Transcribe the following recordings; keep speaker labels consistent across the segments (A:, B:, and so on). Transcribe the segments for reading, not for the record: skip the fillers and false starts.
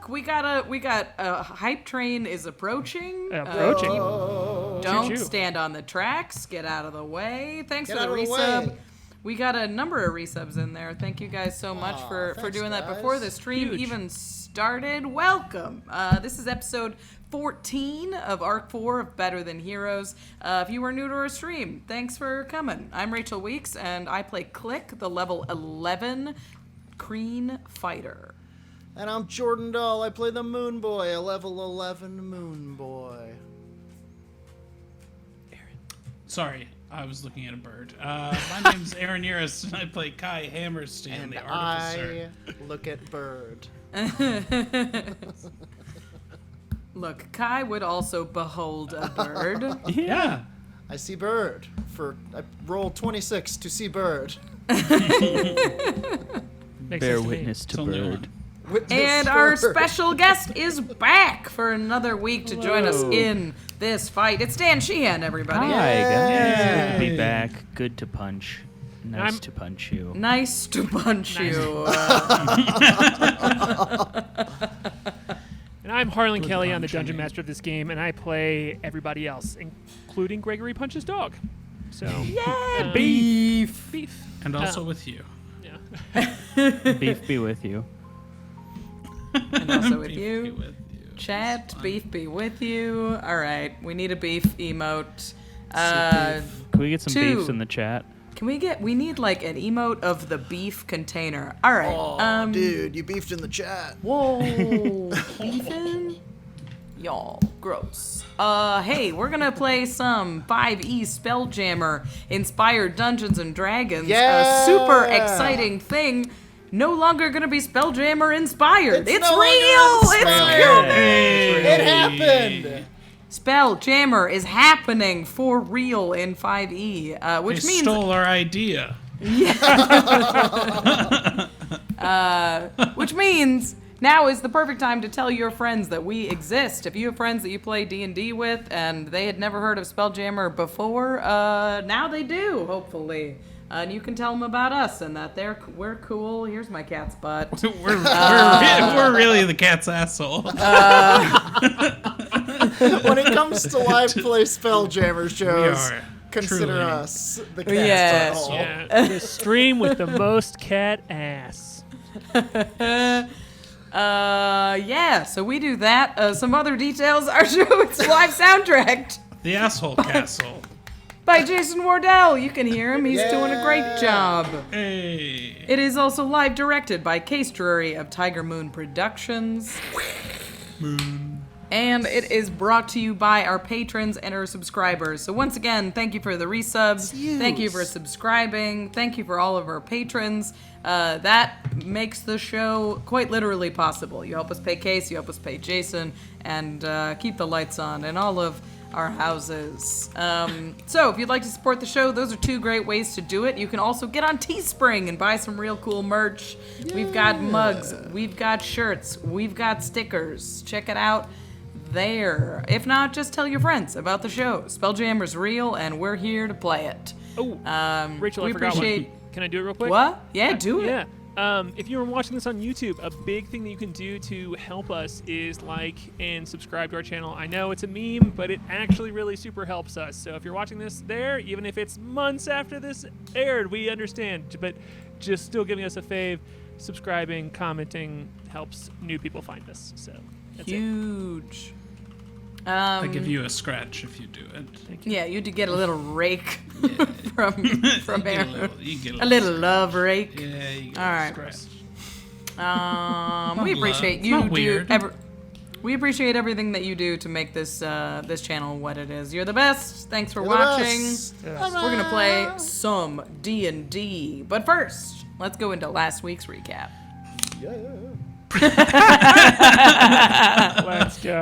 A: luck. We got a hype train is approaching. Don't stand on the tracks. Get out of the way. Thanks for the resub. We got a number of resubs in there. Thank you guys so much for doing that before the stream even started. Welcome. This is episode 14 of Arc 4 of Better Than Heroes. If you are new to our stream, thanks for coming. I'm Rachel Weeks, and I play Klik, the level 11 Kreen fighter.
B: And I'm Jordan Dahl. I play the Moonboy, a level 11 Moonboy.
C: Aaron. Sorry, I was looking at a bird. My name's Aaron Urist, and I play K.A.I. Hammerstein,
B: And
C: the Artificer.
B: I look at bird.
A: Look, Kai would also behold a bird.
C: Yeah.
B: I see bird. I rolled 26 to see bird.
D: Bear witness to bird.
A: And our special guest is back for another week to join us in this fight. It's Dan Sheehan, everybody.
D: Hi, guys. Good to be back. Good to punch. Nice to punch you.
A: Nice to punch you.
E: And I'm Harlan Kelly. I'm the Dungeon Master of this game, and I play everybody else, including Gregory Punch's dog. So,
A: yeah,
E: beef.
C: And also with you.
E: Yeah.
D: Beef be with you.
A: And also with
C: Beef
A: you.
C: be with you.
A: Chat, beef be with you. All right, we need a beef emote.
D: Can we get some beefs in the chat?
A: We need like an emote of the beef container. All right.
B: Oh, dude, you beefed in the chat.
A: Whoa, beefing? Y'all, gross. Hey, we're gonna play some 5e Spelljammer inspired Dungeons and Dragons.
B: Yeah!
A: A super exciting thing. No longer gonna be Spelljammer inspired. It's
B: no
A: real!
B: longer
A: It's
B: inspired.
A: coming!
B: It happened.
A: Spelljammer is happening for real in 5e, which
C: They
A: means
C: stole our idea.
A: which means now is the perfect time to tell your friends that we exist. If you have friends that you play D&D with and they had never heard of Spelljammer before, now they do, hopefully. And you can tell them about us and that we're cool. Here's my cat's butt.
C: we're really the cat's asshole.
B: When it comes to live play Spelljammer shows, consider
C: truly.
B: us the cat's butthole.
E: Yeah, the stream with the most cat ass.
A: Yeah, so we do that. Some other details. Our show is live soundtracked
C: The asshole castle.
A: by Jason Wardell. You can hear him. He's doing a great job.
C: Hey.
A: It is also live directed by Case Drury of Tiger Moon Productions. And it is brought to you by our patrons and our subscribers. So once again, thank you for the resubs. Thank you for subscribing. Thank you for all of our patrons. That makes the show quite literally possible. You help us pay Case, you help us pay Jason, and keep the lights on in all of our houses. So if you'd like to support the show, those are two great ways to do it. You can also get on Teespring and buy some real cool merch. Yeah. We've got mugs, we've got shirts, we've got stickers. Check it out there. If not, just tell your friends about the show. Spelljammer's real, and we're here to play it.
E: Oh, Rachel,
A: we
E: I forgot
A: appreciate.
E: one. Can I do it real quick?
A: What? Yeah, do it.
E: Yeah. If you're watching this on YouTube, a big thing that you can do to help us is like and subscribe to our channel. I know it's a meme, but it actually really super helps us. So if you're watching this there, even if it's months after this aired, we understand. But just still giving us a fave, subscribing, commenting helps new people find us. So that's
A: Huge.
C: I give you a scratch if you do it.
E: Thank you.
A: Yeah, you did get a little rake from Aaron.
C: You get
A: A little love rake.
C: Yeah, you get
A: All right.
C: a scratch.
A: We appreciate
C: It's
A: you
C: not weird.
A: we appreciate everything that you do to make this this channel what it is. You're the best. Thanks for
B: You're the
A: watching.
B: best.
A: We're gonna play some D&D, but first, let's go into last week's recap.
E: Let's go.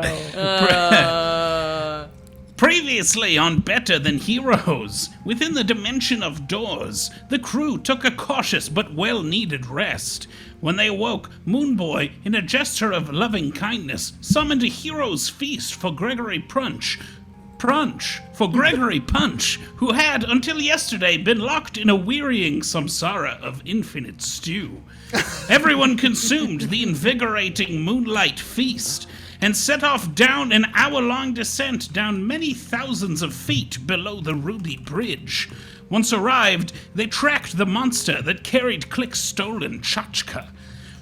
C: Previously on Better Than Heroes, within the dimension of doors, the crew took a cautious but well-needed rest. When they awoke, Moonboy, in a gesture of loving kindness, summoned a hero's feast for Gregory Punch. Punch for Gregory Punch, who had, until yesterday, been locked in a wearying samsara of infinite stew. Everyone consumed the invigorating moonlight feast and set off down an hour-long descent down many thousands of feet below the Ruby Bridge. Once arrived, they tracked the monster that carried Klik's stolen tchotchke.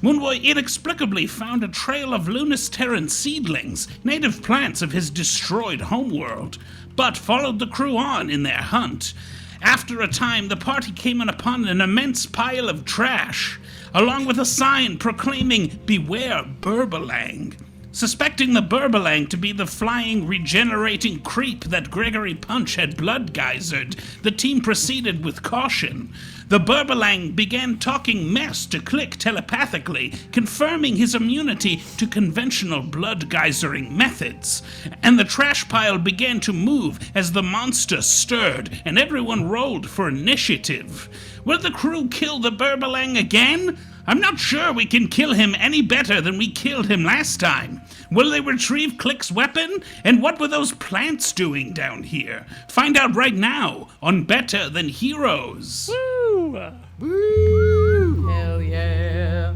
C: Moonboy inexplicably found a trail of Lunasteran seedlings, native plants of his destroyed homeworld, but followed the crew on in their hunt. After a time, the party came upon an immense pile of trash, along with a sign proclaiming, "Beware Burbalang." Suspecting the Burbalang to be the flying, regenerating creep that Gregory Punch had blood geysered, the team proceeded with caution. The Burbalang began talking mess to Klik telepathically, confirming his immunity to conventional blood geysering methods. And the trash pile began to move as the monster stirred, and everyone rolled for initiative. Will the crew kill the Burbalang again? I'm not sure we can kill him any better than we killed him last time. Will they retrieve Klik's weapon? And what were those plants doing down here? Find out right now on Better Than Heroes.
E: Woo!
B: Woo!
A: Hell yeah.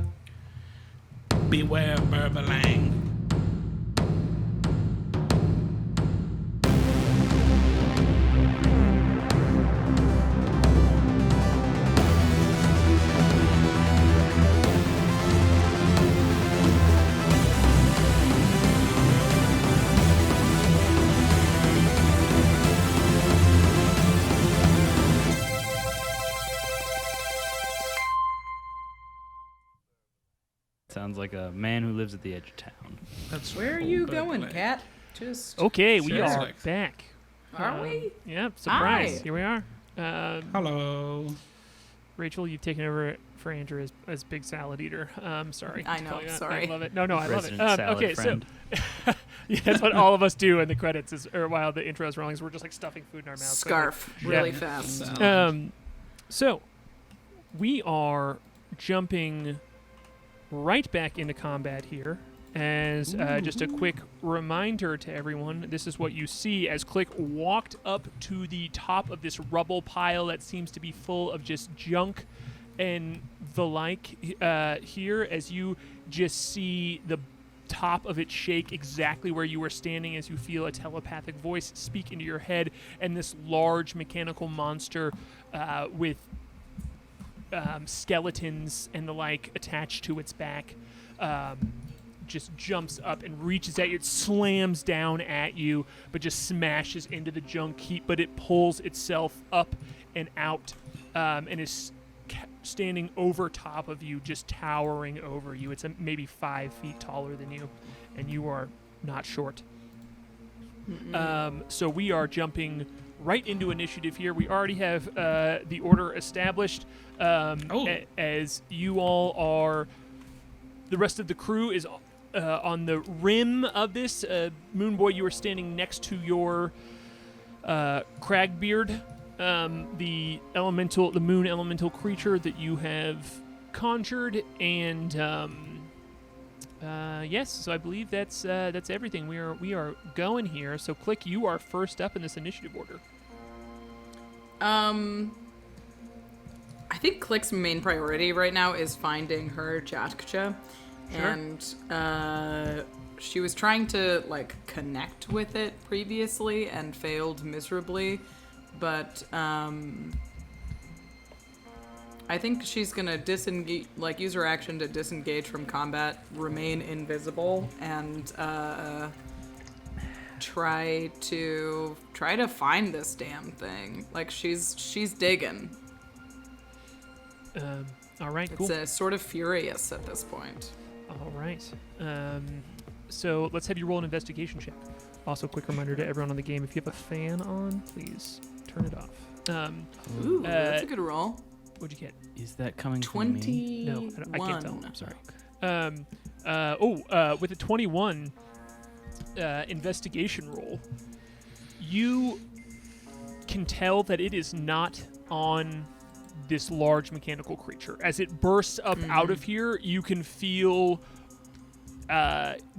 C: Beware Burbalang.
D: Sounds like a man who lives at the edge of town.
C: That's
A: Where are you going, Cat? Just
E: Okay, we
C: Sure.
E: are back.
A: Are we?
E: Yep, surprise.
A: Hi.
E: Here we are.
C: Hello.
E: Rachel, you've taken over for Andrew as big salad eater. Sorry.
A: I know,
E: Tell you that.
A: sorry.
E: I love it. No, I love it.
D: Resident salad
E: Okay,
D: friend.
E: so yeah, that's what all of us do in the credits or while the intro is rolling. Is we're just like stuffing food in our mouths.
A: scarf
E: Yeah.
A: really fast.
E: So we are jumping right back into combat here. As just a quick reminder to everyone, this is what you see as Klik walked up to the top of this rubble pile that seems to be full of just junk and the like here, as you just see the top of it shake exactly where you were standing as you feel a telepathic voice speak into your head, and this large mechanical monster with skeletons and the like attached to its back just jumps up and reaches at you. It slams down at you, but just smashes into the junk heap, but it pulls itself up and out and is standing over top of you, just towering over you. It's maybe 5 feet taller than you, and you are not short. So we are jumping right into initiative here. We already have the order established as you all are. The rest of the crew is on the rim of this. Moonboy, you are standing next to your Cragbeard, the moon elemental creature that you have conjured, and yes. So I believe that's everything. We are going here. So Klik, you are first up in this initiative order.
A: I think Klik's main priority right now is finding her tchotchke.
E: Sure.
A: And she was trying to connect with it previously and failed miserably, but I think she's gonna disengage, use her action to disengage from combat, remain invisible, and try to find this damn thing. She's digging.
E: All right, cool.
A: It's sort of furious at this point.
E: All right. So let's have you roll an investigation check. Also, quick reminder to everyone on the game, if you have a fan on, please turn it off.
A: Ooh, that's a good roll.
E: What'd you get?
D: Is that coming from me?
A: 21.
E: No, I can't tell. I'm sorry. With a 21 investigation roll, you can tell that it is not on this large mechanical creature. As it bursts up out of here, you can feel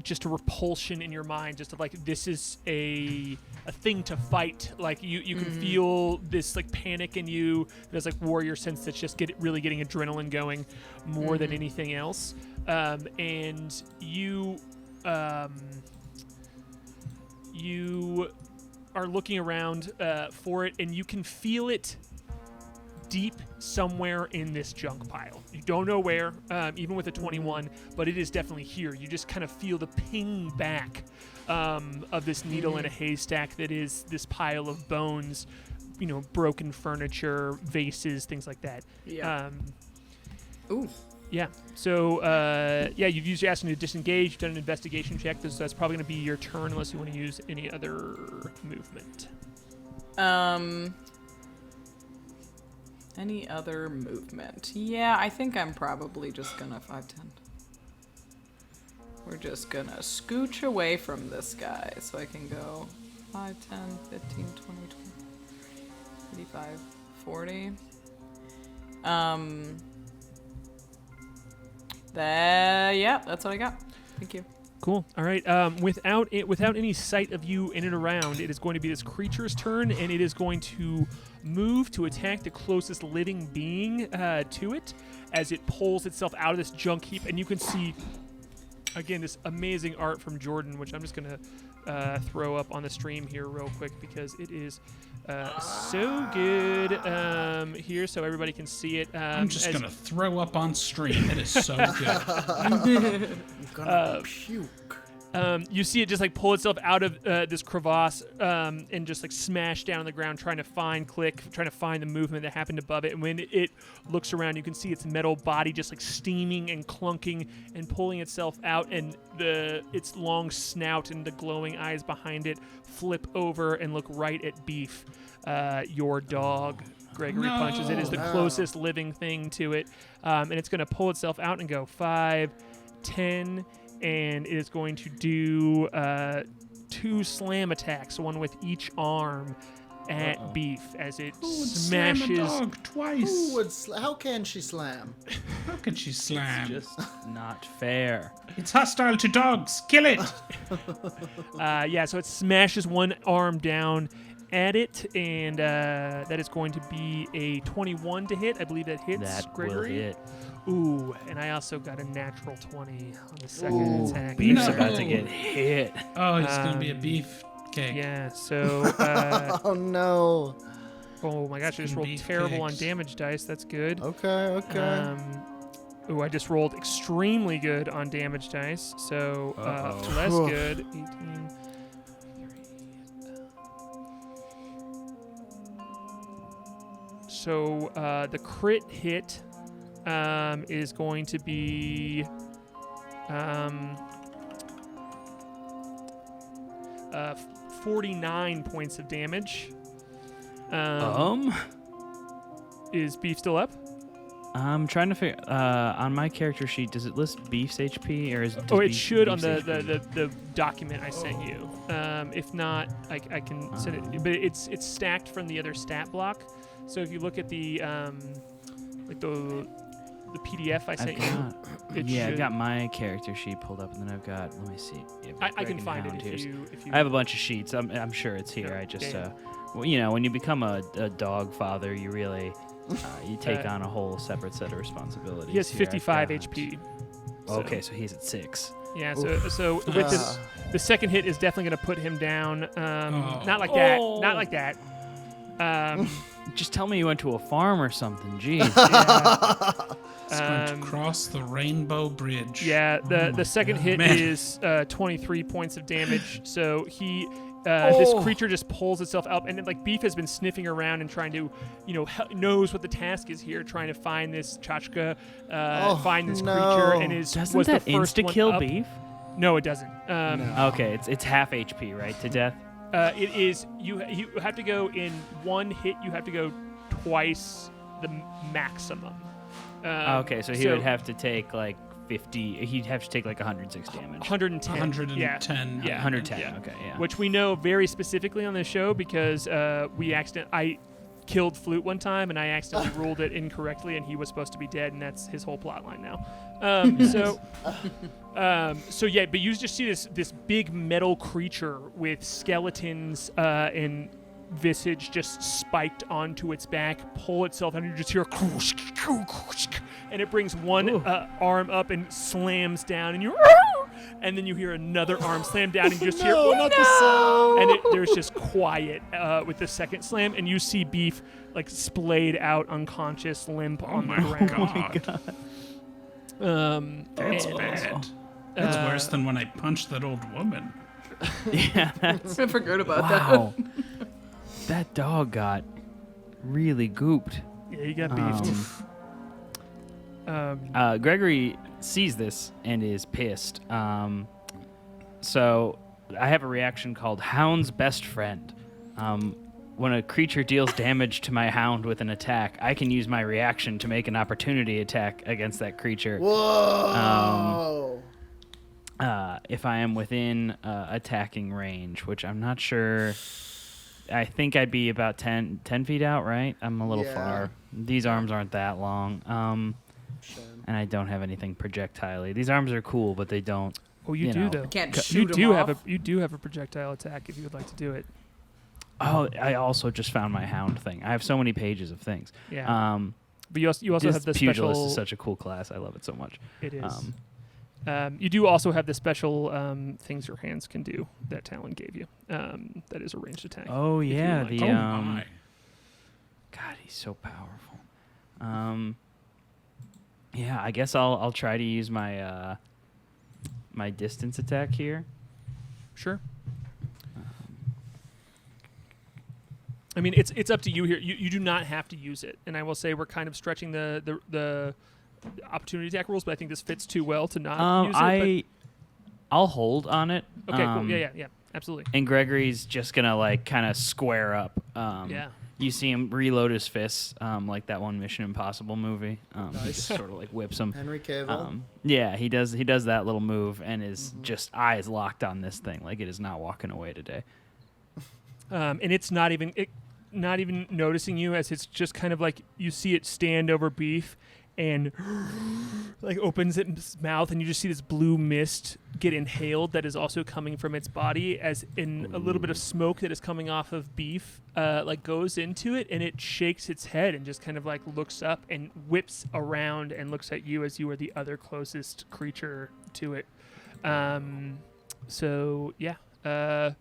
E: just a repulsion in your mind, just of like, this is a thing to fight. Like you can feel this like panic in you. There's like warrior sense that's just really getting adrenaline going more than anything else. And you are looking around for it, and you can feel it deep somewhere in this junk pile. You don't know where, even with a 21, but it is definitely here. You just kind of feel the ping back of this needle in a haystack that is this pile of bones, broken furniture, vases, things like that.
A: Yeah.
E: Ooh. Yeah. So, you've used your action to disengage. You've done an investigation check. That's probably going to be your turn unless you want to use any other movement.
A: Any other movement? Yeah, I think I'm probably just gonna 5, 10. We're just gonna scooch away from this guy so I can go 5, 10, 15, 20, 35, 40. That's what I got. Thank you.
E: Cool. All right. Without any sight of you in and around, it is going to be this creature's turn, and it is going to move to attack the closest living being to it as it pulls itself out of this junk heap. And you can see, again, this amazing art from Jordan, which I'm just going to throw up on the stream here real quick because it is so good here, so everybody can see it.
C: I'm just going to throw up on stream. It is so good.
B: I'm gonna puke.
E: You see it just like pull itself out of this crevasse and just like smash down on the ground, trying to find Klik, trying to find the movement that happened above it. And when it looks around, you can see its metal body just like steaming and clunking and pulling itself out, and its long snout and the glowing eyes behind it flip over and look right at Beef, your dog. Gregory punches it. Is the closest living thing to it, and it's going to pull itself out and go 5, 10. And it is going to do 2 slam attacks, one with each arm at Beef as it smashes.
C: Slam a dog twice.
B: How can she slam?
C: How can she slam?
D: It's just not fair.
C: It's hostile to dogs. Kill it.
E: So it smashes one arm down at it, and that is going to be a 21 to hit. I believe that hits
D: That
E: Gregory.
D: will hit.
E: Ooh, and I also got a natural 20 on the second attack.
D: Beef's about to get hit.
C: Oh, he's going to be a beef cake.
E: Yeah, so...
B: Oh, no.
E: oh my gosh, I just rolled
C: Beef
E: terrible on
C: cakes.
E: damage dice. That's good.
B: Okay.
E: I just rolled extremely good on damage dice. So less good. 18. So the crit hit is going to be 49 points of damage. Is Beef still up?
D: I'm trying to figure. On my character sheet, does it list Beef's HP or is?
E: It should on the document I sent you. If not, I can send it. But it's stacked from the other stat block. So if you look at the the PDF I sent you, it should.
D: I've got my character sheet pulled up, and then I've got. Let me see.
E: I can find it if you.
D: I have a bunch of sheets. I'm sure it's here. I just when you become a dog father, you really you take on a whole separate set of responsibilities.
E: He has 55 HP.
D: So. Okay, so he's at 6.
E: Yeah, so with the second hit is definitely going to put him down. Not like that. Not like that.
D: Just tell me you went to a farm or something. Jeez.
C: It's going to cross the Rainbow Bridge.
E: Yeah, the second hit is 23 points of damage. So he, this creature just pulls itself up, and then, like, Beef has been sniffing around and trying to, knows what the task is here, trying to find this Chachka, find this creature, and
D: Doesn't
E: was
D: that
E: the first one
D: insta-kill
E: up.
D: Beef?
E: No, it doesn't.
D: Okay, it's half HP, right, to death?
E: It is. You have to go in one hit. You have to go twice the maximum.
D: Okay, so he would have to take like 50. He'd have to take like 106 damage.
E: 110.
C: 110.
E: Yeah.
D: 110.
E: Yeah.
D: Okay, yeah.
E: Which we know very specifically on the show because I killed Flute one time, and I accidentally ruled it incorrectly, and he was supposed to be dead, and that's his whole plot line now. So yeah, but you just see this big metal creature with skeletons and visage just spiked onto its back, pull itself, and you just hear and it brings one arm up and slams down, and and then you hear another arm slam down, and you just hear and there's just quiet with the second slam, and you see Beef like splayed out, unconscious, limp on the ground.
C: Oh my god. That's bad. That's worse than when I punched that old woman.
D: Yeah,
A: I forgot about
D: wow. That dog got really gooped.
E: Yeah, you got beefed.
D: Gregory sees this and is pissed. So I have a reaction called Hound's Best Friend. When a creature deals damage to my hound with an attack, I can use my reaction to make an opportunity attack against that creature.
B: Whoa!
D: If I am within attacking range, which I'm not sure. I think I'd be about 10 feet out, right? I'm a little far. These arms aren't that long. And I don't have anything projectile-y. These arms are cool, but they don't.
E: Oh, you do, though.
A: Can't
E: You
A: shoot
E: do
A: him
E: have
A: off.
E: you do have a projectile attack if you would like to do it.
D: Oh, I also just found my hound thing. I have so many pages of things.
E: Yeah. But you also
D: this
E: have the
D: Pugilist
E: special.
D: is such a cool class. I love it so much.
E: It is. You do also have the special things your hands can do that Talon gave you. That is a ranged attack.
D: Oh
E: if you
D: yeah,
E: would like.
D: the
C: my.
D: God, he's so powerful. Yeah, I guess I'll try to use my my distance attack here.
E: Sure. I mean, it's up to you here. You do not have to use it, and I will say we're kind of stretching the opportunity attack rules, but I think this fits too well to not use it.
D: I'll hold on it.
E: Okay, cool. Yeah, absolutely.
D: And Gregory's just gonna like kind of square up.
E: Yeah.
D: You see him reload his fists, like that one Mission Impossible movie. He
B: Nice.
D: just sort of like whips him.
B: Henry Cavill.
D: Yeah, he does that little move and is just eyes locked on this thing, like it is not walking away today.
E: And it's not even noticing you, as it's just kind of like you see it stand over Beef and like opens its mouth, and you just see this blue mist get inhaled that is also coming from its body, as in a little bit of smoke that is coming off of Beef like goes into it, and it shakes its head and just kind of like looks up and whips around and looks at you as you are the other closest creature to it. So yeah, that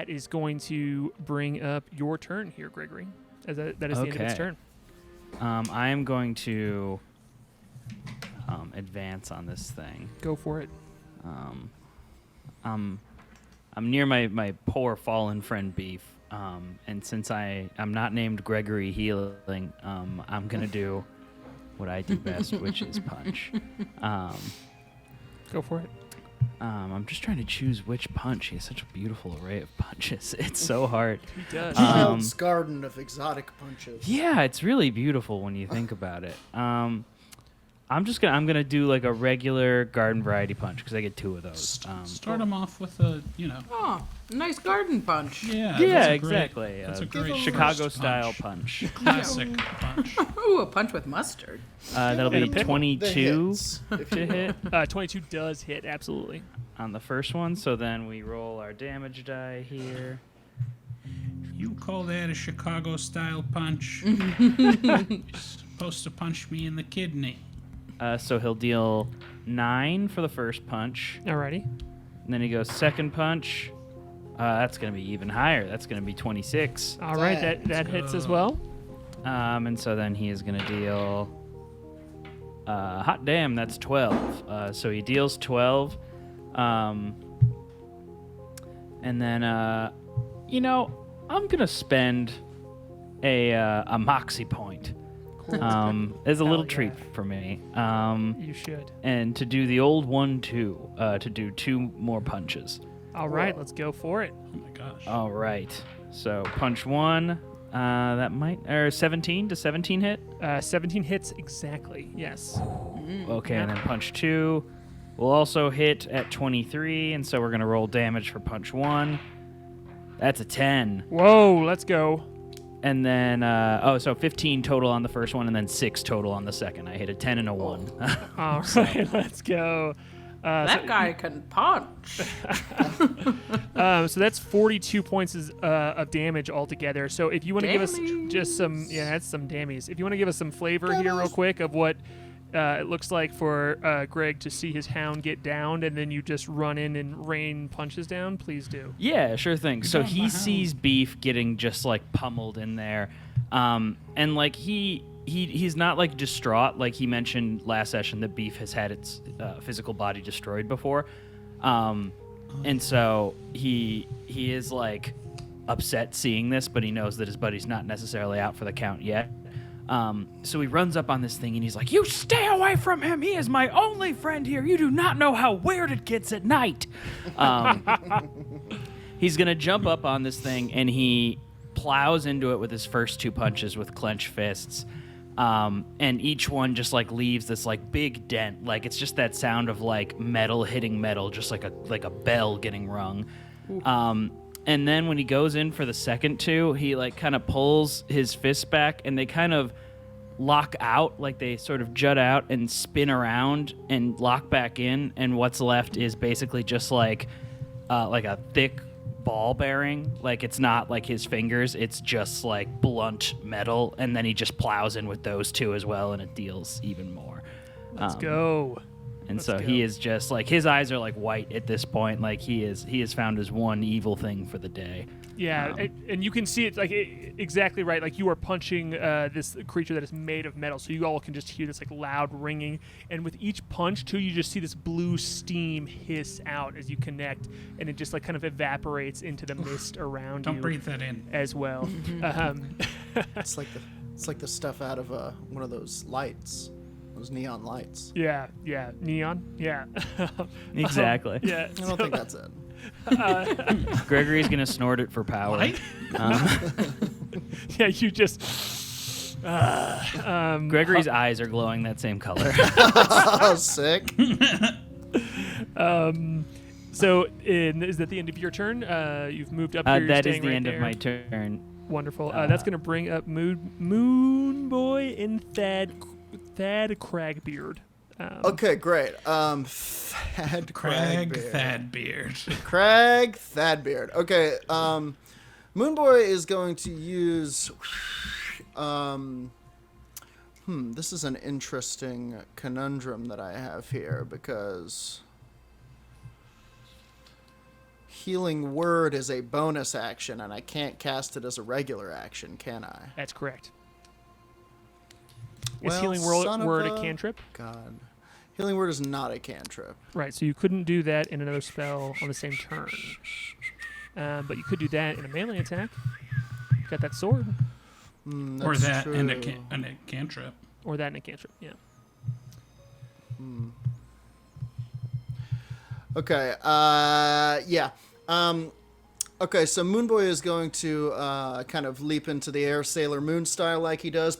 E: is going to bring up your turn here, Gregory, as that is the end of its turn.
D: I am going to advance on this thing.
E: Go for it.
D: I'm near my poor fallen friend Beef, and since I'm not named Gregory Healing, I'm gonna do what I do best, which is punch.
E: Go for it.
D: I'm just trying to choose which punch. He has such a beautiful array of punches. It's so hard.
E: He does.
B: Child's garden of exotic punches.
D: Yeah, it's really beautiful when you think about it. I'm gonna do like a regular garden variety punch because I get 2 of those.
C: Start them off with a,
A: Oh, nice garden punch.
C: Yeah,
D: exactly.
C: That's a great
D: Chicago
C: first
D: style punch.
C: Classic punch.
A: Ooh, a punch with mustard.
D: That'll be
E: pickle.
D: 22
B: If
D: to hit
E: 22 does hit, absolutely.
D: on the first one. So then we roll our damage die here.
C: You call that a Chicago style punch? You're supposed to punch me in the kidney.
D: So he'll deal 9 for the first punch.
E: Alrighty.
D: And then he goes second punch. That's going to be even higher. That's going to be 26.
E: All right, that hits as well.
D: And so then he is going to deal... hot damn, that's 12. So he deals 12. And then, I'm going to spend a moxie point. As a little treat for me.
E: You should.
D: And to do the old 1-2, to do 2 more punches.
E: All right, let's go for it.
C: Oh my gosh.
D: All right. So punch 1, that might, or 17, does 17 hit?
E: 17 hits exactly, yes.
D: Okay, and then punch 2 will also hit at 23, and so we're going to roll damage for punch 1. That's a 10.
E: Whoa, let's go.
D: And then, so 15 total on the first one, and then 6 total on the second. I hit a 10 and a 1.
E: All right, let's go.
A: That guy can punch.
E: So that's 42 points of damage altogether. So if you want to give us just some, that's some dammies. If you want to give us some flavor here real quick of what it looks like for Greg to see his hound get downed, and then you just run in and rain punches down, please do.
D: Yeah, sure thing. So he sees Beef getting just like pummeled in there, and like he's not like distraught like he mentioned last session that Beef has had its physical body destroyed before, and so he is like upset seeing this, but he knows that his buddy's not necessarily out for the count yet. So he runs up on this thing and he's like, "You stay away from him. He is my only friend here. You do not know how weird it gets at night." He's going to jump up on this thing and he plows into it with his first 2 punches with clenched fists. And each one just like leaves this like big dent. Like it's just that sound of like metal hitting metal, just like a bell getting rung. And then when he goes in for the second 2, he like kind of pulls his fists back and they kind of lock out, like they sort of jut out and spin around and lock back in. And what's left is basically just like a thick ball bearing. Like it's not like his fingers, it's just like blunt metal. And then he just plows in with those 2 as well, and it deals even more.
E: Let's go.
D: And so he is just like, his eyes are like white at this point. Like he has found his one evil thing for the day.
E: Yeah, and you can see it like exactly right. Like you are punching this creature that is made of metal, so you all can just hear this like loud ringing. And with each punch, too, you just see this blue steam hiss out as you connect, and it just like kind of evaporates into the mist around you.
C: Don't breathe that in.
E: As well.
B: It's like the stuff out of one of those lights. Those neon lights.
E: Yeah, neon. Yeah,
D: exactly.
E: Yeah,
B: I don't think that's it.
D: Gregory's gonna snort it for power.
E: Yeah, you just.
D: Gregory's eyes are glowing that same color.
B: Oh, sick.
E: So, is that the end of your turn? You've moved up here.
D: That is the
E: right
D: end
E: there.
D: of my turn.
E: Wonderful. That's going to bring up Moonboy and Thad Cragbeard.
B: Okay, great. Thad
C: Crag
B: Cragbeard.
C: Thadbeard.
B: Crag Thadbeard. Okay, Moonboy is going to use... this is an interesting conundrum that I have here, because... Healing Word is a bonus action, and I can't cast it as a regular action, can I?
E: That's correct.
B: Well,
E: is Healing Word a cantrip?
B: God. Healing Word is not a cantrip.
E: Right, so you couldn't do that in another spell on the same turn. But you could do that in a melee attack. You've got that sword.
C: Or that
B: true.
C: and a cantrip.
E: Or that and a cantrip, yeah.
B: Okay, yeah. Okay, so Moonboy is going to kind of leap into the air Sailor Moon style like he does.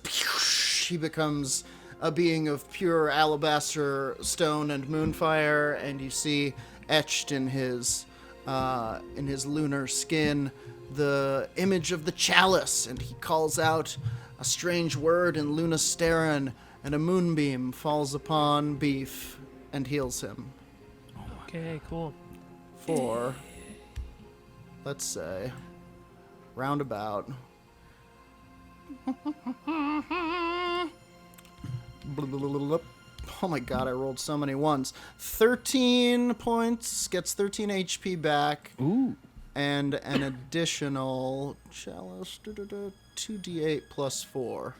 B: He becomes a being of pure alabaster stone and moonfire, and you see etched in his lunar skin the image of the chalice, and he calls out a strange word in Lunastaran, and a moonbeam falls upon Beef and heals him.
E: Okay, cool.
B: For, let's say, roundabout. Oh my god, I rolled so many ones. 13 points, gets 13 HP back.
D: Ooh.
B: And an additional chalice, 2d8 plus 4.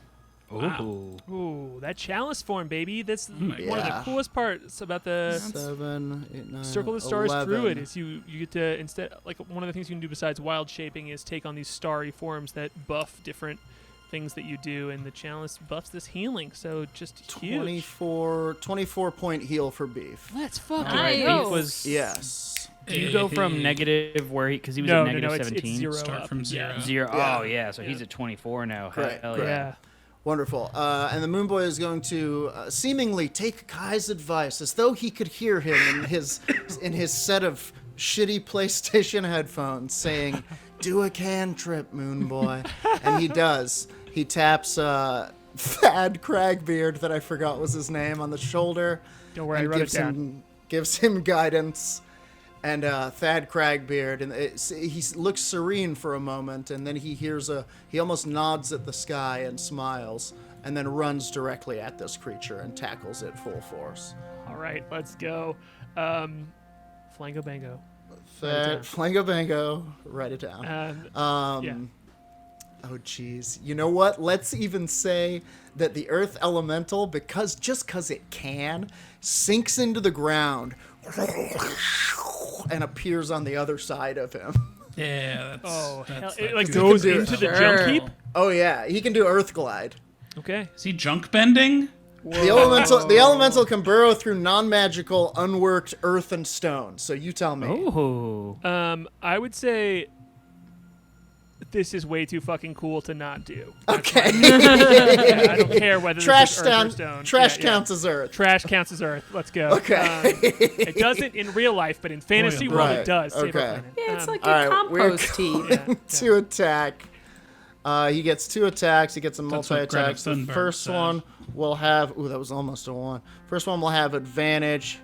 D: Ooh.
E: Ooh, that chalice form, baby. That's one of the
B: Yeah.
E: coolest parts about the
B: 7, 8, 9,
E: Circle of the Stars
B: 11.
E: Druid is you get to, instead, like one of the things you can do besides wild shaping is take on these starry forms that buff different things that you do, and the chalice buffs this healing, so just huge.
B: 24 point heal for Beef.
E: Let's fucking
A: Nice.
E: go.
D: Beef was.
B: Yes.
D: Do you go from negative where because he was
E: No,
D: at negative
E: it's
D: 17?
E: zero
C: Start
E: up.
C: from zero.
E: Yeah.
D: Zero.
B: Yeah.
D: Oh yeah, so
E: Yeah.
D: he's at 24 now.
B: Great,
D: Hell
B: great.
D: yeah.
E: Yeah.
B: Wonderful. And the Moonboy is going to seemingly take K.A.I's advice, as though he could hear him in his set of shitty PlayStation headphones, saying, Do a cantrip, Moonboy. And he does. He taps Thad Cragbeard, that I forgot was his name, on the shoulder.
E: Don't worry, I
B: and
E: wrote it down.
B: gives him guidance. And Thad Cragbeard, and he looks serene for a moment, and then he almost nods at the sky and smiles, and then runs directly at this creature and tackles it full force.
E: All right, let's go. Flango Bango.
B: Flango Bango, write it down.
E: Yeah.
B: Oh, geez. You know what? Let's even say that the Earth Elemental, because it can, sinks into the ground and appears on the other side of him.
C: Yeah, that's
E: It like
C: good.
E: goes
B: do it.
E: into the
C: Sure.
E: junk heap.
B: Oh, yeah. He can do Earth Glide.
E: Okay.
C: Is he junk bending?
B: The elemental can burrow through non-magical, unworked earth and stone. So you tell me.
D: Oh.
E: I would say this is way too fucking cool to not do.
B: Okay.
E: Yeah, I don't care whether
B: Trash
E: this is earth or stone.
B: Trash
E: Yeah, yeah.
B: counts as earth.
E: Trash counts as earth. Let's go.
B: Okay.
E: It doesn't in real life, but in fantasy world
B: Right.
E: it does. Save our
B: Okay.
E: planet.
A: Yeah, it's like
B: all
A: a
B: right, we're
A: compost heap.
E: Yeah.
B: To attack. He gets 2 attacks. He gets a
C: That's what Greta
B: multi-attack. The
C: Thunberg
B: first
C: said.
B: one will have... Ooh, that was almost a 1. First one will have advantage.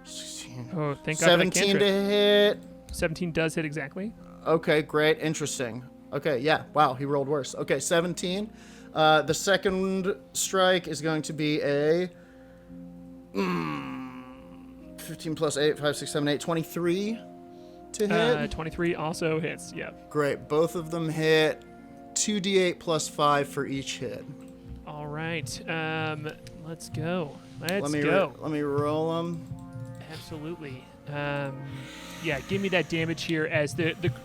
B: 16,
E: Oh, thank God for that
B: 17 to
E: cantrip.
B: hit.
E: 17 does hit exactly.
B: Okay, great. Interesting. Okay, yeah. Wow, he rolled worse. Okay, 17. The second strike is going to be a... 15 plus 8, 5, 6, 7, 8, 23 to hit.
E: 23 also hits. Yeah.
B: Great. Both of them hit. 2d8 plus 5 for each hit.
E: All right. Let's go. Let's
B: Let
E: go.
B: me roll them.
E: Absolutely. Yeah, give me that damage here as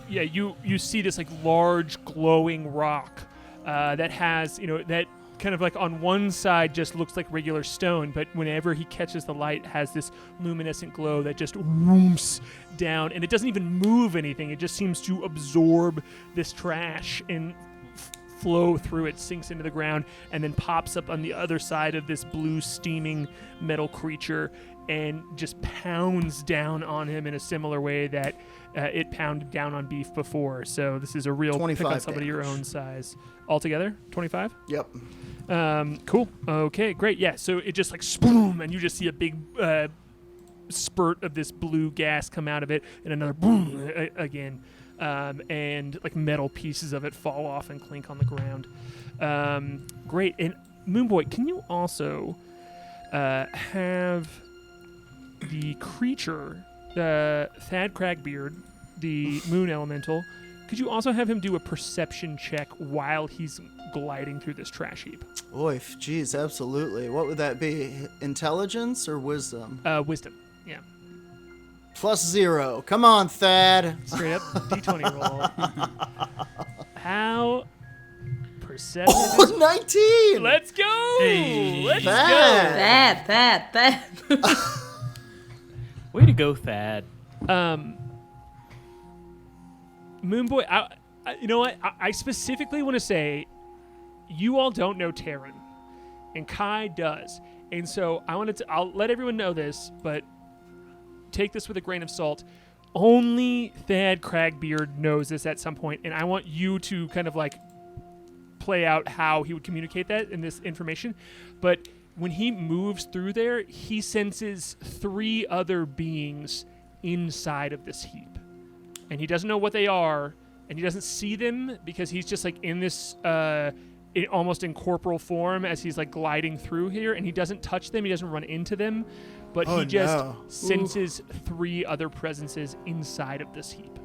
E: you see this like large glowing rock that has, that kind of like on one side just looks like regular stone, but whenever he catches the light has this luminescent glow that just whoops down, and it doesn't even move anything. It just seems to absorb this trash and flow through it, sinks into the ground, and then pops up on the other side of this blue steaming metal creature and just pounds down on him in a similar way that it pounded down on Beef before. So this is a real pick
B: 25
E: on somebody your
B: damage.
E: own size. Altogether, 25?
B: Yep.
E: Cool. Okay, great. Yeah, so it just like spoom, and you just see a big spurt of this blue gas come out of it, and another boom again. And like metal pieces of it fall off and clink on the ground. Great. And Moonboy, can you also have the creature, Thad Cragbeard, the moon elemental, could you also have him do a perception check while he's gliding through this trash heap?
B: Oy, geez, absolutely. What would that be? Intelligence or wisdom?
E: Wisdom. Yeah.
B: +0. Come on, Thad.
E: Straight up D20 roll. How perceptive is...
B: Oh, 19.
E: Let's go!
C: Hey.
E: Let's
B: Thad.
A: That.
D: Way to go, Thad.
E: go! Moonboy, you know what? I specifically want to say you all don't know Terran, and K.A.I does. And so I'll let everyone know this, but take this with a grain of salt. Only Thad Cragbeard knows this at some point, and I want you to kind of like play out how he would communicate that in this information. But when he moves through there, he senses 3 other beings inside of this heap. And he doesn't know what they are, and he doesn't see them because he's just like in this almost incorporeal form as he's like gliding through here, and he doesn't touch them, he doesn't run into them, but he just senses 3 other presences inside of this heap.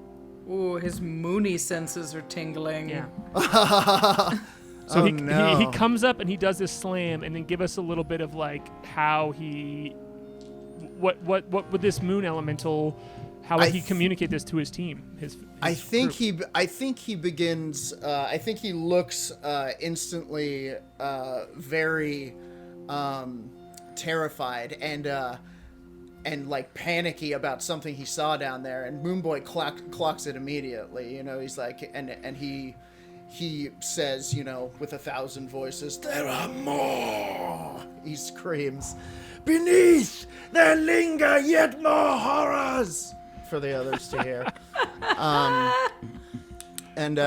A: Ooh, his moony senses are tingling.
E: Yeah.
B: So
E: he comes up and he does this slam, and then give us a little bit of like how what would this moon elemental, how would he communicate this to his team?
B: I think
E: group?
B: he begins. I think he looks instantly very terrified and like panicky about something he saw down there. And Moonboy clocks it immediately. He's like, and he says, with 1,000 voices, "There are more!" He screams, "Beneath there linger yet more horrors!" for the others to hear. And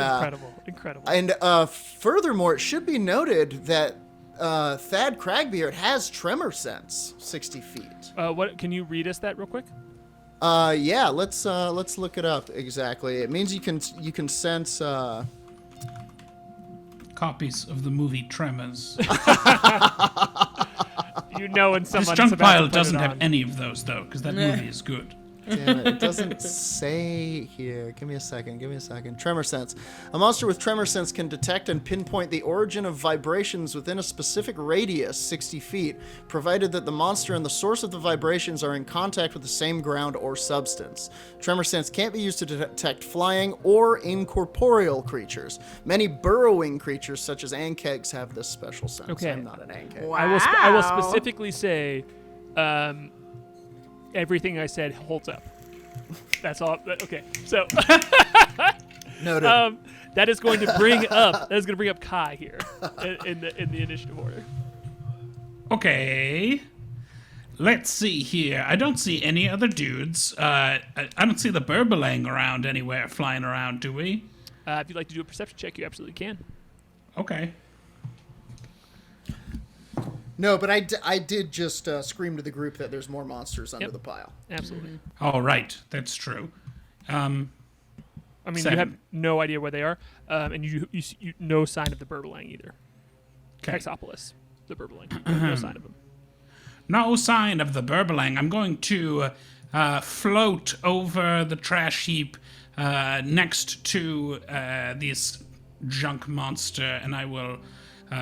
E: Incredible.
B: And furthermore, it should be noted that Thad Cragbeard has Tremor Sense, 60 feet.
E: What? Can you read us that real quick?
B: Yeah, let's look it up exactly. It means you can sense.
C: Copies of the movie Tremors.
E: You know when someone's
C: This junk
E: about to
C: pile
E: put
C: doesn't
E: it
C: have
E: on.
C: any of those, though, because that movie is good.
B: Damn it, it doesn't say here. Give me a second. Tremor Sense. A monster with Tremor Sense can detect and pinpoint the origin of vibrations within a specific radius, 60 feet, provided that the monster and the source of the vibrations are in contact with the same ground or substance. Tremor Sense can't be used to detect flying or incorporeal creatures. Many burrowing creatures, such as ankegs, have this special sense.
E: Okay.
B: I'm not an ankeg.
A: Wow.
E: I will specifically say, everything I said holds up. That's all. Okay, so
B: Noted.
E: that is going to bring up K.A.I here in the initiative order.
C: Okay. Let's see here. I don't see any other dudes. I don't see the Burbelang around anywhere, flying around, do we?
E: If you'd like to do a perception check, you absolutely can.
C: Okay.
B: No, but I did just scream to the group that there's more monsters under the pile.
E: Absolutely.
C: All right, that's true.
E: I mean,
C: 7.
E: you have no idea where they are, and you no sign of the Burbelang either.
C: Okay.
E: Hexopolis, the Burbelang. No sign of them.
C: No sign of the Burbelang. I'm going to float over the trash heap next to this junk monster, and I will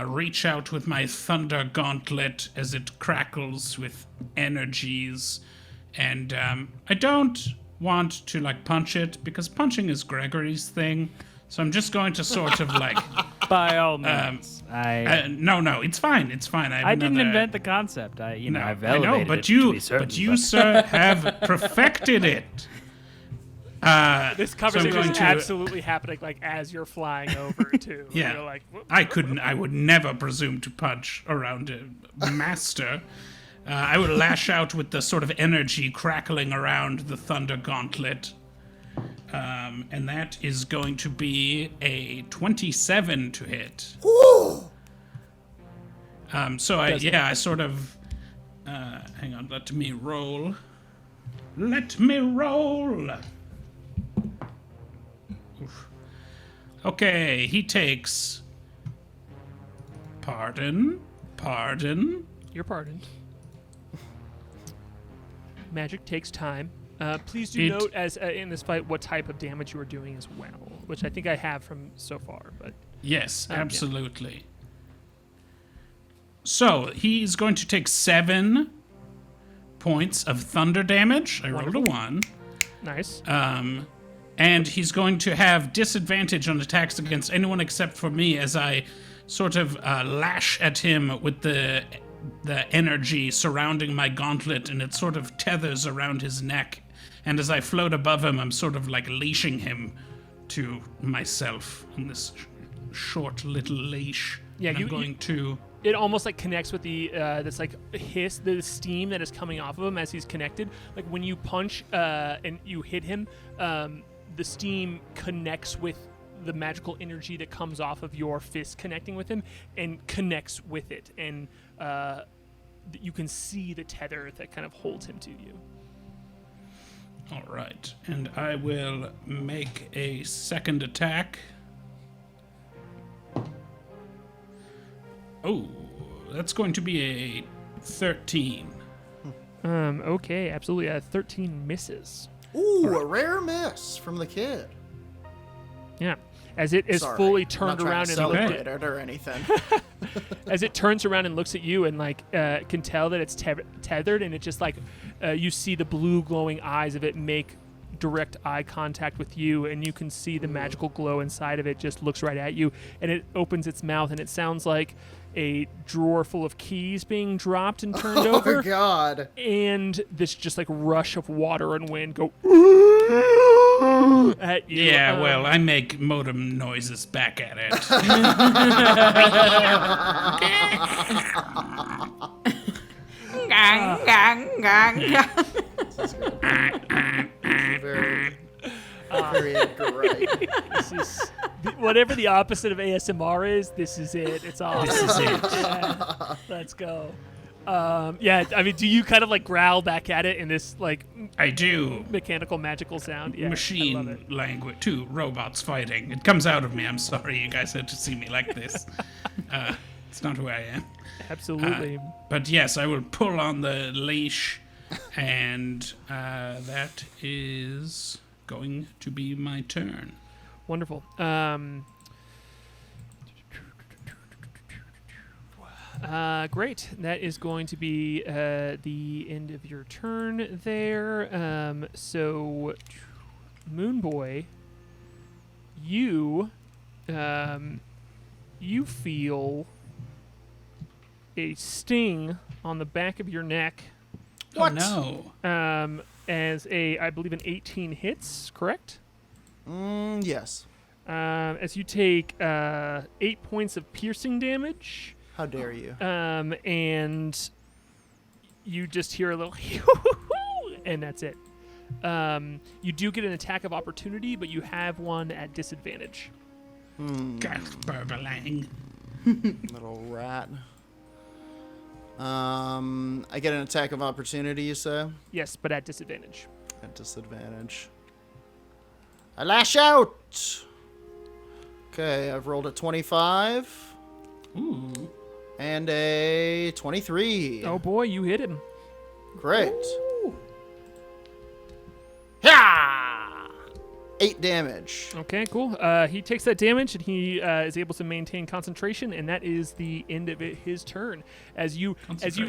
C: reach out with my thunder gauntlet as it crackles with energies. And I don't want to punch it because punching is Gregory's thing. So I'm just going to sort of
D: By all means.
C: no, it's fine. It's fine.
D: I didn't invent the concept. I've
C: I know,
D: elevated
C: but
D: it to be certain,
C: you, sir, have perfected it.
E: This
C: I'm
E: conversation
C: going
E: is
C: to-
E: absolutely happening as you're flying over too.
C: Yeah.
E: You're like, "Whoop."
C: I would never presume to punch around a master. I would lash out with the sort of energy crackling around the thunder gauntlet. And that is going to be a 27 to hit.
B: Ooh!
C: So I sort of, hang on, let me roll. Let me roll. Oof. Okay, he takes, pardon.
E: You're pardoned. Magic takes time. Please do
C: It-
E: note, as in this fight, what type of damage you are doing as well, which I think I have from so far. But
C: Yes,
E: Yeah.
C: absolutely. So he's going to take 7 points of thunder damage. I rolled a 1.
E: nice.
C: And he's going to have disadvantage on attacks against anyone except for me as I sort of lash at him with the energy surrounding my gauntlet, and it sort of tethers around his neck. And as I float above him, I'm sort of leashing him to myself in this short little leash.
E: Yeah,
C: And I'm going to...
E: It almost connects with the this hiss, the steam that is coming off of him as he's connected. Like when you punch and you hit him, the steam connects with the magical energy that comes off of your fist connecting with him and connects with it, and you can see the tether that kind of holds him to you.
C: All right, and I will make a second attack. Oh, that's going to be a 13.
E: Okay, absolutely. 13 misses.
B: Ooh, a rare miss from the kid.
E: Yeah, as it is
B: Sorry,
E: fully
B: I'm not
E: turned
B: trying
E: around
B: to
E: and looked
B: celebrate it or anything.
E: as it turns around and looks at you and can tell that it's tethered, and it just you see the blue glowing eyes of it make direct eye contact with you, and you can see the magical glow inside of it just looks right at you, and it opens its mouth, and it sounds like a drawer full of keys being dropped and turned
B: Oh
E: over,
B: my god.
E: and this just rush of water and wind go at you.
C: Yeah, well, I make modem noises back at it.
A: Gang, gang, gang, gang.
B: Very Period. Great.
E: This is whatever the opposite of ASMR is. This is it. It's awesome.
C: This is it.
E: Yeah. Let's go. Yeah, I mean, do you kind of like growl back at it in this like
C: I do.
E: mechanical magical sound? Yeah, I love
C: Machine
E: it.
C: language. 2 robots fighting. It comes out of me. I'm sorry you guys had to see me like this. It's not who I am.
E: Absolutely.
C: But yes, I will pull on the leash, and that is going to be my turn.
E: Wonderful. Great. That is going to be the end of your turn there. So, Moonboy, you feel a sting on the back of your neck.
B: What?
C: Oh, no.
E: As I believe an 18 hits, correct?
B: Yes.
E: As you take 8 points of piercing damage.
B: How dare you?
E: And you just hear a little and that's it. You do get an attack of opportunity, but you have one at disadvantage.
C: Burbalang.
B: Little rat. I get an attack of opportunity, you say?
E: Yes, but at disadvantage.
B: At disadvantage. I lash out! Okay, I've rolled a 25.
C: Ooh.
B: And a 23.
E: Oh boy, you hit him.
B: Great. Yeah! 8 damage.
E: Okay, cool. He takes that damage, and he is able to maintain concentration, and that is the end of his turn. As you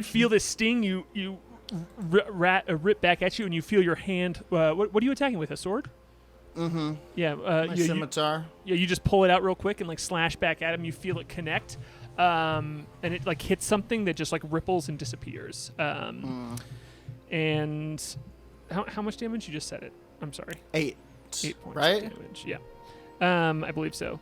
E: feel this sting, you rip back at you, and you feel your hand. What are you attacking with? A sword?
B: Mm-hmm.
E: Yeah.
B: My scimitar.
E: You just pull it out real quick and like slash back at him. You feel it connect, and it like hits something that just like ripples and disappears. And how much damage? You just said it. I'm sorry.
B: 8.
E: 8 points
B: right?
E: of damage. Yeah. I believe so.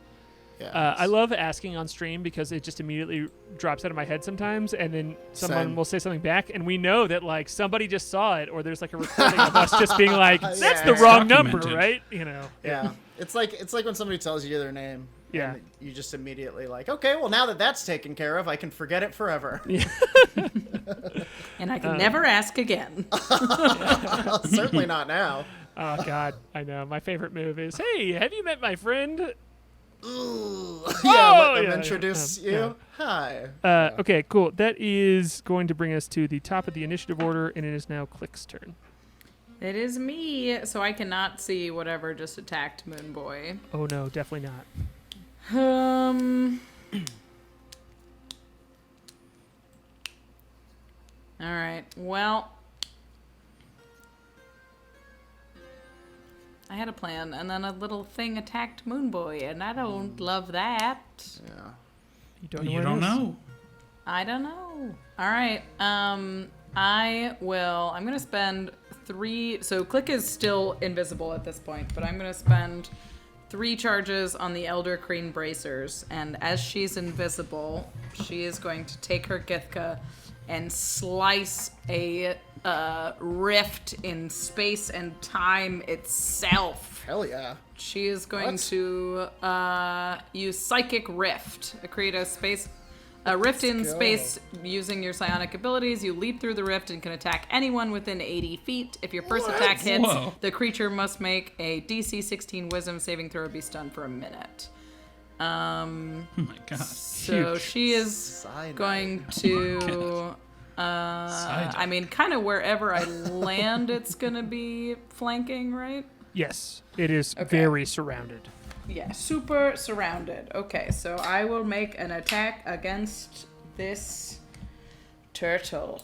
B: Yeah.
E: I love asking on stream because it just immediately drops out of my head sometimes, and then someone
B: Same.
E: will say something back, and we know that like somebody just saw it, or there's like a recording of us just being like, "That's
B: Yeah,
E: the
B: it's
E: wrong number,"
C: documented.
E: right? You know.
B: Yeah. It's like when somebody tells you their name.
E: Yeah.
B: And you just immediately like, okay, well now that that's taken care of, I can forget it forever.
A: And I can never ask again.
B: Certainly not now.
E: Oh God, I know. My favorite move is, "Hey, have you met my friend?"
B: Ooh.
E: Oh,
B: Let them
E: yeah,
B: introduce
E: yeah.
B: you. Hi.
E: Okay, cool. That is going to bring us to the top of the initiative order, and it is now Klik's turn.
A: It is me, so I cannot see whatever just attacked Moonboy.
E: Oh no, definitely not.
A: All right. Well, I had a plan, and then a little thing attacked Moonboy, and I don't love that.
B: Yeah.
E: You don't
C: You don't know.
A: I don't know. All right. I'm gonna spend 3. So Klik is still invisible at this point, but I'm gonna spend 3 charges on the Tohr-Kreen bracers, and as she's invisible, she is going to take her Githka and slice a rift in space and time itself.
B: Hell yeah.
A: She is going
B: What?
A: to use Psychic Rift. Create a rift in
B: go.
A: space using your psionic abilities. You leap through the rift and can attack anyone within 80 feet. If your first attack hits,
C: Whoa.
A: the creature must make a DC 16 Wisdom saving throw or be stunned for a minute.
C: Oh my god.
A: So she is
B: Psi-Knight.
A: going to... I mean, kind of wherever I land, it's going to be flanking, right?
E: Yes, it is
A: Okay.
E: very surrounded.
A: Yeah, super surrounded. Okay, so I will make an attack against this turtle.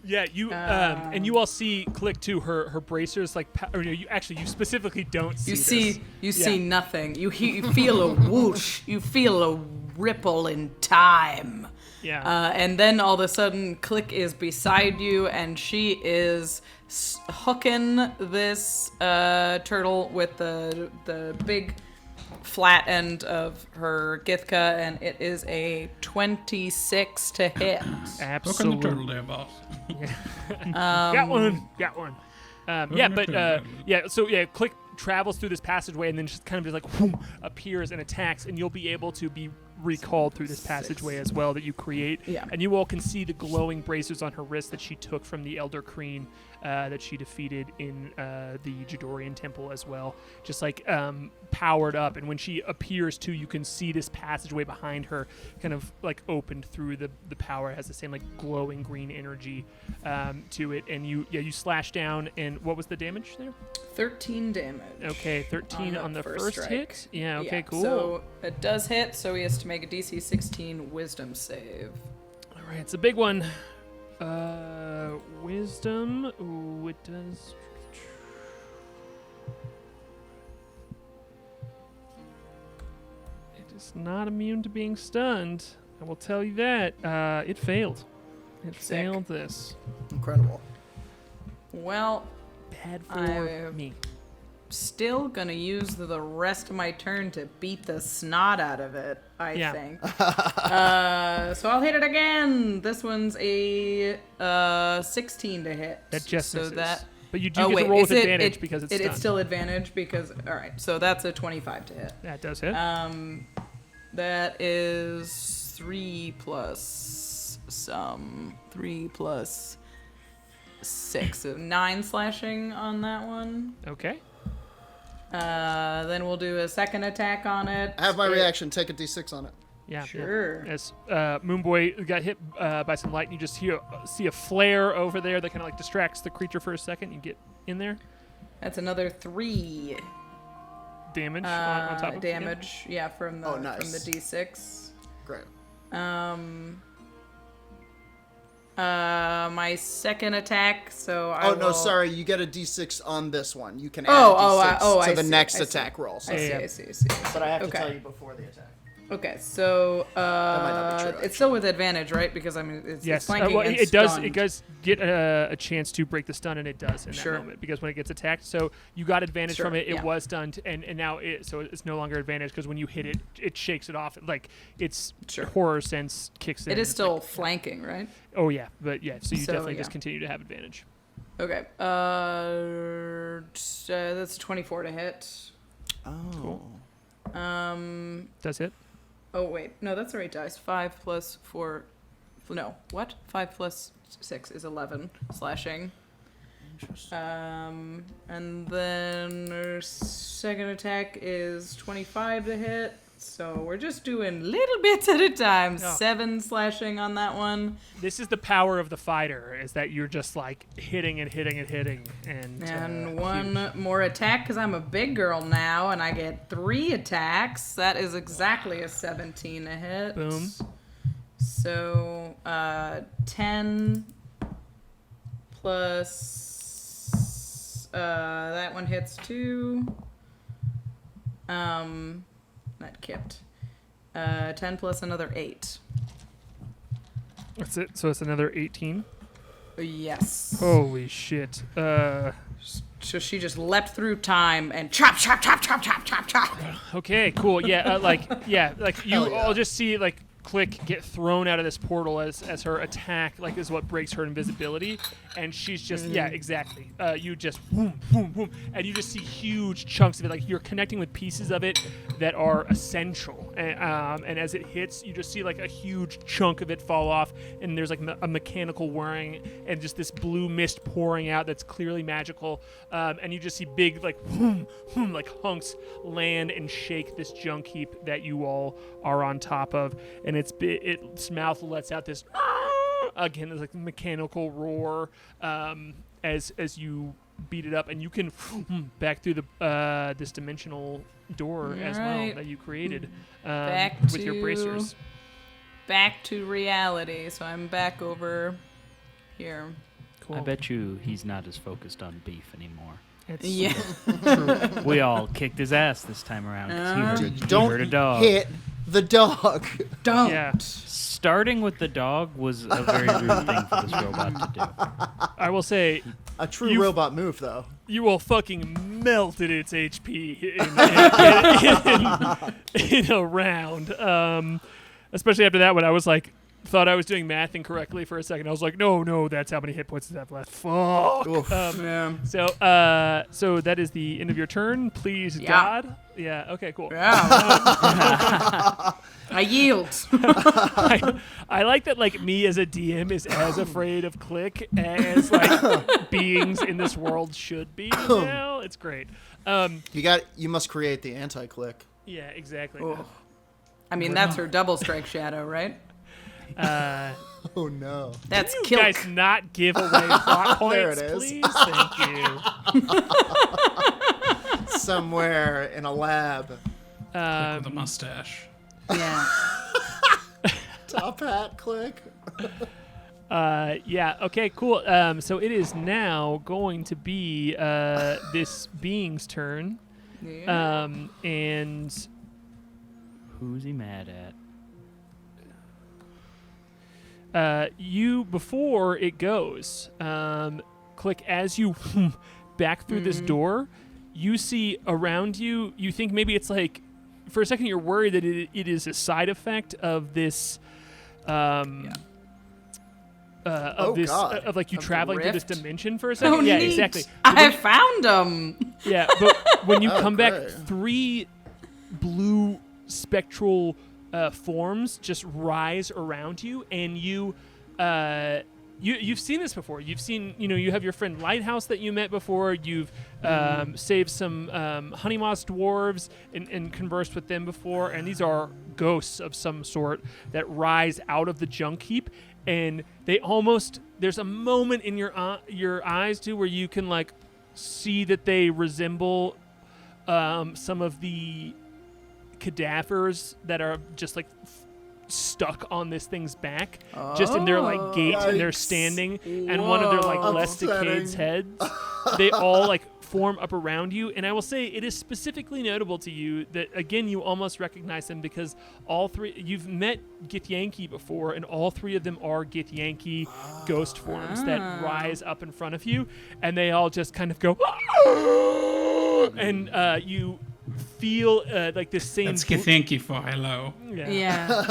E: Yeah, you and you all see Klik too. Her bracers like, or you specifically don't see.
A: You
E: this.
A: see
E: Yeah.
A: nothing. You feel a whoosh. You feel a ripple in time.
E: Yeah.
A: And then all of a sudden, Klik is beside you, and she is hooking this turtle with the big flat end of her Githka, and it is a 26 to hit.
C: Look on the
E: Absolutely.
C: turtle there, boss.
E: Got one. Yeah, but
C: turtle.
E: yeah. So yeah, Klik travels through this passageway and then just kind of just like whoom, appears and attacks, and you'll be able to be recalled through this passageway as well that you create.
A: Yeah.
E: And you all can see the glowing bracers on her wrist that she took from the Elder Kreen that she defeated in the Jadorian temple as well. Just like powered up. And when she appears too, you can see this passageway behind her kind of like opened through the power. It has the same like glowing green energy to it. And you slash down. And what was the damage there?
A: 13 damage.
E: Okay, 13 on the first
A: strike.
E: hit. Yeah, okay, cool.
A: So it does hit, so he has to make a DC 16 wisdom save.
E: All right, it's a big one. Wisdom. Ooh, it does. It is not immune to being stunned. I will tell you that. It failed. It failed this.
B: Incredible.
A: Well,
E: Bad for me.
A: still gonna use the rest of my turn to beat the snot out of it, I think. So I'll hit it again. This one's a 16 to hit.
E: That just
A: so
E: misses.
A: that.
E: But you do get to roll with advantage because it's stunned.
A: It's still advantage because all right. So that's a 25 to hit.
E: That does hit.
A: That is 3 plus some 3 plus 6, so 9 slashing on that one.
E: Okay.
A: Then we'll do a second attack on it.
B: I have my reaction. Take a d6 on it.
E: Yeah.
A: Sure.
E: Yeah. As Moonboy got hit by some light, and you just see a flare over there that kind of like distracts the creature for a second. You get in there.
A: That's another 3
E: Damage on top of
A: damage. Yeah, from the
B: nice.
A: from the d6.
B: Great.
A: My second attack. So I
B: Oh no,
A: will-
B: sorry. You get a d6 on this one. You can add a d6 to
A: I
B: the
A: see,
B: next
A: I see.
B: attack roll. So.
A: I see.
B: But I have to
A: Okay.
B: tell you before the attack.
A: Okay, so
B: might not be true,
A: it's still with advantage, right? Because I mean, it's
E: Yes.
A: flanking
E: Well,
A: and
E: it does.
A: stunned.
E: It does get a chance to break the stun, and it does in that
A: Sure.
E: moment because when it gets attacked, so you got advantage
A: Sure,
E: from it. It
A: yeah.
E: was stunned, and now so it's no longer advantage because when you hit it, it shakes it off. Like its
A: Sure.
E: horror sense kicks in.
A: It is
E: It's
A: still
E: like-
A: flanking, right?
E: oh yeah, but yeah. So you
A: So,
E: definitely
A: yeah.
E: just continue to have advantage.
A: Okay. That's 24 to hit.
B: Oh.
E: Cool. Does hit.
A: Oh wait, no, that's the right dice. 5 plus 4. No, what? 5 plus 6 is 11 slashing. And then our second attack is 25 to hit. So we're just doing little bits at a time.
E: Oh.
A: 7 slashing on that one.
E: This is the power of the fighter: is that you're just like hitting and hitting and hitting,
A: And one more attack because I'm a big girl now, and I get 3 attacks. That is exactly a 17 to hit.
E: Boom.
A: So 10 plus that one hits 2. That kipped. 10 plus another 8.
E: That's it. So it's another 18.
A: Yes.
E: Holy shit.
A: So she just leapt through time and chop, chop, chop, chop, chop, chop, chop.
E: Okay, cool. Yeah, like you
B: Hell yeah.
E: all just see like Klik get thrown out of this portal as her attack like is what breaks her invisibility, and she's just exactly. You just boom, boom, boom, and you just see huge chunks of it. Like you're connecting with pieces of it that are essential, and as it hits, you just see like a huge chunk of it fall off, and there's like a mechanical whirring and just this blue mist pouring out that's clearly magical, and you just see big like boom, boom, like hunks land and shake this junk heap that you all are on top of, and its mouth lets out this again, there's like a mechanical roar as you beat it up, and you can back through the this dimensional door as well
A: Right.
E: that you created
A: Back
E: with your
A: to-
E: bracers.
A: Back to reality. So I'm back over here.
E: Cool.
D: I bet you he's not as focused on beef anymore.
E: It's
A: Yeah.
D: We all kicked his ass this time around 'cause he heard a
B: Don't
D: dog.
B: hit the dog.
A: Don't.
E: Yeah.
D: Starting with the dog was a very rude thing for this robot to do.
E: I will say
B: A true robot move, though.
E: you will fucking melted its HP in a round. Especially after that one, I was like, thought I was doing math incorrectly for a second. I was like, no, that's how many hit points does that have left. Fuck.
A: Yeah.
E: So that is the end of your turn. Please,
A: Yeah.
E: God. Yeah. Okay. Cool.
A: Yeah. I yield.
E: I like that. Like me as a DM is as afraid of Klik as like beings in this world should be. Now it's great.
B: You must create the anti-Klik.
E: Yeah. Exactly.
A: Oh. I mean, that's her double strike shadow, right?
B: Oh no.
A: That's
E: You
A: Kilk.
E: guys not give away plot
B: There
E: points,
B: it is.
E: please. Thank you.
B: Somewhere in a lab.
C: With a mustache.
A: Yeah.
B: Top hat Klik.
E: Yeah. Okay. Cool. So it is now going to be this being's turn.
A: Yeah.
E: And
D: Who's he mad at?
E: you, before it goes, Klik, as you back through this door, you see around you, you think maybe it's like, for a second you're worried that it is a side effect of this, of like you
A: Of the
E: traveling through this
A: rift?
E: dimension for a second.
A: Oh,
E: Yeah,
A: neat.
E: exactly.
A: I found him.
E: Yeah, but when you come back,
B: great.
E: 3 blue spectral forms just rise around you, and you've seen this before. You've seen, you have your friend Lighthouse that you met before. You've saved some honey moss dwarves and conversed with them before, and these are ghosts of some sort that rise out of the junk heap, and they almost, there's a moment in your eyes too where you can like see that they resemble some of the cadavers that are just like stuck on this thing's back, just in their like gait, and they're
B: Yikes.
E: standing, and one of their like less decayed
B: Upsetting.
E: heads, they all like form up around you. And I will say it is specifically notable to you that again you almost recognize them because all 3, you've met Githyanki before, and all 3 of them are Githyanki ghost forms that rise up in front of you, and they all just kind of go and you feel like this same
C: That's thank you for hello.
A: Yeah.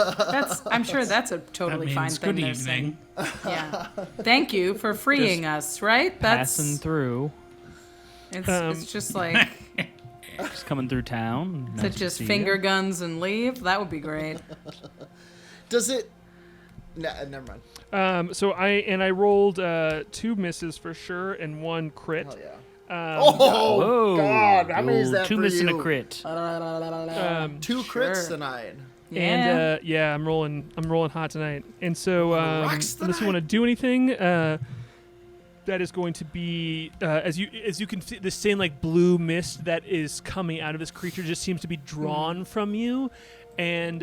A: I'm sure that's a
C: That
A: totally fine
C: means
A: thing
C: good
A: they're saying.
C: evening.
A: Yeah. Thank you for freeing us, right?
D: Passing through,
A: It's just like
D: just coming through town.
A: to
D: Nice to
A: just
D: see
A: finger
D: ya.
A: guns and leave. That would be great.
B: Does it? Never mind.
E: So I rolled 2 misses for sure and 1 crit.
B: Hell yeah.
E: Oh,
D: Whoa!
B: God, how many is
D: Ooh,
B: that
D: 2
B: for
D: missing
B: you?
D: a crit.
B: 2
A: Sure.
B: crits tonight.
E: and I'm rolling hot tonight. And so
B: rocks
E: unless you want to do anything, that is going to be as you can see, the same like blue mist that is coming out of this creature just seems to be drawn from you, and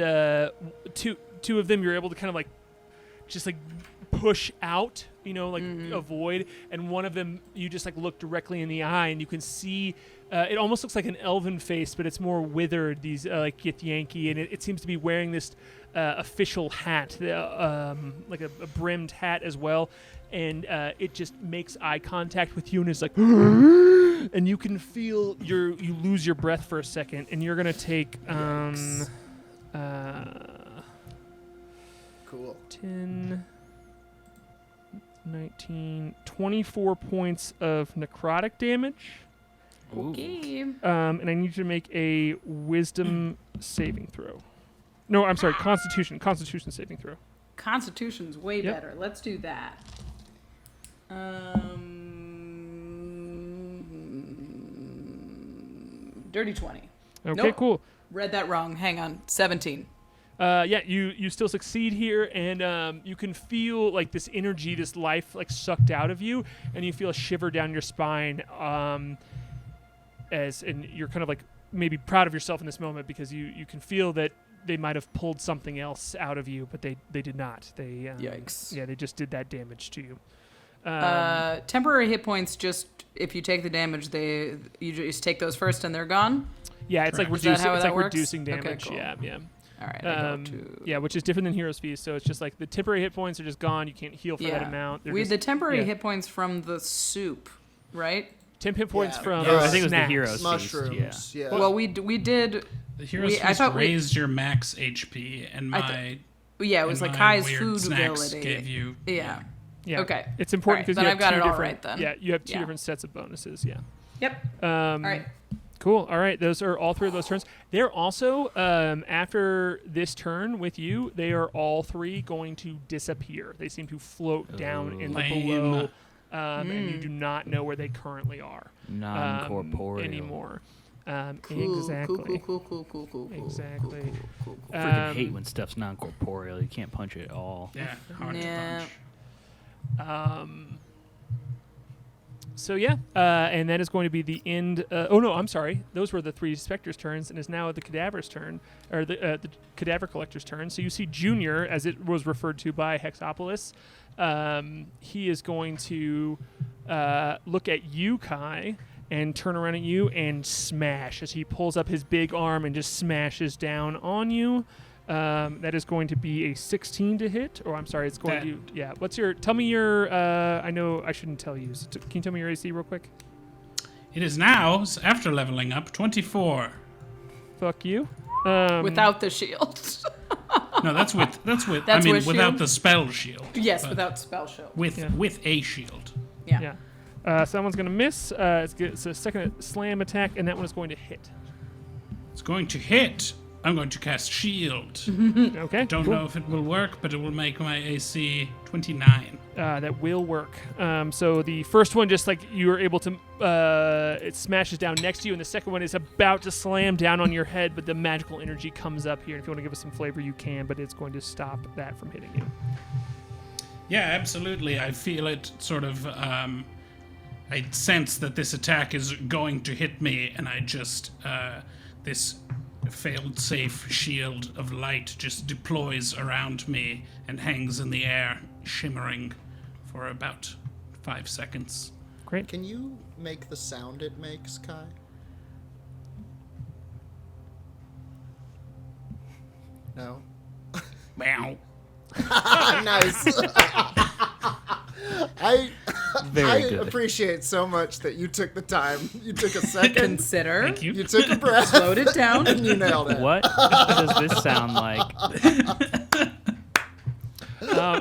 E: two of them you're able to kind of like just like push out, avoid, and one of them you just like look directly in the eye and you can see it almost looks like an elven face, but it's more withered, these like Githyanki, and it seems to be wearing this official hat, like a brimmed hat as well, and it just makes eye contact with you and is like and you can feel you lose your breath for a second, and you're gonna take
B: Cool.
E: 10, 19, 24 points of necrotic damage.
A: Okay.
E: And I need you to make a wisdom saving throw. No, I'm sorry, constitution saving throw.
A: Constitution's way
E: Yep.
A: better. Let's do that. Dirty 20.
E: Okay,
A: Nope.
E: cool.
A: Read that wrong. Hang on. 17.
E: Yeah, you still succeed here, and you can feel like this energy, this life, like sucked out of you, and you feel a shiver down your spine. And you're kind of like maybe proud of yourself in this moment because you can feel that they might have pulled something else out of you, but they did not. They
A: Yikes.
E: Yeah, they just did that damage to you.
A: Temporary hit points, just if you take the damage, you just take those first and they're gone?
E: Yeah, it's like
A: Is that
E: reducing.
A: how
E: It's
A: that
E: like
A: works?
E: reducing
A: Okay,
E: damage.
A: cool.
E: Yeah.
A: All right. I go to...
E: Yeah, which is different than Hero's Feast. So it's just like the temporary hit points are just gone. You can't heal for that amount. They're
A: We
E: just,
A: the temporary
E: yeah.
A: hit points from the soup, right?
E: 10 hit points
B: Yeah.
E: from.
D: I think it was the
E: snacks.
D: Hero's Feast.
B: Mushrooms. Yeah.
A: Well, we did.
C: The Hero's
A: I
C: Feast
A: thought we-
C: raised your max HP, and
A: I
C: my
A: Yeah, it was
C: and
A: like
C: my
A: Kai's
C: weird
A: food
C: snacks
A: ability.
C: gave you.
A: Yeah.
E: Yeah.
A: Okay.
E: It's important because
A: Alright,
E: you
A: then
E: have
A: I've got
E: two
A: it all
E: different.
A: right then.
E: Yeah, you have two
A: Yeah.
E: different sets of bonuses. Yeah.
A: Yep.
E: All
A: right.
E: Cool. All right. Those are all three of those turns. They're also after this turn with you, they are all three going to disappear. They seem to float down in the
C: Lame.
E: below, and you do not know where they currently are
D: Non-corporeal.
E: anymore.
A: Cool,
E: Exactly.
A: Cool.
E: Exactly.
D: Freaking hate when stuff's non-corporeal. You can't punch it at all.
C: Yeah, hard
A: Yeah.
C: to punch.
E: So yeah, and that is going to be the end. Oh no, I'm sorry. Those were the three specters' turns, and is now the cadaver's turn, or the cadaver collector's turn. So you see Junior, as it was referred to by Hexopolis. He is going to look at you, Kai, and turn around at you and smash as he pulls up his big arm and just smashes down on you. That is going to be a 16 to hit, or I'm sorry, it's going to. Yeah. What's your? Tell me your. I know I shouldn't tell you. So can you tell me your AC real quick?
C: It is now, after leveling up, 24.
E: Fuck you.
A: Without the shield.
C: No, that's with.
A: That's
C: I mean,
A: with
C: without
A: shield?
C: the spell shield.
A: Yes,
C: but
A: without spell shield.
C: with
E: Yeah.
C: with a shield.
A: Yeah.
E: Yeah. Someone's gonna miss. It's a second slam attack, and that one is going to hit.
C: It's going to hit. I'm going to cast shield.
E: Okay.
C: Don't
E: cool.
C: know if it will work, but it will make my AC 29.
E: That will work. So the first one, just like you were able to, it smashes down next to you, and the second one is about to slam down on your head, but the magical energy comes up here. And if you want to give us some flavor, you can, but it's going to stop that from hitting you.
C: Yeah, absolutely. I feel it sort of. I sense that this attack is going to hit me, and I just. This failed safe shield of light just deploys around me and hangs in the air, shimmering for about 5 seconds.
E: Great.
B: Can you make the sound it makes, Kai? No.
C: Meow.
B: Nice. I
D: Very good.
B: appreciate so much that you took the time. You took a second.
A: Consider.
C: Thank you.
B: You took a breath.
A: Slowed it down.
B: And you nailed it.
D: What does this sound like?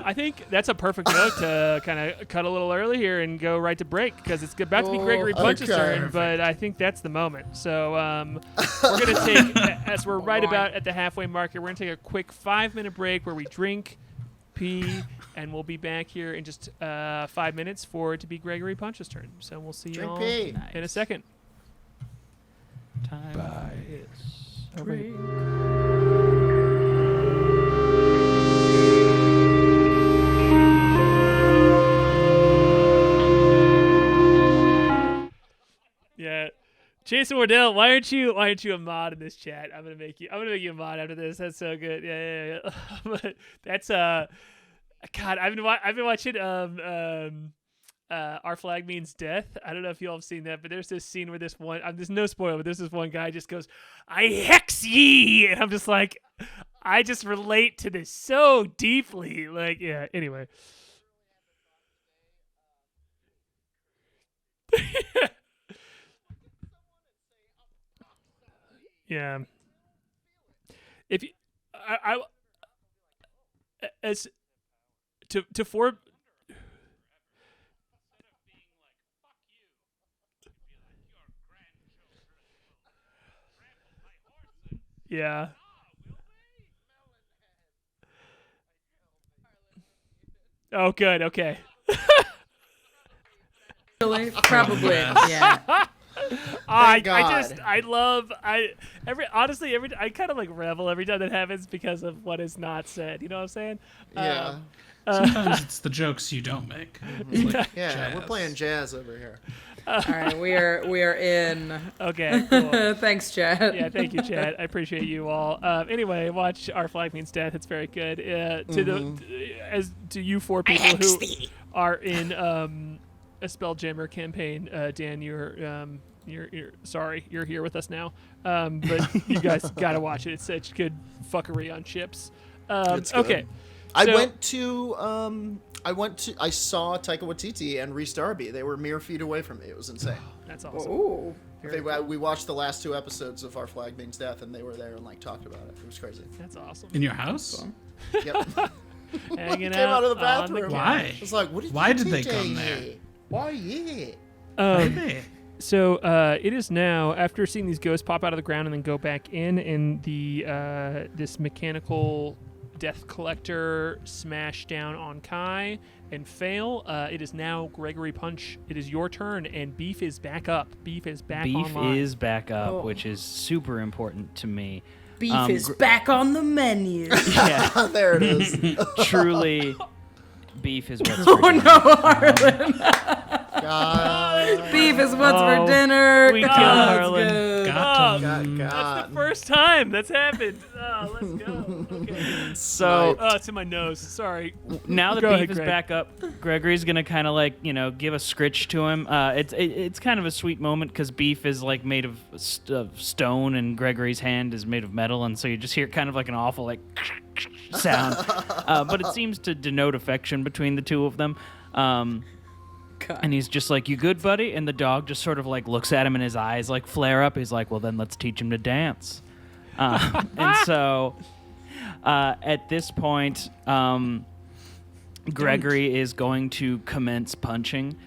E: I think that's a perfect note to kind of cut a little early here and go right to break because it's about to be Gregory Punch's
B: okay.
E: turn, but I think that's the moment. So we're going to take, as we're right about at the halfway mark here, we're going to take a quick 5-minute break where we drink, pee, and we'll be back here in just 5 minutes for it to be Gregory Punch's turn. So we'll see you
B: Drink
E: all
B: pee.
E: in a second.
D: Time.
E: Drink. Yeah, Jason Wardell, why aren't you a mod in this chat? I'm gonna make you a mod after this. That's so good. Yeah. But that's God, I've been watching Our Flag Means Death. I don't know if you all have seen that, but there's this scene where this one there's no spoiler, but there's this one guy just goes, "I hex ye," and I'm just like, I just relate to this so deeply. Like, yeah. Anyway. Yeah. If you, I as to for. Yeah. Oh, good. Okay.
A: Really? Probably. Yeah.
E: I
B: God.
E: kind of like revel every time that happens because of what is not said. You know what I'm saying?
B: Yeah.
C: Sometimes it's the jokes you don't make. It's like
B: Yeah,
C: jazz.
B: we're playing jazz over here.
A: All right, we are in.
E: Okay. Cool.
A: Thanks, Chad.
E: Yeah, thank you, Chad. I appreciate you all. Anyway, watch Our Flag Means Death. It's very good. To you four people who are in a Spelljammer campaign, Dan, you're sorry, you're here with us now. But you guys gotta watch it. It's such good fuckery on ships.
B: It's good.
E: Okay.
B: I
E: So-
B: saw Taika Waititi and Rhys Darby. They were mere feet away from me. It was insane.
E: That's awesome.
A: Ooh.
B: We watched the last 2 episodes of Our Flag Means Death, and they were there and like talked about it. It was crazy.
E: That's awesome.
C: In your house?
B: Yep.
E: Hanging
B: Came out of the
E: on
B: bathroom.
C: Why?
B: It's like, what did
C: Why
B: you
C: did
B: do
C: they
B: down
C: come there?
B: here? Why, yeah.
C: Maybe.
E: So it is now, after seeing these ghosts pop out of the ground and then go back in the this mechanical death collector smash down on K.A.I and fail, it is now Gregory Punch. It is your turn, and Beef is back up. Beef is back
D: Beef
E: online.
D: is back up,
A: Oh.
D: which is super important to me.
A: Beef is back on the menu.
D: Yeah,
B: There it is.
D: truly, beef is what's
A: Oh
D: for dinner.
A: no, Harlan.
B: God.
A: Beef is what's for
D: Oh,
A: dinner.
D: we
A: God,
D: killed
A: it's
D: Harlan.
A: good.
C: Got
B: God,
C: 'em.
E: That's
B: God.
E: the first time that's happened. Oh, let's go. Okay.
D: So
E: Oh, it's in my nose. Sorry.
D: now that
E: Go
D: Beef
E: ahead,
D: is
E: Greg.
D: back up, Gregory's gonna kind of like give a scritch to him. It's kind of a sweet moment because Beef is like made of stone and Gregory's hand is made of metal, and so you just hear kind of like an awful like sound. But it seems to denote affection between the two of them.
A: God.
D: And he's just like, "You good, buddy?" And the dog just sort of like looks at him, and his eyes like flare up. He's like, "Well, then let's teach him to dance." And so, at this point, Gregory is going to commence punching.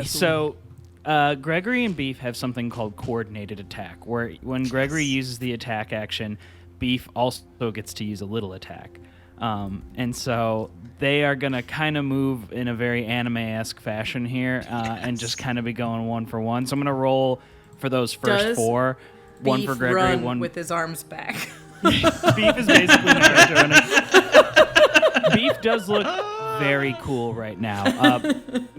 D: So, Gregory and Beef have something called coordinated attack, where when Gregory uses the attack action, Beef also gets to use a little attack. And so they are going to kind of move in a very anime-esque fashion here and just kind of be going 1 for 1. So I'm going to roll for those first
A: Does
D: 4. One
A: Beef
D: for Gregory,
A: run
D: one...
A: with his arms back.
D: Beef is basically Naruto. Beef does look very cool right now.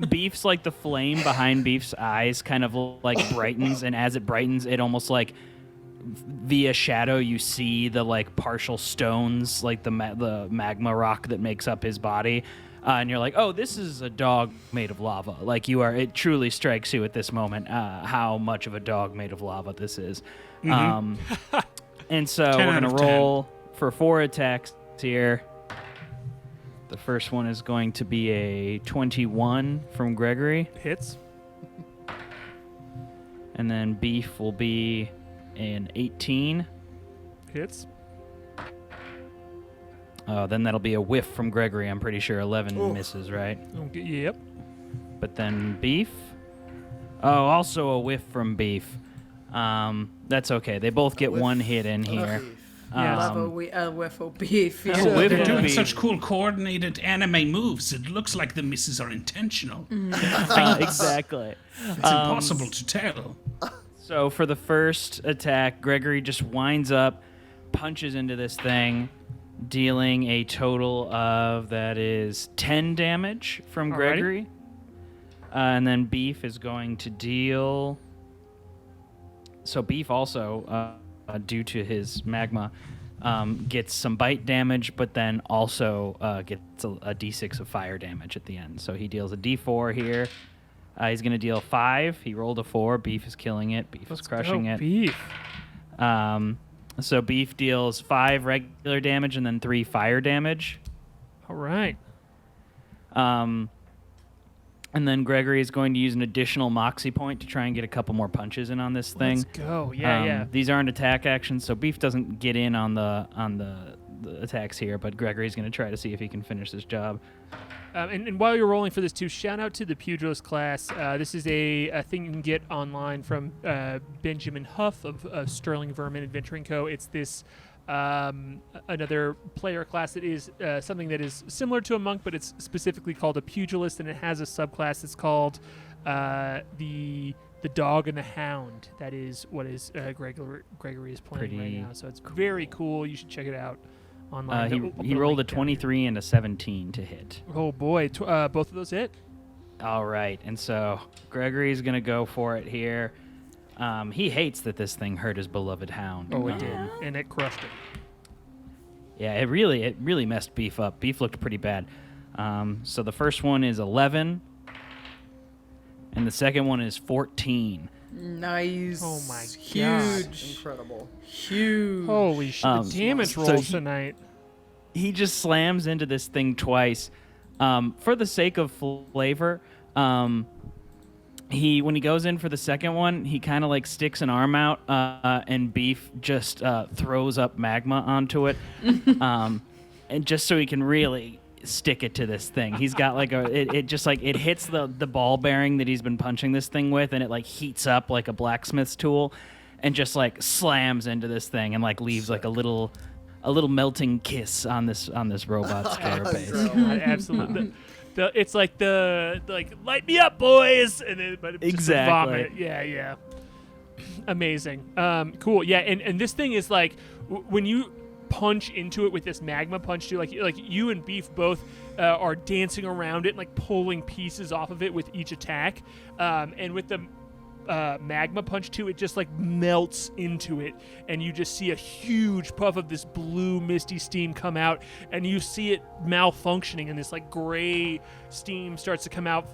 D: Beef's like the flame behind Beef's eyes kind of like brightens, and as it brightens, it almost like via shadow you see the like partial stones, like the magma rock that makes up his body, and you're like, oh, this is a dog made of lava. Like it truly strikes you at this moment how much of a dog made of lava this is. And so
C: 10
D: we're
C: out
D: gonna
C: of 10.
D: roll for 4 attacks here. The first one is going to be a 21 from Gregory,
E: Hits.
D: and then Beef will be an 18.
E: Hits.
D: Then that'll be a whiff from Gregory. I'm pretty sure 11 misses, right?
E: Okay, yep.
D: But then Beef. Oh, also a whiff from Beef. That's okay. They both get
B: whiff
D: 1 hit in here.
E: Yeah.
A: Love a whiff of beef. Yeah.
D: whiff
C: They're
D: of
C: doing
D: beef.
C: such cool coordinated anime moves. It looks like the misses are intentional.
D: Exactly.
C: It's impossible to tell.
D: So for the first attack, Gregory just winds up, punches into this thing, dealing a total of, that is 10 damage from
E: Alrighty.
D: Gregory. And then Beef is going to deal... So Beef also, due to his magma, gets some bite damage, but then also gets a d6 of fire damage at the end. So he deals a d4 here. He's going to deal 5. He rolled a 4. Beef is killing it. Beef is crushing it.
E: Beef.
D: So Beef deals 5 regular damage and then 3 fire damage.
E: All right.
D: And then Gregory is going to use an additional moxie point to try and get a couple more punches in on this thing.
E: Let's go. Yeah.
D: These aren't attack actions, so Beef doesn't get in on the attacks here, but Gregory's going to try to see if he can finish this job.
E: And while you're rolling for this too, shout out to the Pugilist class. This is a thing you can get online from Benjamin Huff of Sterling Vermin Adventuring Co. It's this another player class that is something that is similar to a monk, but it's specifically called a Pugilist, and it has a subclass that's called the Dog and the Hound. That is what is Gregory is playing
D: Pretty
E: right now. So it's very cool. You should check it out online.
D: He rolled a 23 and a 17 to hit.
E: Oh boy, both of those hit.
D: All right, and so Gregory's going to go for it here. He hates that this thing hurt his beloved hound.
E: Oh, it did, and it crushed it.
D: Yeah, it really messed Beef up. Beef looked pretty bad. So the first one is 11, and the second one is 14.
A: Nice.
E: Oh my
A: Huge.
B: Incredible.
A: Huge.
E: Holy shit! The damage
D: so
E: rolls
D: he-
E: tonight.
D: He just slams into this thing twice. For the sake of flavor, when he goes in for the second one, he kind of like sticks an arm out, and Beef just throws up magma onto it, and just so he can really stick it to this thing. He's got like it just like it hits the ball bearing that he's been punching this thing with, and it like heats up like a blacksmith's tool, and just like slams into this thing and like leaves like a little melting kiss on this robot's carapace.
E: Absolutely. It's like light me up, boys, and then but it's just a vomit. Yeah. Amazing. Cool. Yeah, and this thing is like when you punch into it with this magma punch too, like you and Beef both are dancing around it and like pulling pieces off of it with each attack, and with the magma punch too, it just like melts into it, and you just see a huge puff of this blue misty steam come out, and you see it malfunctioning, and this like gray steam starts to come out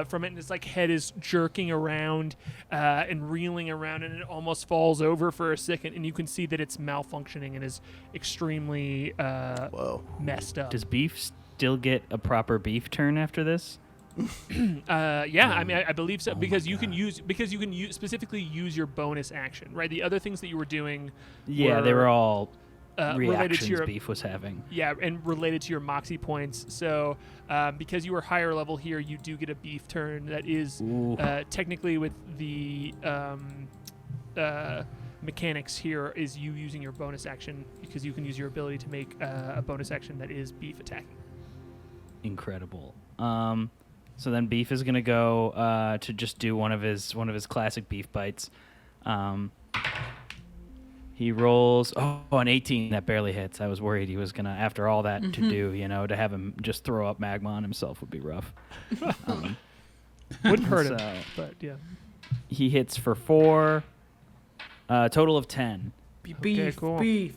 E: from it, and its like head is jerking around and reeling around, and it almost falls over for a second, and you can see that it's malfunctioning and is extremely messed up.
D: Does Beef still get a proper beef turn after this?
E: Yeah, I mean, I believe so, because you can use specifically use your bonus action, right? The other things that you were doing,
D: they were all
E: related to your
D: Beef was having.
E: Yeah, and related to your moxie points. So, because you were higher level here, you do get a beef turn that is technically with the mechanics here is you using your bonus action, because you can use your ability to make a bonus action that is beef attacking.
D: Incredible. So then Beef is gonna go to just do one of his classic beef bites. He rolls an 18. That barely hits. I was worried he was gonna, after all that to do, to have him just throw up magma on himself would be rough.
E: Wouldn't hurt him, but yeah.
D: He hits for 4. Total of 10.
A: Beef,
E: cool.
A: beef.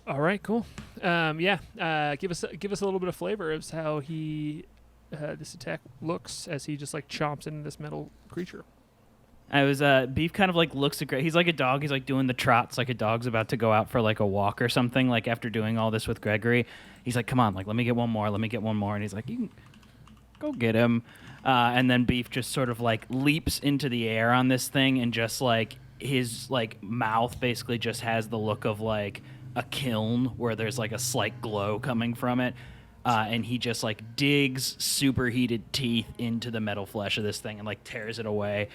E: All right, cool. Give us a little bit of flavor of how this attack looks as he just like chomps into this metal creature.
D: Beef kind of like looks at he's like a dog. He's like doing the trots like a dog's about to go out for like a walk or something. Like after doing all this with Gregory, he's like, "Come on, like let me get one more. And he's like, "You can go get him." And then Beef just sort of like leaps into the air on this thing, and just like his like mouth basically just has the look of like a kiln where there's like a slight glow coming from it, and he just like digs superheated teeth into the metal flesh of this thing and like tears it away,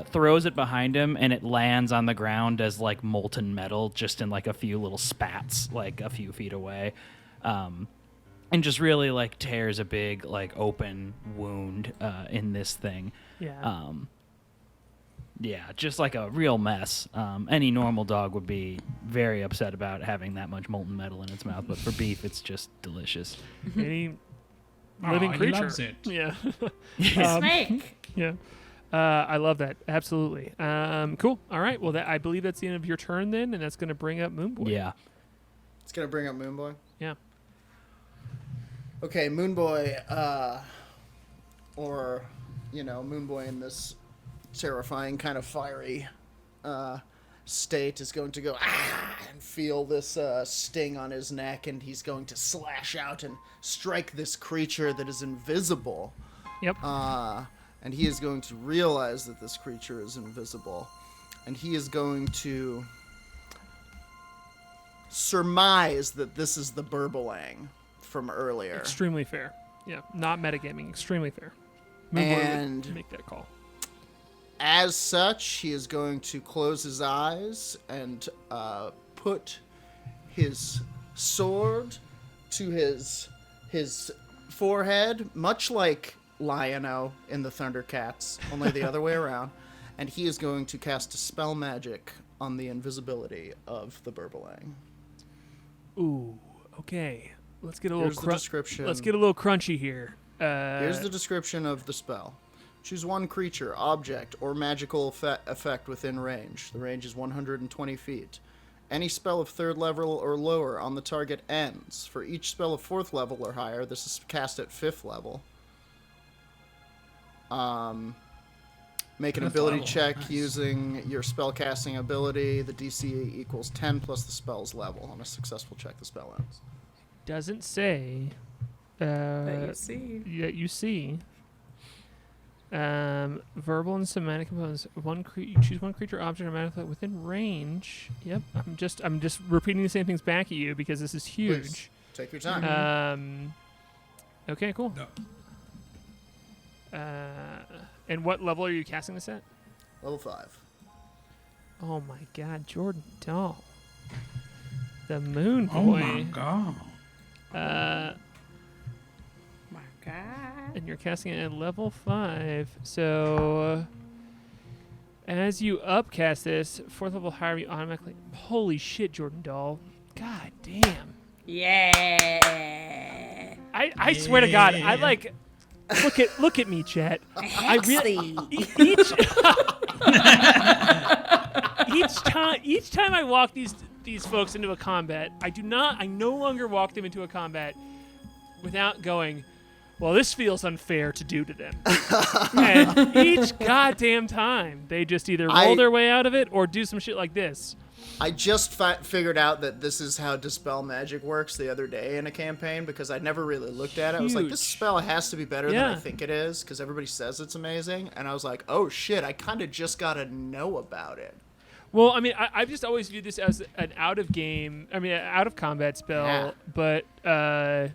D: throws it behind him, and it lands on the ground as like molten metal just in like a few little spats like a few feet away, and just really like tears a big like open wound in this thing. Yeah, just like a real mess. Any normal dog would be very upset about having that much molten metal in its mouth, but for Beef, it's just delicious.
E: Any living creature.
C: He loves it.
E: Yeah.
A: Snake.
E: Yeah. I love that. Absolutely. Cool. All right. Well, I believe that's the end of your turn then, and that's going to bring up Moonboy.
D: Yeah.
B: It's going to bring up Moonboy?
E: Yeah.
B: Okay, Moonboy, Moonboy in this terrifying kind of fiery state is going to go and feel this sting on his neck, and he's going to slash out and strike this creature that is invisible.
E: Yep.
B: And he is going to realize that this creature is invisible, and he is going to surmise that this is the Burbalang from earlier.
E: Extremely fair. Yeah, not metagaming. Extremely fair.
B: And
E: make that call.
B: As such, he is going to close his eyes and put his sword to his forehead, much like Lion-O in the Thundercats, only the other way around. And he is going to cast a spell magic on the invisibility of the Burbalang.
E: Ooh, okay. Let's get a
B: Here's the description.
E: Let's get a little crunchy here.
B: Here's the description of the spell. Choose one creature, object, or magical effect within range. The range is 120 feet. Any spell of 3rd level or lower on the target ends. For each spell of 4th level or higher, this is cast at 5th level. Make an ability check using your spellcasting ability. The DC equals 10 plus the spell's level. On a successful check, the spell ends.
E: Doesn't say
A: That you see.
E: that you see. Verbal and somatic components. You choose one creature, object, or matter within range. Yep. I'm just repeating the same things back at you because this is huge.
B: Please, take your time.
E: Okay, cool.
C: No.
E: And what level are you casting this at?
B: Level 5.
E: Oh my God, Jordan Dahl, the Moonboy.
C: Oh my god.
A: My God.
E: And you're casting it at level 5. So as you upcast this, 4th level higher, you automatically. Holy shit, Jordan Dahl. God damn.
A: Yeah.
E: I swear to God, I like. Look at me, chat. I really each time I walk these folks into a combat, I no longer walk them into a combat without going, well, this feels unfair to do to them. And each goddamn time, they just either roll their way out of it or do some shit like this.
B: I just figured out that this is how Dispel Magic works the other day in a campaign because I'd never really looked at it. I was like, this spell has to be better than I think it is because everybody says it's amazing. And I was like, oh shit, I kind of just got to know about it.
E: Well, I mean, I've just always viewed this as an out of combat spell, but I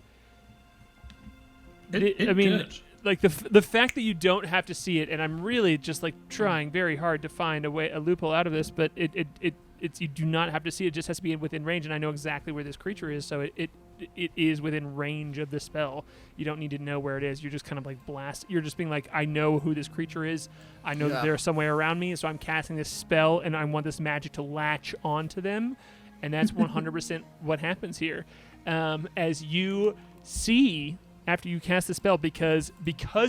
E: mean,
C: could.
E: like the fact that you don't have to see it, and I'm really just like trying very hard to find a loophole out of this, but it's you do not have to see it. It just has to be within range, and I know exactly where this creature is, so it is within range of the spell. You don't need to know where it is. You're just kind of like blast. You're just being like, I know who this creature is. I know that they're somewhere around me, so I'm casting this spell, and I want this magic to latch onto them, and that's 100% what happens here. As you see after you cast the spell, because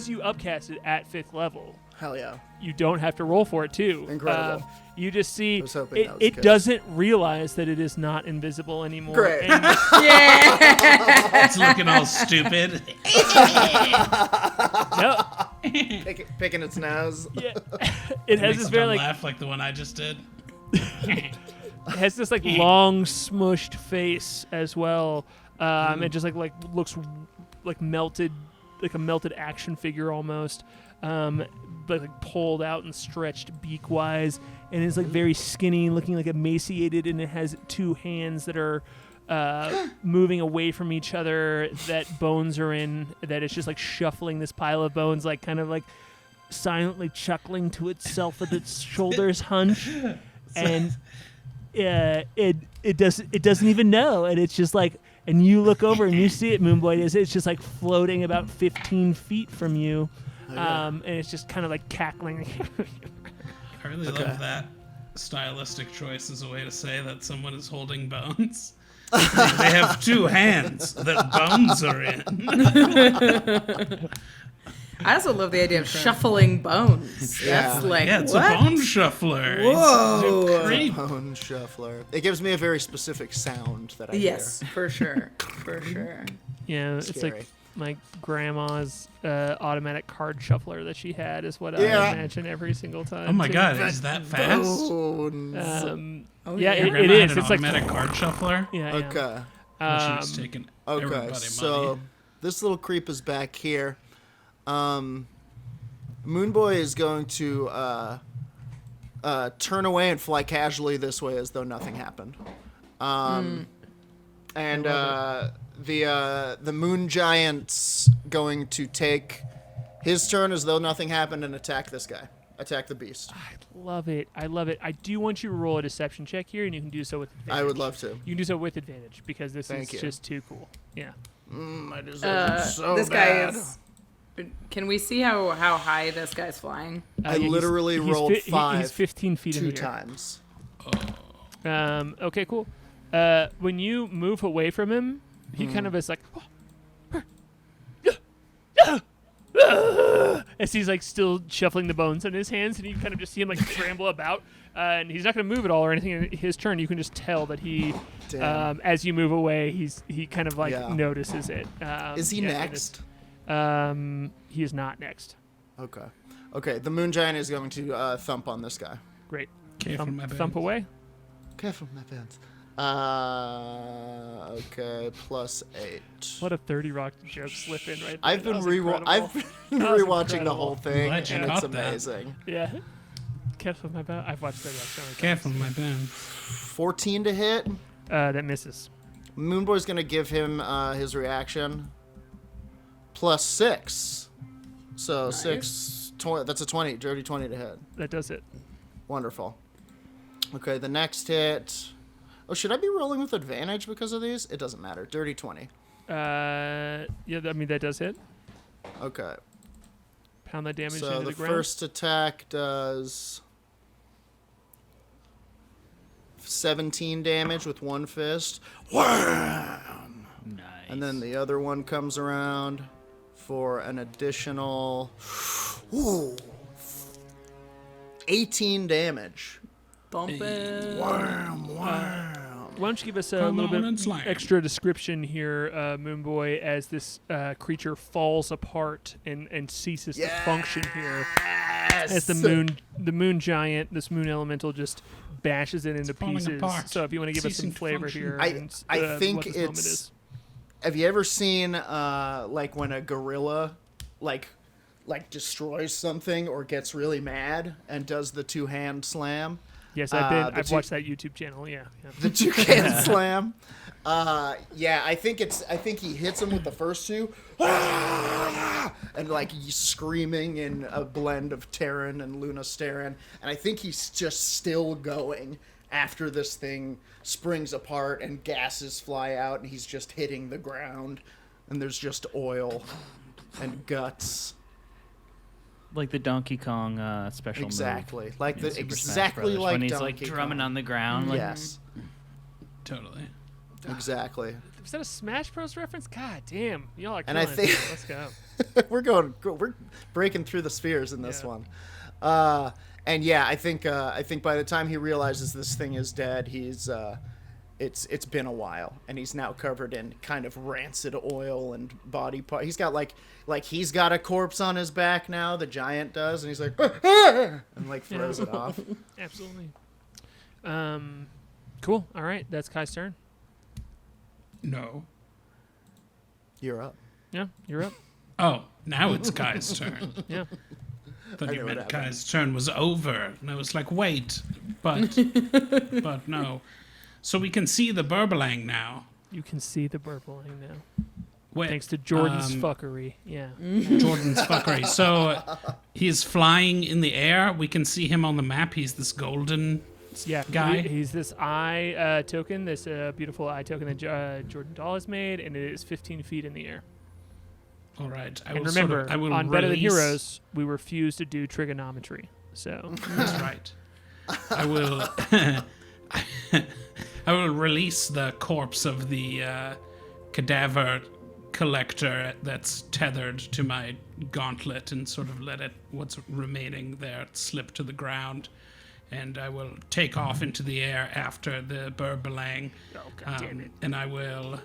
E: you upcast it at 5th level.
B: Hell yeah.
E: You don't have to roll for it too.
B: Incredible.
E: You just see
B: I was hoping that was
E: it
B: good.
E: doesn't realize that it is not invisible anymore.
B: Great.
E: And
A: Yeah.
C: It's looking all stupid.
E: no,
B: Picking its nose.
E: yeah, it has
C: Makes
E: this
C: a
E: very
C: dumb
E: like
C: laugh like the one I just did.
E: it has this like long smushed face as well. It just like looks like melted, like a melted action figure almost. But like pulled out and stretched beak wise, and it's like very skinny, looking like emaciated, and it has 2 hands that are moving away from each other that bones are in, that it's just like shuffling this pile of bones, like kind of like silently chuckling to itself with its shoulders hunched, and it doesn't even know, and it's just like, and you look over and you see it, Moonboy, it's just like floating about 15 feet from you. And it's just kind of like cackling.
C: I really love that stylistic choice as a way to say that someone is holding bones. They have 2 hands that bones are in.
A: I also love the idea of shuffling bones.
B: Yeah.
A: That's like,
C: It's
A: what?
C: a bone shuffler.
A: Whoa.
C: It's creep.
B: Bone shuffler. It gives me a very specific sound that I
A: Yes, for sure. For sure.
E: Yeah, it's
B: Scary.
E: like my grandma's automatic card shuffler that she had is what
B: Yeah.
E: I imagine every single time.
C: Oh my
E: too.
C: god, is that fast?
B: Bones.
A: Oh,
E: Yeah,
C: Your
E: it
C: grandma
E: is.
C: had an
E: It's like
C: automatic card shuffler?
E: yeah. Yeah.
B: Okay.
C: She was taking
B: Okay,
C: everybody
B: so
C: money.
B: this little creep is back here. Moonboy is going to turn away and fly casually this way as though nothing happened. And the Moon Giant's going to take his turn as though nothing happened and attack this guy. Attack the beast.
E: I love it. I love it. I do want you to roll a deception check here, and you can do so with advantage.
B: I would love to.
E: You can do so with advantage because this
B: Thank
E: is
B: you.
E: just too cool. Yeah.
B: I deserve it so
A: This
B: bad.
A: guy is. Can we see how high this guy's flying?
B: I
E: Yeah,
B: literally rolled 5
E: He's 15 feet in
B: 2
E: the air.
B: times.
E: Okay, cool. When you move away from him, he kind of is like, as he's like still shuffling the bones in his hands, and you kind of just see him like scramble about, and he's not going to move at all or anything in his turn. You can just tell that he,
B: Damn.
E: as you move away, he kind of like
B: Yeah.
E: notices it.
B: Is he
E: yeah, and
B: next?
E: he is not next.
B: Okay. Okay, the Moon Giant is going to thump on this guy.
E: Great.
C: Careful, my
E: Thump
C: bad.
E: away.
B: Careful, my pants. Okay, plus 8.
E: What a 30 Rock joke slip in right there.
B: I've been
E: That was incredible. That was
B: rewatching the
E: incredible.
B: whole thing,
C: Glad you
B: and it's
C: caught that.
B: amazing.
E: Yeah. Careful with my bow. I've watched 30 Rock so many
C: Careful,
E: times.
C: my bad.
B: 14 to hit.
E: That misses.
B: Moonboy's gonna give him his reaction. Plus 6. So
A: Nice.
B: 6, 20, that's a 20, dirty 20 to hit.
E: That does it.
B: Wonderful. Okay, the next hit. Oh, should I be rolling with advantage because of these? It doesn't matter. Dirty 20.
E: Yeah, I mean, that does hit.
B: Okay.
E: Pound that damage
B: So
E: into
B: the
E: the ground.
B: first attack does 17 damage with one fist. Wham!
D: Nice.
B: And then the other one comes around for an additional 18 damage.
A: Bump it.
B: Wham, wham.
E: Why don't you give us a
C: Come
E: little
C: on
E: bit
C: and slam.
E: extra description here, Moonboy, as this creature falls apart and ceases to function here, as the moon giant, this moon elemental, just bashes it into
C: falling
E: pieces.
C: apart.
E: So if you want to give us some
C: Ceasing to
E: flavor
C: function.
E: here,
B: I
E: and,
B: think
E: what this moment
B: it's.
E: is.
B: Have you ever seen like when a gorilla like destroys something or gets really mad and does the two-hand slam?
E: Yes,
B: the
E: I've
B: two-
E: watched that YouTube channel. Yeah.
B: The two-hand slam. Yeah, I think he hits him with the first two, and like he's screaming in a blend of Terran and Luna Starin, and I think he's just still going after this thing springs apart and gases fly out, and he's just hitting the ground, and there's just oil and guts.
D: Like the Donkey Kong special
B: Exactly,
D: move
B: like
D: in
B: the
D: Super Smash
B: exactly
D: Brothers,
B: like
D: when he's
B: Donkey
D: like drumming
B: Kong.
D: on the ground. Like,
B: Yes,
C: Totally.
B: exactly.
E: Was that a Smash Bros reference? God damn, y'all are
B: And
E: killing
B: I
E: it.
B: think-
E: Let's go.
B: we're breaking through the spheres in this
E: Yeah.
B: one. And yeah, I think by the time he realizes this thing is dead, it's been a while, and he's now covered in kind of rancid oil and body part. He's got like he's got a corpse on his back now. The giant does, and he's like and like throws it off.
E: Absolutely. Cool. All right, that's Kai's turn.
C: No.
B: You're up.
E: Yeah, you're up.
C: Oh, now it's Kai's turn.
E: Yeah.
C: Thought
B: I
C: you
B: know what
C: meant
B: happened.
C: Kai's turn was over. And I was like, wait. But no. So we can see the Burbelang now.
E: You can see the burbling now.
C: Wait,
E: Thanks to Jordan's fuckery. Yeah.
C: Jordan's fuckery. So he's flying in the air. We can see him on the map. He's this golden
E: Yeah,
C: guy.
E: He's this eye token, this beautiful eye token that Jordan Dahl has made, and it is 15 feet in the air.
C: All right. I
E: And
C: will
E: remember,
C: I will
E: on Better Than
C: release-
E: Heroes, we refuse to do trigonometry. So
C: That's right. I will. I will release the corpse of the cadaver collector that's tethered to my gauntlet and sort of let it, what's remaining there, slip to the ground. And I will take off into the air after the Burbelang.
E: oh god damn it.
C: And I will.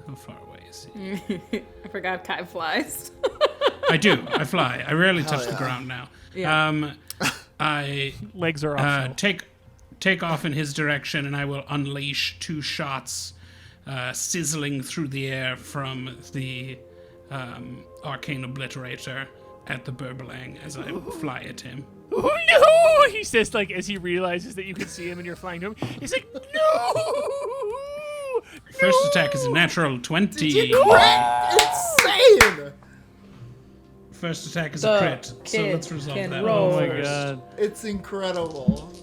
C: How far away is he?
A: I forgot Kai flies.
C: I do. I fly. I rarely touch the
B: yeah.
C: ground now.
A: Yeah.
C: I
E: Legs are optional.
C: take off in his direction, and I will unleash 2 shots, sizzling through the air from the Arcane Obliterator at the Burbelang as I fly at him.
E: Oh no! He says, like, as he realizes that you can see him and you're flying to him, he's like, no!
C: First attack is a natural 20.
B: Insane!
C: First attack is
A: The
C: a crit. So
A: kid
C: let's resolve
A: can
C: that
A: roll.
C: one
E: Oh my
C: first.
E: god.
B: It's incredible.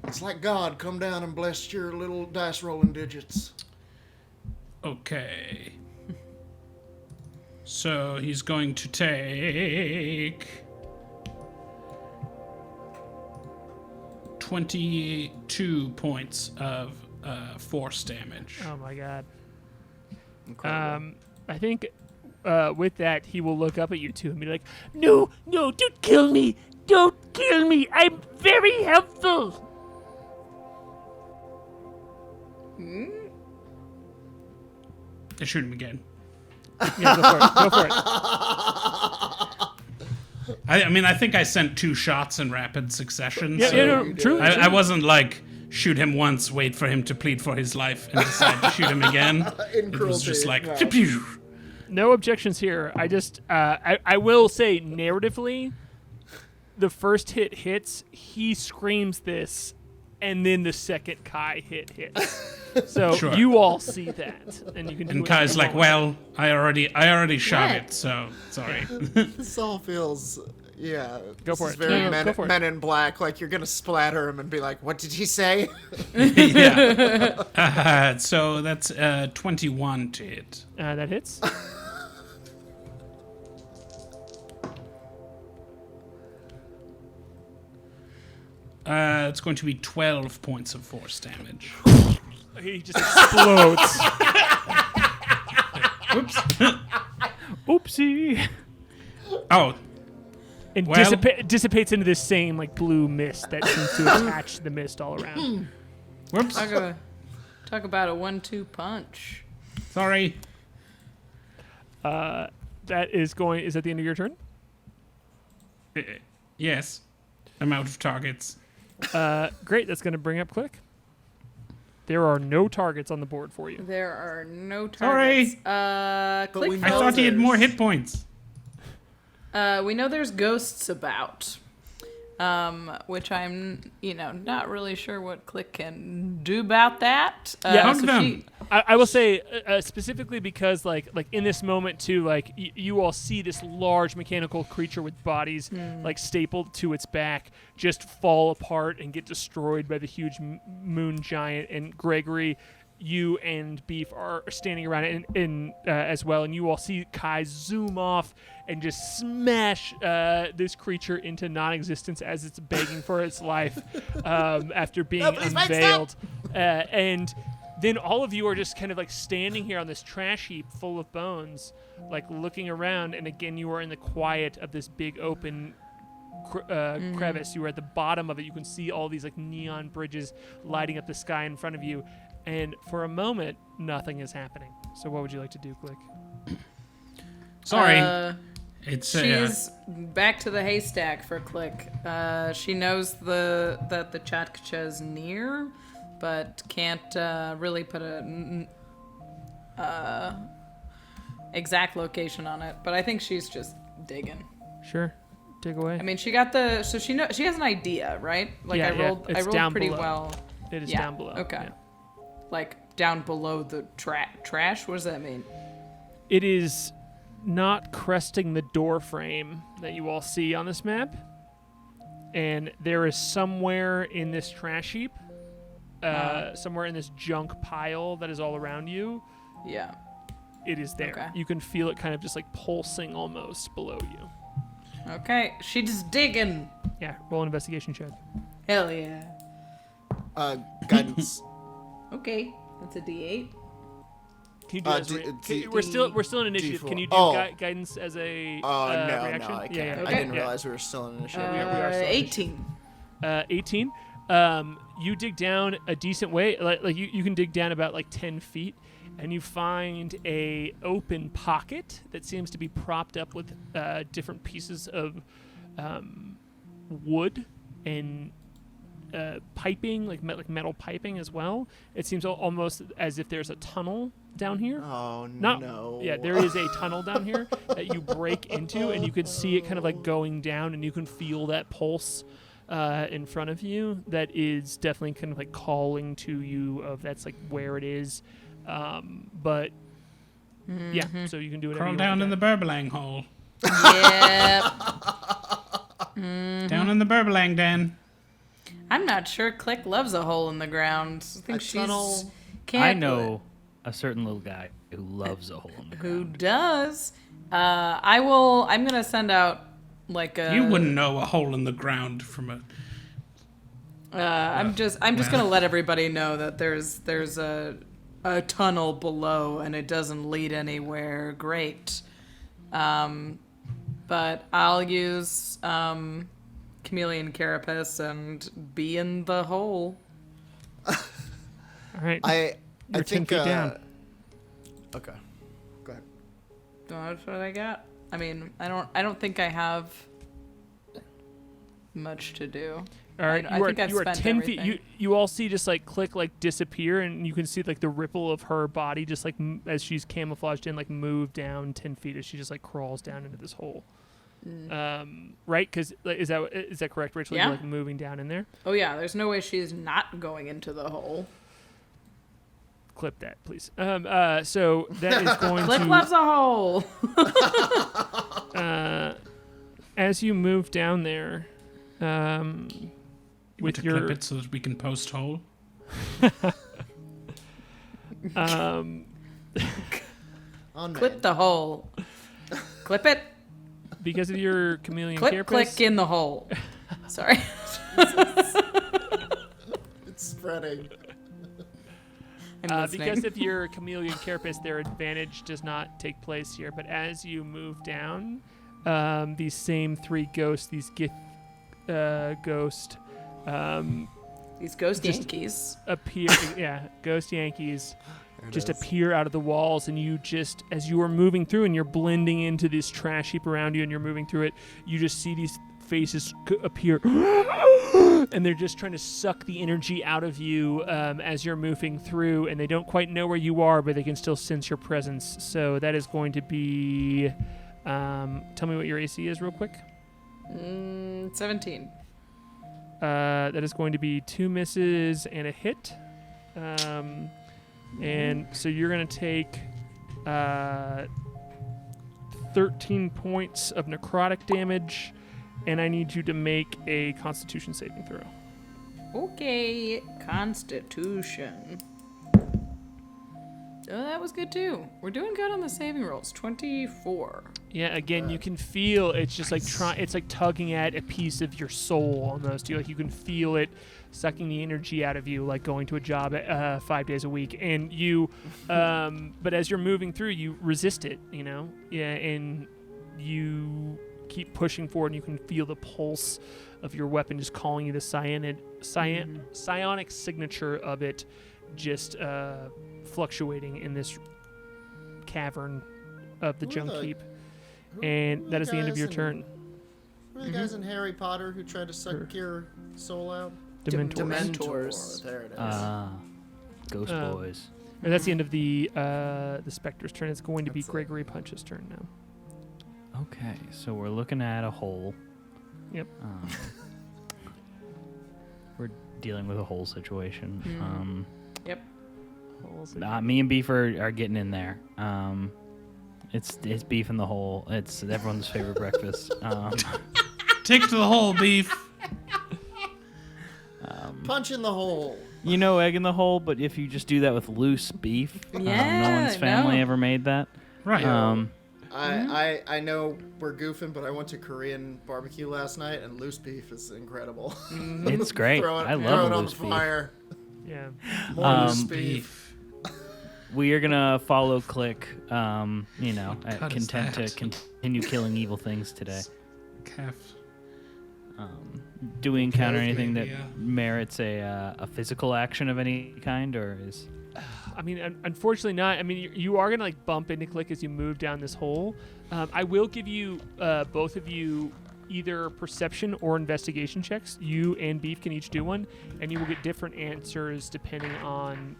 B: It's like God come down and blessed your little dice rolling digits.
C: Okay. So he's going to take 22 points of force damage.
E: Oh my god.
B: Incredible.
E: I think with that, he will look up at you two and be like, no, don't kill me. Don't kill me. I'm very helpful.
C: I shoot him again.
E: Yeah, go for it. Go for it.
C: I mean, I think I sent 2 shots in rapid succession.
E: Yeah,
C: so
E: yeah, no, true.
C: I wasn't like shoot him once, wait for him to plead for his life, and decide to shoot him again.
B: In
C: It was just
B: cruelty,
C: like,
B: no.
C: pew.
E: No objections here. I just, I will say, narratively, the first hit hits, he screams this, and then the second K.A.I. hit hits. So
C: Sure.
E: you all see that, and you can.
C: And
E: do
C: Kai's
E: whatever
C: like,
E: you want.
C: well, I already shot
A: What?
C: it, so sorry.
B: This all feels, yeah.
E: Go
B: this
E: for
B: is
E: it.
B: very
E: No, go for it.
B: Men in Black. Like you're gonna splatter him and be like, "What did he say?"
C: Yeah. So that's 21 to hit.
E: That hits.
C: It's going to be 12 points of force damage.
E: He just explodes.
C: Oops.
E: Oopsie.
C: Oh,
E: And
C: Well-
E: dissipates into this same like blue mist that seems to attach the mist all around.
C: whoops.
A: Talk about a 1-2 punch.
C: Sorry.
E: That is going. Is that the end of your turn?
C: Yes. I'm out of targets.
E: Great. That's going to bring up Klik. There are no targets on the board for you.
A: There are no
C: Sorry.
A: targets.
B: we
A: Klik
B: know
C: I
A: knows
C: thought he had
B: there's-
C: more hit points.
A: We know there's ghosts about, which I'm, not really sure what Klik can do about that.
E: Yeah,
C: hug them.
E: I will say specifically because like in this moment too, like you all see this large mechanical creature with bodies like stapled to its back just fall apart and get destroyed by the huge moon giant. And Gregory, you and Beef are standing around it in as well, and you all see Kai zoom off and just smash this creature into non-existence as it's begging for its life after being unveiled. And then all of you are just kind of like standing here on this trash heap full of bones, like looking around, and again you are in the quiet of this big open crevice. You are at the bottom of it. You can see all these like neon bridges lighting up the sky in front of you. And for a moment, nothing is happening. So what would you like to do, Klik?
C: Sorry. It's
A: She's back to the haystack for Klik. She knows that the Chatkacha is near, but can't really put a exact location on it. But I think she's just digging.
E: Sure. Dig away.
A: I mean, she got the she has an idea, right? Like
E: Yeah,
A: I rolled
E: it's
A: I rolled
E: down
A: pretty
E: below.
A: well.
E: It is
A: Yeah,
E: down below.
A: okay.
E: Yeah.
A: Like down below the trash. What does that mean?
E: It is not cresting the door frame that you all see on this map. And there is somewhere in this trash heap, somewhere in this junk pile that is all around you,
A: Yeah.
E: it is there.
A: Okay.
E: You can feel it kind of just like pulsing almost below you.
A: Okay. She's digging.
E: Yeah, roll an investigation check.
A: Hell yeah.
B: Guidance.
A: Okay. That's a D8.
E: Can you do that as we're still in initiative.
B: D4.
E: Can you do
B: Oh.
E: guidance as a
B: No,
E: reaction?
B: I can't.
E: Yeah,
B: I
A: Okay.
B: didn't realize we were still in initiative.
E: we are still in
A: 18.
E: 18. You dig down a decent way. Like you can dig down about like 10 feet, and you find a open pocket that seems to be propped up with different pieces of wood and piping, like metal piping as well. It seems almost as if there's a tunnel down here.
B: Oh
E: No. Yeah, there is a tunnel down here that you break into, and you can see it kind of like going down, and you can feel that pulse in front of you that is definitely kind of like calling to you of that's like where it is. But yeah, so you can do whatever
C: crawl
E: you
C: down
E: want
C: in the
E: with
C: Burbelang hole.
A: Yep.
C: Down in the Burbelang den.
A: I'm not sure Klik loves a hole in the ground. I think she's
B: tunnel.
A: can't.
D: I know a certain little guy who loves a hole in the
A: who
D: ground.
A: does. I'm gonna send out like a.
C: You wouldn't know a hole in the ground from a.
A: I'm just gonna let everybody know that there's a tunnel below and it doesn't lead anywhere great. But I'll use Chameleon Carapace and be in the hole.
E: All right.
B: I
E: You're 10
B: think.
E: feet down.
B: Okay. Go ahead.
A: That's what I got. I mean, I don't think I have much to do.
E: All right,
A: I think I've
E: you are
A: spent
E: 10
A: everything.
E: feet. You all see just like Klik like disappear, and you can see like the ripple of her body just like as she's camouflaged in, like move down 10 feet as she just like crawls down into this hole. Right? Because is that correct, Rachel?
A: Yeah.
E: You're like moving down in there.
A: Oh yeah, there's no way she's not going into the hole.
E: Clip that, please. So that is going
A: Klik
E: to.
A: loves a hole.
E: As you move down there,
C: You want to clip it so that we can post hole?
A: Clip the hole. Clip it.
E: because of your chameleon
A: Click,
E: carapace.
A: click in the hole. Sorry.
B: It's spreading.
A: I'm listening.
E: Because of your chameleon carapace, their advantage does not take place here. But as you move down, these same three ghosts, these ghost,
A: These ghost
E: just-
A: Yankees.
E: appear. Yeah, ghost Yankees just appear out of the walls, and you just, as you are moving through, and you're blending into this trash heap around you, and you're moving through it, you just see these faces appear, and they're just trying to suck the energy out of you as you're moving through, and they don't quite know where you are, but they can still sense your presence. So that is going to be. Tell me what your AC is, real quick.
A: 17.
E: That is going to be 2 misses and a hit. And so you're going to take 13 points of necrotic damage, and I need you to make a Constitution saving throw.
A: Okay, Constitution. Oh, that was good too. We're doing good on the saving rolls. 24.
E: Yeah, again, you can feel it's just like it's like tugging at a piece of your soul almost. You can feel it sucking the energy out of you, like going to a job 5 days a week. And you, but as you're moving through, you resist it. And you keep pushing forward, and you can feel the pulse of your weapon just calling you. The psionic signature of it just fluctuating in this cavern of the junk heap. And that is the end of your turn.
B: Who are the guys in Harry Potter who tried to suck your soul out?
A: Dementors.
B: There it is.
D: Ghost boys.
E: And that's the end of the Spectre's turn. It's going to be Gregory Punch's turn now.
D: Okay, so we're looking at a hole.
E: Yep.
D: We're dealing with a hole situation.
A: Yep.
D: Me and Beef are getting in there. It's Beef in the hole. It's everyone's favorite breakfast.
C: Take to the hole, Beef.
B: Punch in the hole.
D: Egg in the hole, but if you just do that with loose beef, no one's family ever made that.
C: Right.
B: I know we're goofing, but I went to Korean barbecue last night, and loose beef is incredible.
D: It's great. I love
B: on
D: loose
B: the
D: beef.
B: fire.
E: Yeah.
B: More loose beef.
D: We are gonna follow Klik.
C: cut is
D: Content to
C: that?
D: continue killing evil things today.
C: Calf.
D: Do we encounter anything that
C: yeah.
D: merits a physical action of any kind, or is?
E: I mean, unfortunately not. I mean, you are going to like bump into Klik as you move down this hole. I will give you, both of you, either perception or investigation checks. You and Beef can each do one, and you will get different answers depending on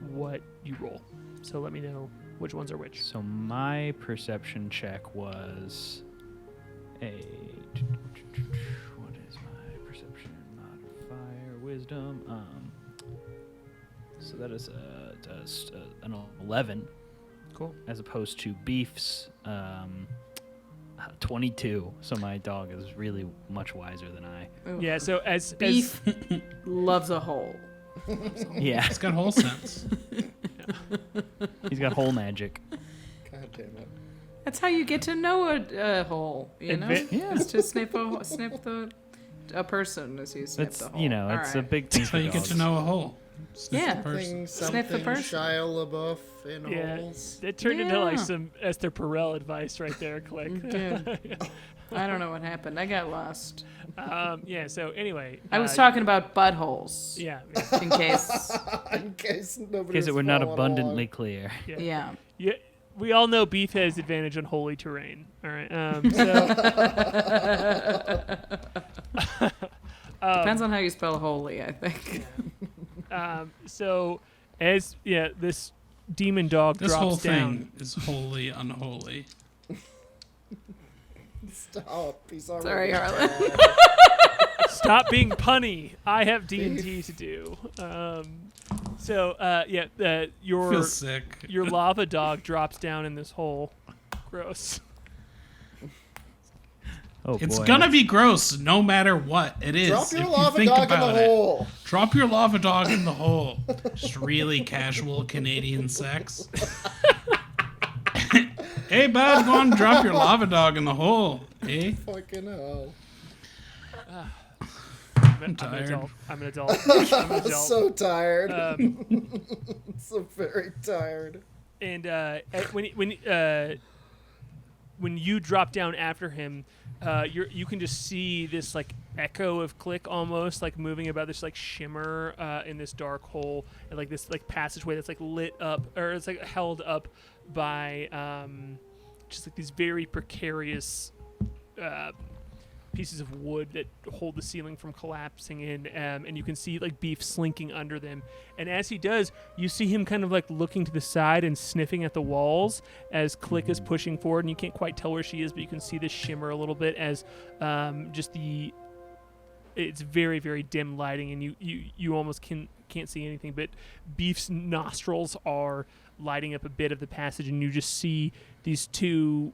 E: what you roll. So let me know which ones are which.
D: So my perception check was a. What is my perception modifier? Wisdom. So that is an 11.
E: Cool.
D: As opposed to Beef's 22. So my dog is really much wiser than I.
A: Ooh.
E: Yeah. So as
A: Beef loves a hole.
D: Yeah,
C: It's got hole sense.
D: he's got hole magic.
B: God damn it.
A: That's how you get to know a hole, you know?
D: Yeah.
A: Is to snip a person as you snip
D: It's
A: the hole.
D: it's a
A: Alright.
D: big thing
C: That's
D: for
C: how you get
D: dogs.
C: to know a hole. Sniff
A: Yeah.
C: the person.
A: Sniff the person.
B: Shia LaBeouf in
E: yeah,
B: holes.
E: it turned into like
A: Yeah.
E: some Esther Perel advice right there, Klik.
A: Dude, I don't know what happened. I got lost.
E: Yeah. So anyway,
A: I was talking about buttholes.
E: Yeah.
A: In case.
B: In case nobody
D: Because it
B: was
D: were not
B: following
D: abundantly
B: along.
D: clear.
A: Yeah.
E: Yeah, we all know Beef has advantage on holy terrain. All right.
A: on how you spell holy, I think.
E: So as this demon dog
C: This
E: drops
C: whole
E: down.
C: thing is wholly unholy.
B: Stop. He's already
A: Sorry, Harlan.
B: dead.
E: Stop being punny. I have D&D to do. Your
C: Feel sick.
E: your lava dog drops down in this hole. Gross.
D: Oh
C: It's
D: boy.
C: gonna be gross no matter what it is.
B: Drop your
C: if you
B: lava
C: think
B: dog in the
C: about it.
B: hole.
C: Drop your lava dog in the hole. Just really casual Canadian sex. Hey, bud, go on, drop your lava dog in the hole. Hey,
B: Fucking hell.
E: I'm
C: tired.
E: an adult. I'm an adult.
B: So tired. So very tired.
E: And when you drop down after him, you can just see this like echo of Klik almost like moving about this like shimmer in this dark hole, and like this like passageway that's like lit up, or it's like held up by just like these very precarious pieces of wood that hold the ceiling from collapsing in, and you can see like Beef slinking under them. And as he does, you see him kind of like looking to the side and sniffing at the walls as Klik is pushing forward, and you can't quite tell where she is, but you can see the shimmer a little bit as it's very, very dim lighting, and you almost can't see anything, but Beef's nostrils are lighting up a bit of the passage, and you just see these two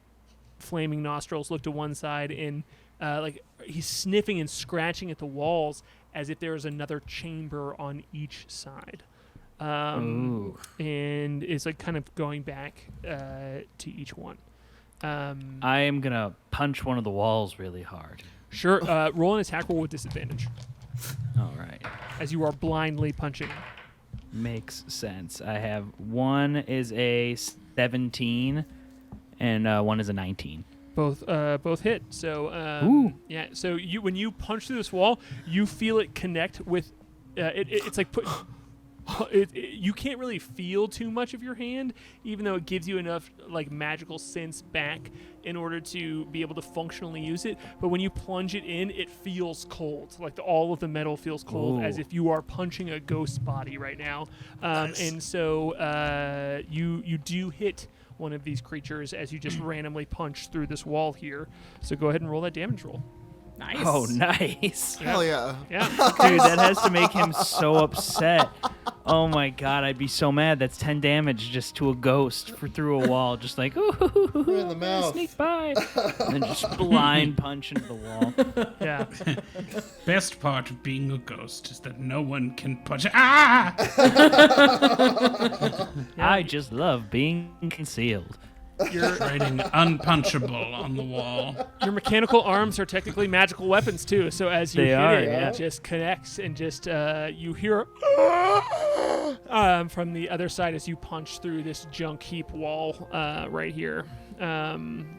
E: flaming nostrils look to one side, and like he's sniffing and scratching at the walls as if there is another chamber on each side. And it's like kind of going back to each one.
D: I am gonna punch one of the walls really hard.
E: Sure. Roll an attack roll with disadvantage
D: All right.
E: as you are blindly punching.
D: Makes sense. I have one is a 17 and one is a 19.
E: Both hit. So
D: Ooh.
E: yeah. So when you punch through this wall, you feel it connect with. It's like you can't really feel too much of your hand, even though it gives you enough like magical sense back in order to be able to functionally use it. But when you plunge it in, it feels cold. Like all of the metal feels cold, as if you are punching a ghost body right now. And so you do hit one of these creatures as you just randomly punch through this wall here. So go ahead and roll that damage roll.
A: Nice.
D: Oh, nice.
B: Hell yeah.
E: Yeah.
D: Dude, that has to make him so upset. Oh my god, I'd be so mad. That's 10 damage just to a ghost through a wall. Just like, ooh,
B: in the mouth.
D: sneak by. And then just blind punch into the wall.
E: Yeah.
C: best part of being a ghost is that no one can punch. Ah!
D: I just love being concealed.
E: You're
C: Writing unpunchable on the wall.
E: Your mechanical arms are technically magical weapons too, so as you
D: They
E: hit
D: are,
E: it,
D: yeah.
E: it just connects, and just you hear from the other side as you punch through this junk heap wall right here. So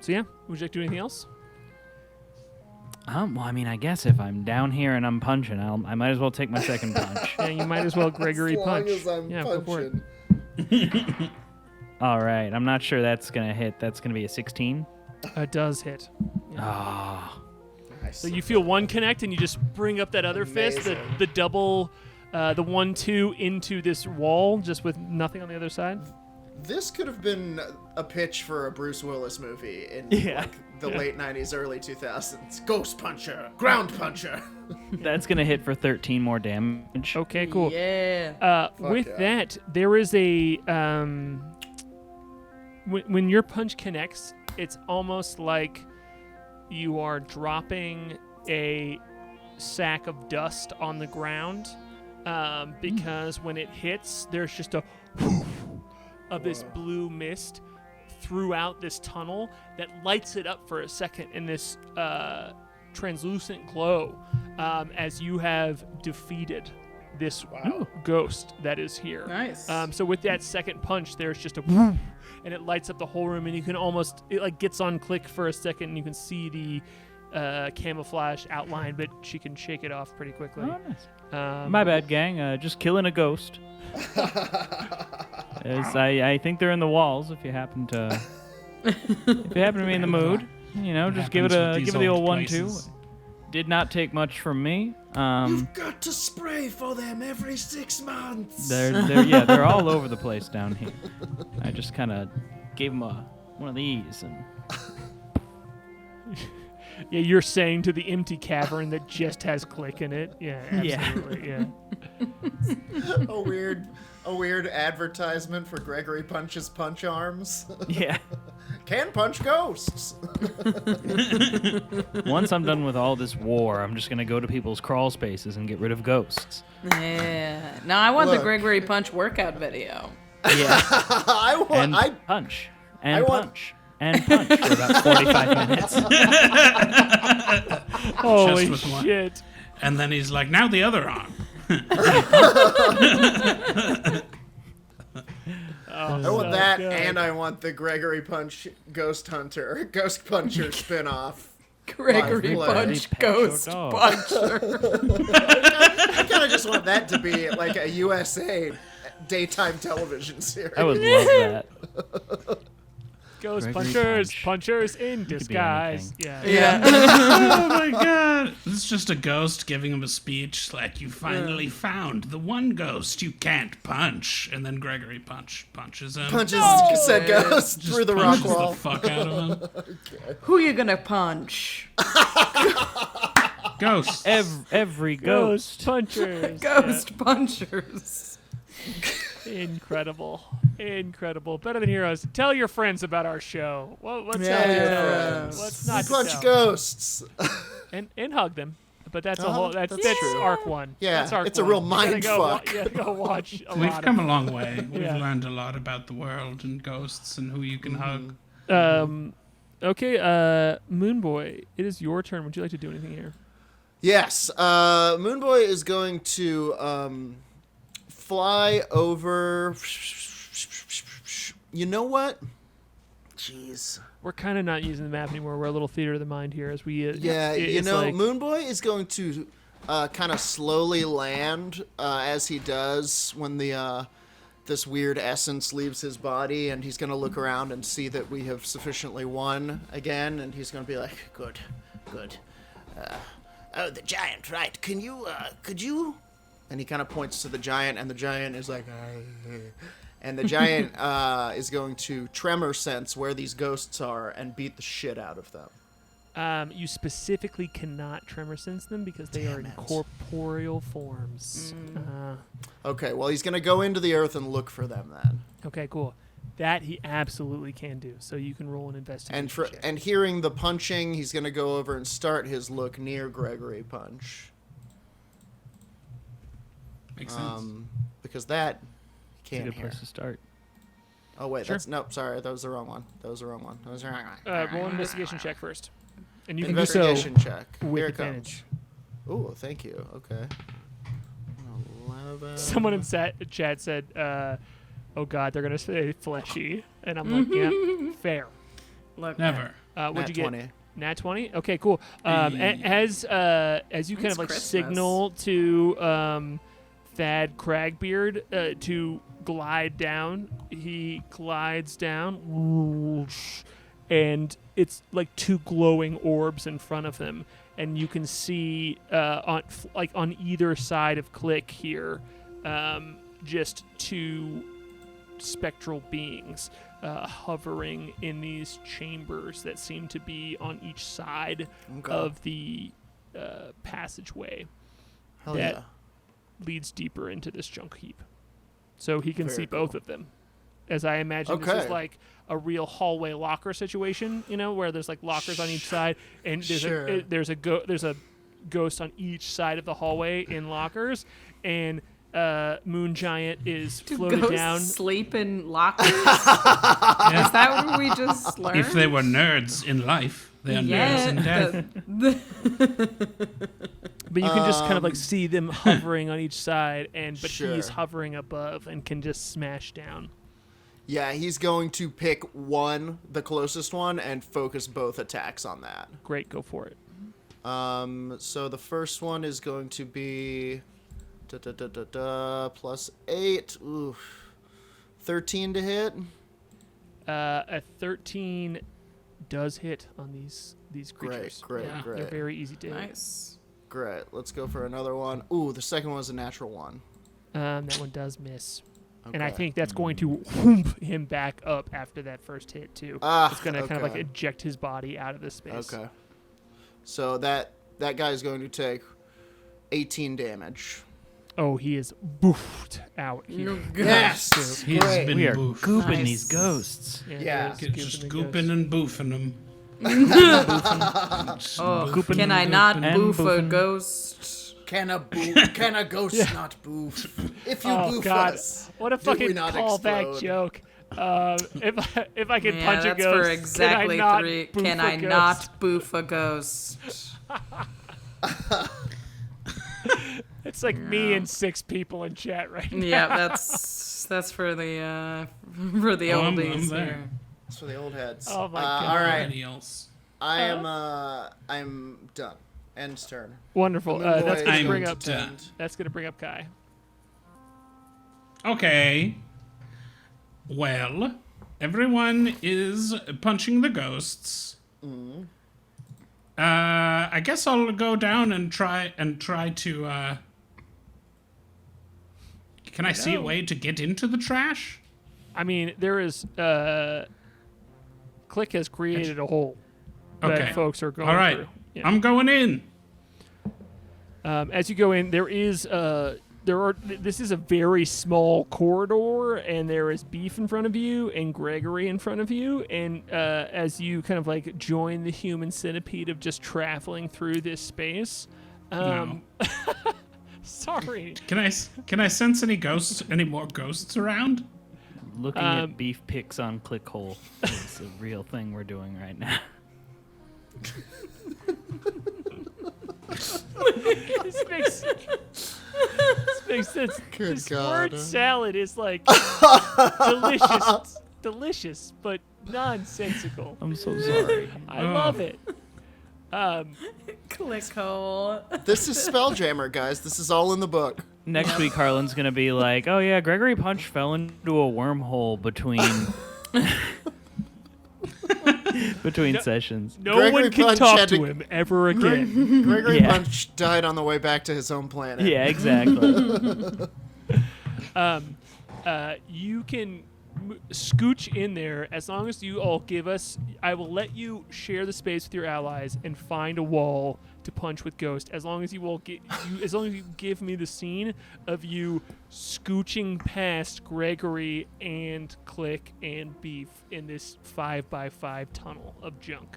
E: yeah, would you like to do anything else?
D: Well, I mean, I guess if I'm down here and I'm punching, I might as well take my second punch.
E: Yeah, you might as well Gregory
B: As long
E: punch.
B: as I'm
E: yeah, go for it.
B: punching.
D: All right, I'm not sure that's going to hit. That's going to be a 16.
E: It does hit.
D: Ah.
B: Nice.
E: So you feel one connect, and you just bring up that other fist, the
B: Amazing.
E: the double, the 1-2 into this wall, just with nothing on the other side.
B: This could have been a pitch for a Bruce Willis movie in
D: Yeah.
B: like the late 90s, early 2000s. Ghost puncher, ground puncher.
D: That's going to hit for 13 more damage.
E: Okay, cool.
A: Yeah.
E: With
B: yeah.
E: that, there is a when your punch connects, it's almost like you are dropping a sack of dust on the ground, because when it hits, there's just a whoosh of this blue mist throughout this tunnel that lights it up for a second in this translucent glow, as you have defeated this ghost that is here.
A: Nice.
E: So with that second punch, there's just a whoosh, and it lights up the whole room, and you can almost, it like gets on Klik for a second, and you can see the camouflage outline, but she can shake it off pretty quickly.
D: Oh, nice. My bad, gang. Just killing a ghost. I think they're in the walls. If you happen to be in the mood, just give it the old 1-2. did not take much from me.
B: You've got to spray for them every 6 months.
D: They're all over the place down here. I just kind of gave them one of these, and
E: Yeah, you're saying to the empty cavern that just has Klik in it. Yeah, absolutely. Yeah.
B: a weird advertisement for Gregory Punch's punch arms.
D: yeah.
B: Can punch ghosts.
D: Once I'm done with all this war, I'm just gonna go to people's crawl spaces and get rid of ghosts.
A: Yeah. Now I want the
B: Look.
A: Gregory Punch workout video.
D: Yeah.
B: I want.
D: And punch. And
B: I want-
D: punch. And punch for about 45 minutes.
E: Holy
C: with one.
E: shit.
C: And then he's like, now the other arm.
B: I want that, and I want the Gregory Punch Ghost Puncher spinoff.
A: Gregory
B: Live play.
A: Punch
D: Pet your
A: Ghost
D: dog.
A: Puncher.
B: I kind of just want that to be like a USA daytime television series.
D: I would love that.
E: Ghost
D: Gregory
E: punchers in
D: could be
E: disguise.
D: anything.
E: Yeah.
C: Oh my god. It's just a ghost giving him a speech like, you finally found the one ghost you can't punch. And then Gregory punches him.
B: Punches said ghost
C: Just
B: through the rock
C: punches
B: wall.
C: the fuck out of him.
A: Who you gonna punch?
C: Ghost.
D: Every ghost.
E: punchers.
A: Ghost punchers.
E: Incredible. Better than heroes. Tell your friends about our show. What's
A: Yeah.
E: What's not to
B: Punch
E: tell?
B: ghosts.
E: and hug them. But that's a
B: Uh-huh,
E: whole. That's
B: that's true.
E: arc 1.
B: Yeah,
E: that's arc
B: it's a
E: 1.
B: real
E: You gotta
B: mind
E: go
B: fuck.
E: You gotta go watch a
C: We've
E: lot
C: come
E: of
C: a long way. We've
E: Yeah.
C: learned a lot about the world and ghosts and who you can hug.
E: Okay, Moonboy, it is your turn. Would you like to do anything here?
B: Yes, Moonboy is going to fly over. You know what? Jeez.
E: We're kind of not using the map anymore. We're a little theater of the mind here as we.
B: Yeah,
E: it's like,
B: Moonboy is going to kind of slowly land as he does when the this weird essence leaves his body, and he's going to look around and see that we have sufficiently won again, and he's going to be like, good. Oh, the giant, right? Could you? And he kind of points to the giant, and the giant is like, and the giant is going to Tremor Sense where these ghosts are and beat the shit out of them.
E: You specifically cannot Tremor Sense them because they are in corporeal forms.
B: Okay, well, he's going to go into the earth and look for them then.
E: Okay, cool. That he absolutely can do. So you can roll an investigation.
B: And hearing the punching, he's going to go over and start his look near Gregory Punch.
C: Makes sense.
B: Because that he
D: It's a
B: can't
D: good
B: hear.
D: place to start.
B: Oh, wait,
E: Sure.
B: sorry, that was the wrong one.
E: Roll an investigation check first. And you can
B: Investigation
E: do so
B: check.
E: with
B: Here it
E: advantage.
B: comes. Ooh, thank you. Okay. 11.
E: Someone in chat said, oh god, they're going to say fleshy. And I'm like, yeah, fair.
A: Look,
C: Never.
E: What'd
B: Nat
E: you get?
B: 20.
E: Nat 20? Okay, cool. As you kind
A: It's
E: of like
A: Christmas.
E: signal to Thad Cragbeard to glide down, he glides down, and it's like two glowing orbs in front of him, and you can see on either side of Klik here, just two spectral beings hovering in these chambers that seem to be on each side
B: Okay.
E: of the passageway
B: Hell
E: that
B: yeah.
E: leads deeper into this junk heap. So he can
B: Very
E: see both
B: cool.
E: of them. As I imagine this
B: Okay.
E: is like a real hallway locker situation, where there's like lockers on each side, and there's
B: Sure.
E: there's a ghost on each side of the hallway in lockers, and Moon Giant is
A: do
E: floated
A: ghosts
E: down.
A: sleep in lockers? Is that what we just learned?
C: If they were nerds in life, they are nerds in death.
E: But you can just kind of like see them hovering on each side, but
B: Sure.
E: he's hovering above and can just smash down.
B: Yeah, he's going to pick one, the closest one, and focus both attacks on that.
E: Great, go for it.
B: So the first one is going to be plus 8. Ooh. 13 to hit.
E: A 13 does hit on these these creatures.
B: Great.
E: They're very easy to hit.
A: Nice.
B: Great. Let's go for another one. Ooh, the second one's a natural one.
E: That one does miss. And I
B: Okay.
E: think that's going to whoomp him back up after that first hit, too. It's going to kind of like
B: okay.
E: eject his body out of this space.
B: Okay. So that guy's going to take 18 damage.
E: Oh, he is boofed out here.
B: Yes!
C: He's
B: Great.
C: been
D: We are
C: boofed.
D: gooping
A: Nice.
D: these ghosts.
B: Yeah.
E: he is
C: Just
E: the
C: gooping
E: ghost.
C: and boofing them.
A: Oh,
D: Gooping
A: can
D: and
A: I not
D: and
A: boof a
D: boofing.
A: ghost?
B: Can a ghost not boof? If you
E: Oh,
B: boof
E: God.
B: us,
E: What a
B: do we
E: fucking
B: not
E: callback
B: explode?
E: joke. If I could
A: Yeah,
E: punch a
A: that's
E: ghost,
A: for exactly
E: can I not
A: 3.
E: boof
A: Can
E: a
A: I
E: ghost?
A: not boof a ghost?
E: It's like me and 6 people in chat right now.
A: Yeah, that's for the
C: I'm
A: oldies
C: there.
A: here.
B: It's for the old heads.
E: Oh my God.
B: All right,
C: Anybody else?
B: I'm done. End turn.
E: Wonderful.
B: Moonboy
E: That's going
B: is
E: to bring
B: going
E: up.
B: to tend.
E: That's going to bring up Kai.
C: Okay. Well, everyone is punching the ghosts. I guess I'll go down and try to. Can I see a way to get into the trash?
E: I mean, there is. Klik has created a hole that
C: Okay.
E: folks are going
C: All right.
E: through. Yeah.
C: I'm going in.
E: As you go in, there is this is a very small corridor, and there is Beef in front of you and Gregory in front of you, and as you kind of like join the human centipede of just traveling through this space.
C: No.
E: Sorry.
C: Can I sense any more ghosts around?
D: Looking at beef pics on Clickhole is a real thing we're doing right now.
E: This makes sense.
B: Good
E: this
B: God.
E: word salad is like delicious, but nonsensical.
D: I'm so sorry.
E: I love it.
A: Click hole.
B: This is Spelljammer, guys. This is all in the book.
D: Next week, Harlan's gonna be like, "Oh yeah, Gregory Punch fell into a wormhole between sessions."
E: No
B: Gregory
E: one can
B: Punch
E: talk
B: had
E: to
B: to-
E: him ever again.
B: Gregory
D: Yeah.
B: Punch died on the way back to his home planet.
D: Yeah, exactly.
E: You can scooch in there as long as you all give us. I will let you share the space with your allies and find a wall to punch with Ghost. As long as as long as you give me the scene of you scooching past Gregory and Klik and Beef in this 5x5 tunnel of junk.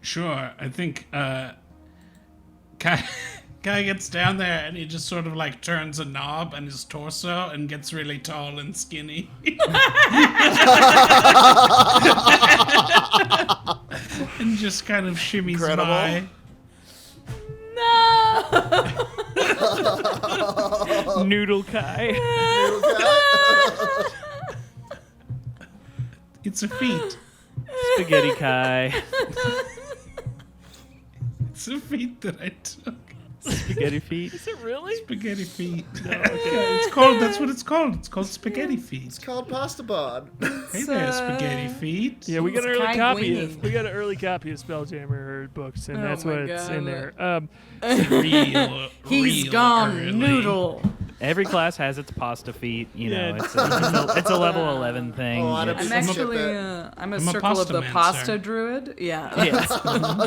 C: Sure. I think Guy gets down there and he just sort of like turns a knob on his torso and gets really tall and skinny. And just kind of shimmies
B: Incredible.
C: by.
A: No.
D: Noodle Kai.
C: It's a feat.
D: Spaghetti Kai.
C: It's a feat that I took.
D: Spaghetti feet.
E: Is it really?
C: Spaghetti feet. Yeah, it's called. That's what it's called. It's called spaghetti feet.
B: It's called Pasta Bod.
C: Hey there, spaghetti feet.
E: Yeah, we got an
A: It's
E: early
A: Kai
E: copy.
A: Gwynning.
E: We got an early copy of Spelljammer books, and
A: Oh
E: that's
A: my
E: what's in
A: God.
E: there.
A: He's
C: Real
A: gone
C: early.
A: noodle.
D: Every class has its pasta feet. You know,
E: Yeah.
D: it's a level 11 thing.
B: Oh, I'd
D: It's-
A: I'm
B: Appreciate
A: actually
B: that.
A: I'm a
C: I'm a
A: circle of
C: pasta
A: the
C: man,
A: pasta
C: sir.
A: druid. Yeah.
D: yeah.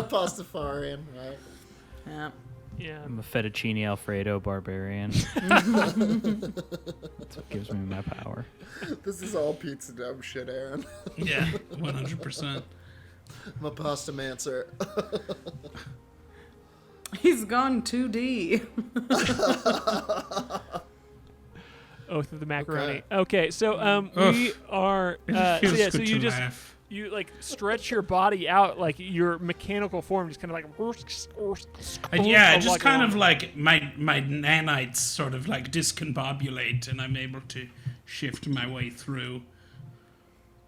B: Pastafarian, right?
A: Yeah.
E: Yeah.
D: I'm a fettuccine Alfredo barbarian. That's what gives me my power.
B: This is all pizza dumb shit, Aaron.
C: Yeah, 100%.
B: I'm a pasta mancer.
A: He's gone 2D.
E: Oath of the Macaroni. Okay, so we
C: Oof.
E: are.
C: It
E: So
C: feels
E: yeah,
C: good
E: so you
C: to
E: just
C: laugh.
E: you like stretch your body out, like your mechanical form, just kind of like.
C: Yeah, it just kind of like my nanites sort of like discombobulate, and I'm able to shift my way through.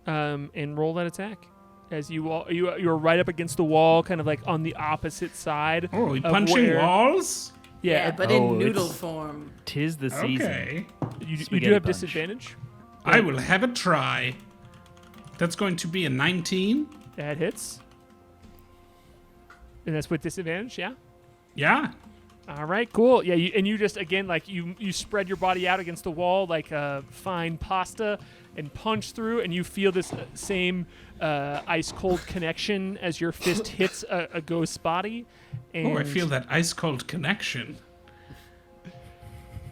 E: And roll that attack. As you're right up against the wall, kind of like on the opposite side.
C: Oh, are we
E: of
C: punching
E: where-
C: walls?
E: Yeah,
A: but
D: Oh,
A: in noodle
D: it's-
A: form.
D: 'Tis the season.
C: Okay.
E: you do
D: Spaghetti
E: have
D: punch.
E: disadvantage.
C: I will have a try. That's going to be a 19.
E: That hits. And that's with disadvantage, yeah?
C: Yeah.
E: All right, cool. Yeah, you just, again, like, you spread your body out against the wall like a fine pasta and punch through, and you feel this same ice-cold connection as your fist hits a ghost's body. And
C: Oh, I feel that ice-cold connection.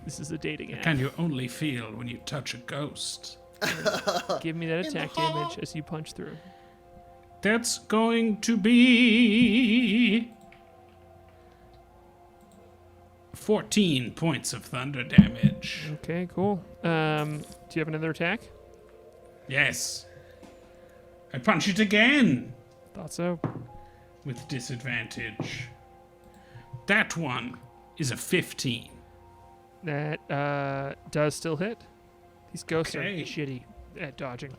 E: This is a dating
C: The
E: app.
C: kind you only feel when you touch a ghost.
E: Give me that attack damage as you punch through.
C: That's going to be 14 points of thunder damage.
E: Okay, cool. Do you have another attack?
C: Yes. I punch it again
E: Thought so.
C: with disadvantage. That one is a 15.
E: That does still hit. These ghosts
C: Okay.
E: are shitty at dodging.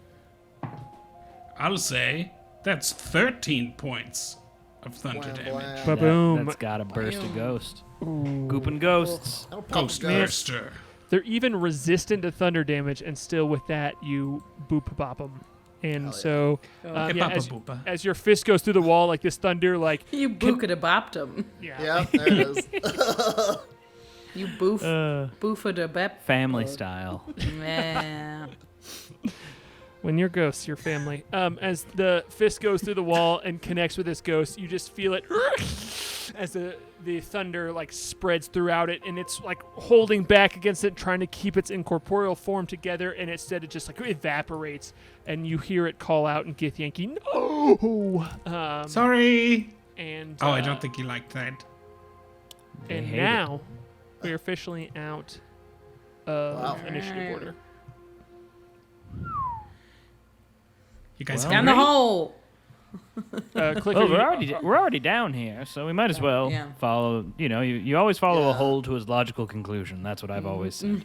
C: I'll say that's 13 points of thunder
B: Blam,
C: damage.
B: blam.
E: Ba-boom.
D: That's got to burst a
A: Bam.
D: ghost.
E: Ooh.
D: Gooping ghosts.
B: That'll pop
C: Ghost
B: guys.
C: burster.
E: They're even resistant to thunder damage, and still with that, you boop bop them. And
B: Hell yeah.
E: so,
A: Oh.
E: yeah,
C: Boopa.
E: as your fist goes through the wall, like this thunder, like,
A: You bookada-bopped him.
B: Yeah, there it is.
A: You boofada-bep.
D: Family style.
A: Yeah.
E: When you're ghosts, your family. As the fist goes through the wall and connects with this ghost, you just feel it as the thunder like spreads throughout it, and it's like holding back against it, trying to keep its incorporeal form together, and instead it just like evaporates, and you hear it call out in Githyanki, no!
C: Sorry.
E: And
C: Oh, I don't think you liked that.
E: And
D: hate
E: now we're officially out of
B: Wow.
E: initiative
A: Alright.
E: order.
C: You guys
D: Well,
A: Down the
C: hungry?
A: hole.
E: Click
D: Oh, we're already down here, so we might as well
A: Yeah.
D: follow. You know, you always follow
B: Yeah.
D: a whole to his logical conclusion. That's what I've always said.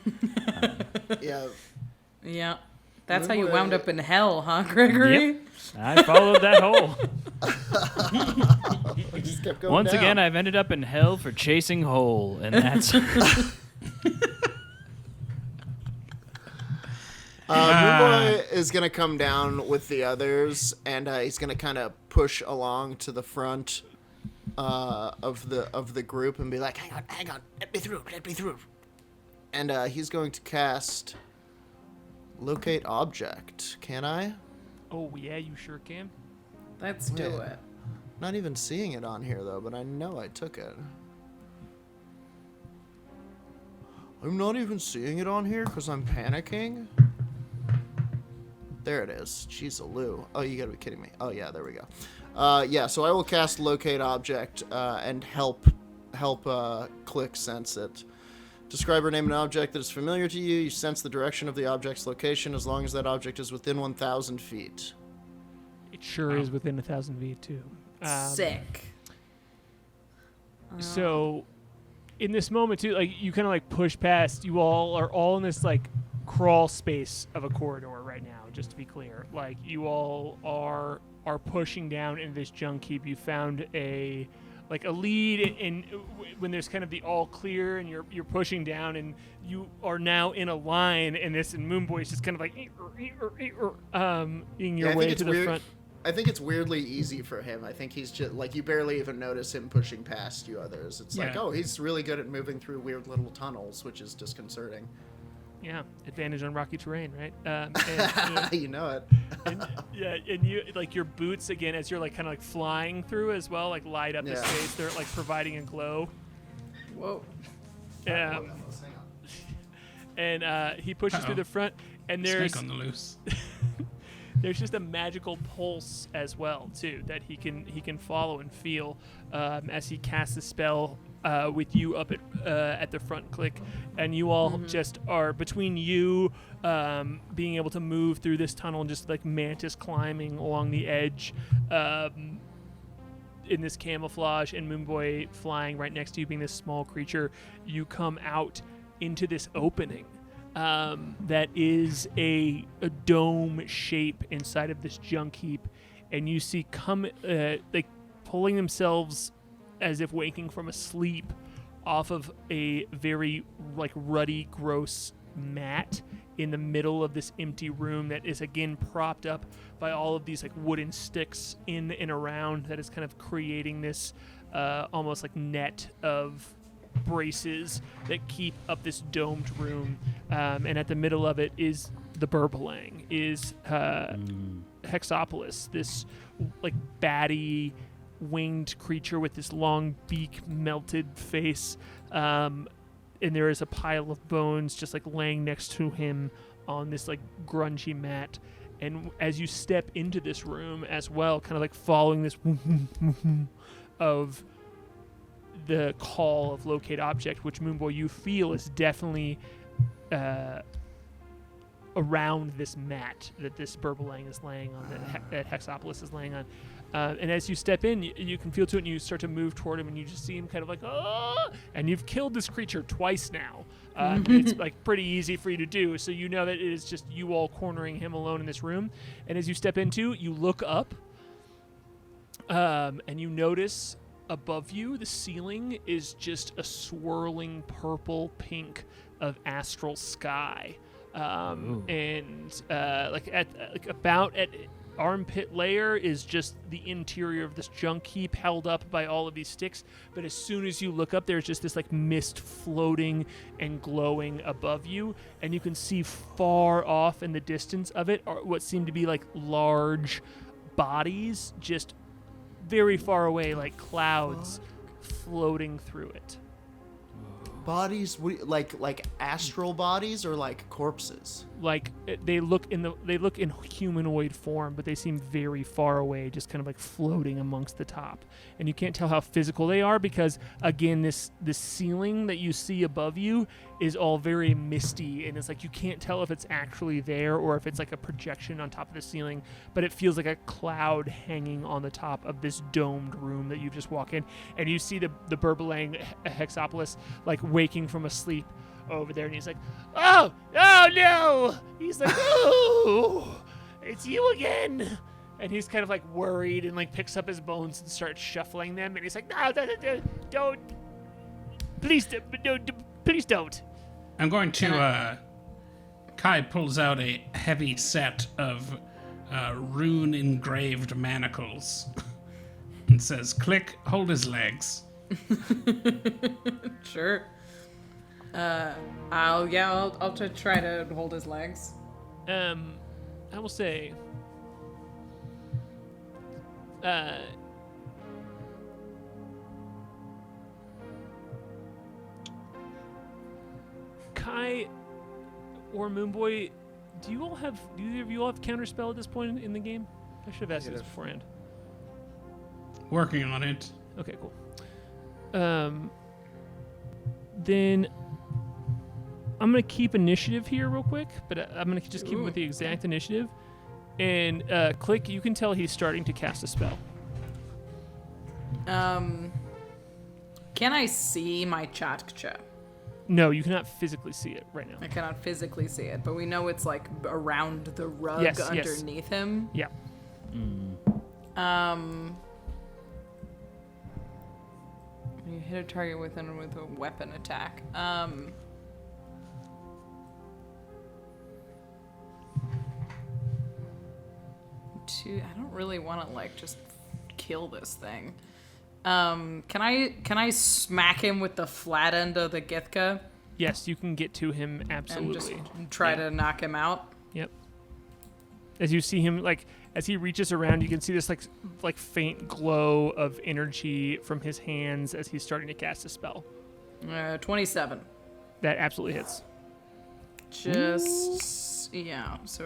B: Yeah.
A: Yeah. That's how you
B: Moonboy-
A: wound up in hell, huh, Gregory?
D: Yep. I followed that hole.
B: We just kept going
D: Once
B: down.
D: again, I've ended up in hell for chasing hole, and that's
B: Moonboy is gonna come down with the others, and he's gonna kind of push along to the front of the group and be like, "Hang on, let me through." And he's going to cast Locate Object. Can I?
E: Oh, yeah, you sure can.
A: Let's do
B: Yeah.
A: it.
B: Not even seeing it on here though, but I know I took it. I'm not even seeing it on here because I'm panicking. There it is. Jeez, Lou. Oh, you gotta be kidding me. Oh yeah, there we go. Yeah, so I will cast Locate Object and help Klik sense it. Describe or name an object that is familiar to you. You sense the direction of the object's location as long as that object is within 1,000 feet.
E: It sure is within 1,000 feet, too.
A: Sick.
E: So, in this moment, too, like, you kind of, like, push past. You all are all in this, like, crawl space of a corridor right now, just to be clear. Like, you all are pushing down into this junk heap. You found a lead, and when there's kind of the all clear, and you're pushing down, and you are now in a line, and Moonboy is just kind of like in your way to the front.
B: I think it's weirdly easy for him. I think he's just like, you barely even notice him pushing past you others. It's like,
C: Yeah.
B: oh, he's really good at moving through weird little tunnels, which is disconcerting.
E: Yeah, advantage on rocky terrain, right? And,
B: You know it.
E: and you like your boots again as you're like kind of like flying through as well, like light up the
B: Yeah.
E: space. They're like providing a glow.
A: Whoa.
B: Hang on.
E: And he pushes
C: Uh-oh.
E: through the front, and there's
C: Snake on the loose.
E: there's just a magical pulse as well too that he can follow and feel as he casts a spell with you up at the front, Klik, and you all just are between you being able to move through this tunnel and just like mantis climbing along the edge in this camouflage, and Moonboy flying right next to you being this small creature. You come out into this opening that is a dome shape inside of this junk heap, and you see like pulling themselves as if waking from a sleep off of a very like ruddy, gross mat in the middle of this empty room that is again propped up by all of these like wooden sticks in and around that is kind of creating this almost like net of braces that keep up this domed room, and at the middle of it is the Burbalang, is Hexopolis, this like batty winged creature with this long beak, melted face, and there is a pile of bones just like laying next to him on this like grungy mat. And as you step into this room as well, kind of like following this of the call of locate object, which Moonboy you feel is definitely around this mat that this Burbalang is laying on, that Hexopolis is laying on. And as you step in, you can feel to it, and you start to move toward him, and you just see him kind of like, oh! And you've killed this creature twice now. It's like pretty easy for you to do, so you know that it is just you all cornering him alone in this room. And as you step into, you look up, and you notice above you, the ceiling is just a swirling purple pink of astral sky. And like about at armpit layer is just the interior of this junk heap held up by all of these sticks. But as soon as you look up, there's just this like mist floating and glowing above you, and you can see far off in the distance of it are what seem to be like large bodies just very far away, like clouds floating through it.
B: Bodies, like astral bodies or like corpses?
E: Like they look in humanoid form, but they seem very far away, just kind of like floating amongst the top. And you can't tell how physical they are because, again, this ceiling that you see above you is all very misty, and it's like you can't tell if it's actually there or if it's like a projection on top of the ceiling, but it feels like a cloud hanging on the top of this domed room that you just walk in, and you see the Burbalang Hexopolis like waking from a sleep over there, and he's like, oh no! He's like, oh, it's you again. And he's kind of like worried and like picks up his bones and starts shuffling them, and he's like, no, don't, please don't.
C: I'm going to, Kai pulls out a heavy set of rune-engraved manacles and says, Klik, hold his legs.
A: Sure. I'll try to hold his legs.
E: I will say, Kai or Moonboy, do either of you all have counterspell at this point in the game? I should have asked you this beforehand.
C: Working on it.
E: Okay, cool. Then I'm going to keep initiative here real quick, but I'm going to just keep it with the exact initiative. And Klik, you can tell he's starting to cast a spell.
A: Can I see my Chatkcha?
E: No, you cannot physically see it right now.
A: I cannot physically see it, but we know it's like around the rug underneath him.
E: Yeah.
A: You hit a target with a weapon attack. I don't really want to like just kill this thing. Can I smack him with the flat end of the Githka?
E: Yes, you can get to him absolutely.
A: And just try to knock him out.
E: Yep. As you see him, like as he reaches around, you can see this like faint glow of energy from his hands as he's starting to cast a spell.
A: 27.
E: That absolutely hits.
A: Yeah. So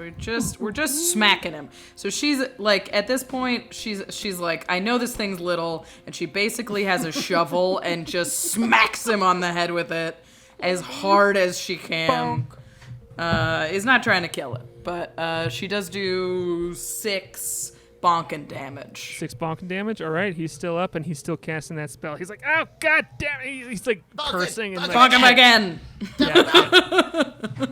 A: we're just smacking him. So she's like, at this point, she's like, I know this thing's little, and she basically has a shovel and just smacks him on the head with it as hard as she can. Is not trying to kill it, but she does do 6 bonking damage.
E: 6 bonking damage. All right, he's still up and he's still casting that spell. He's like, oh god damn it! He's like cursing and like,
A: Bonk him again.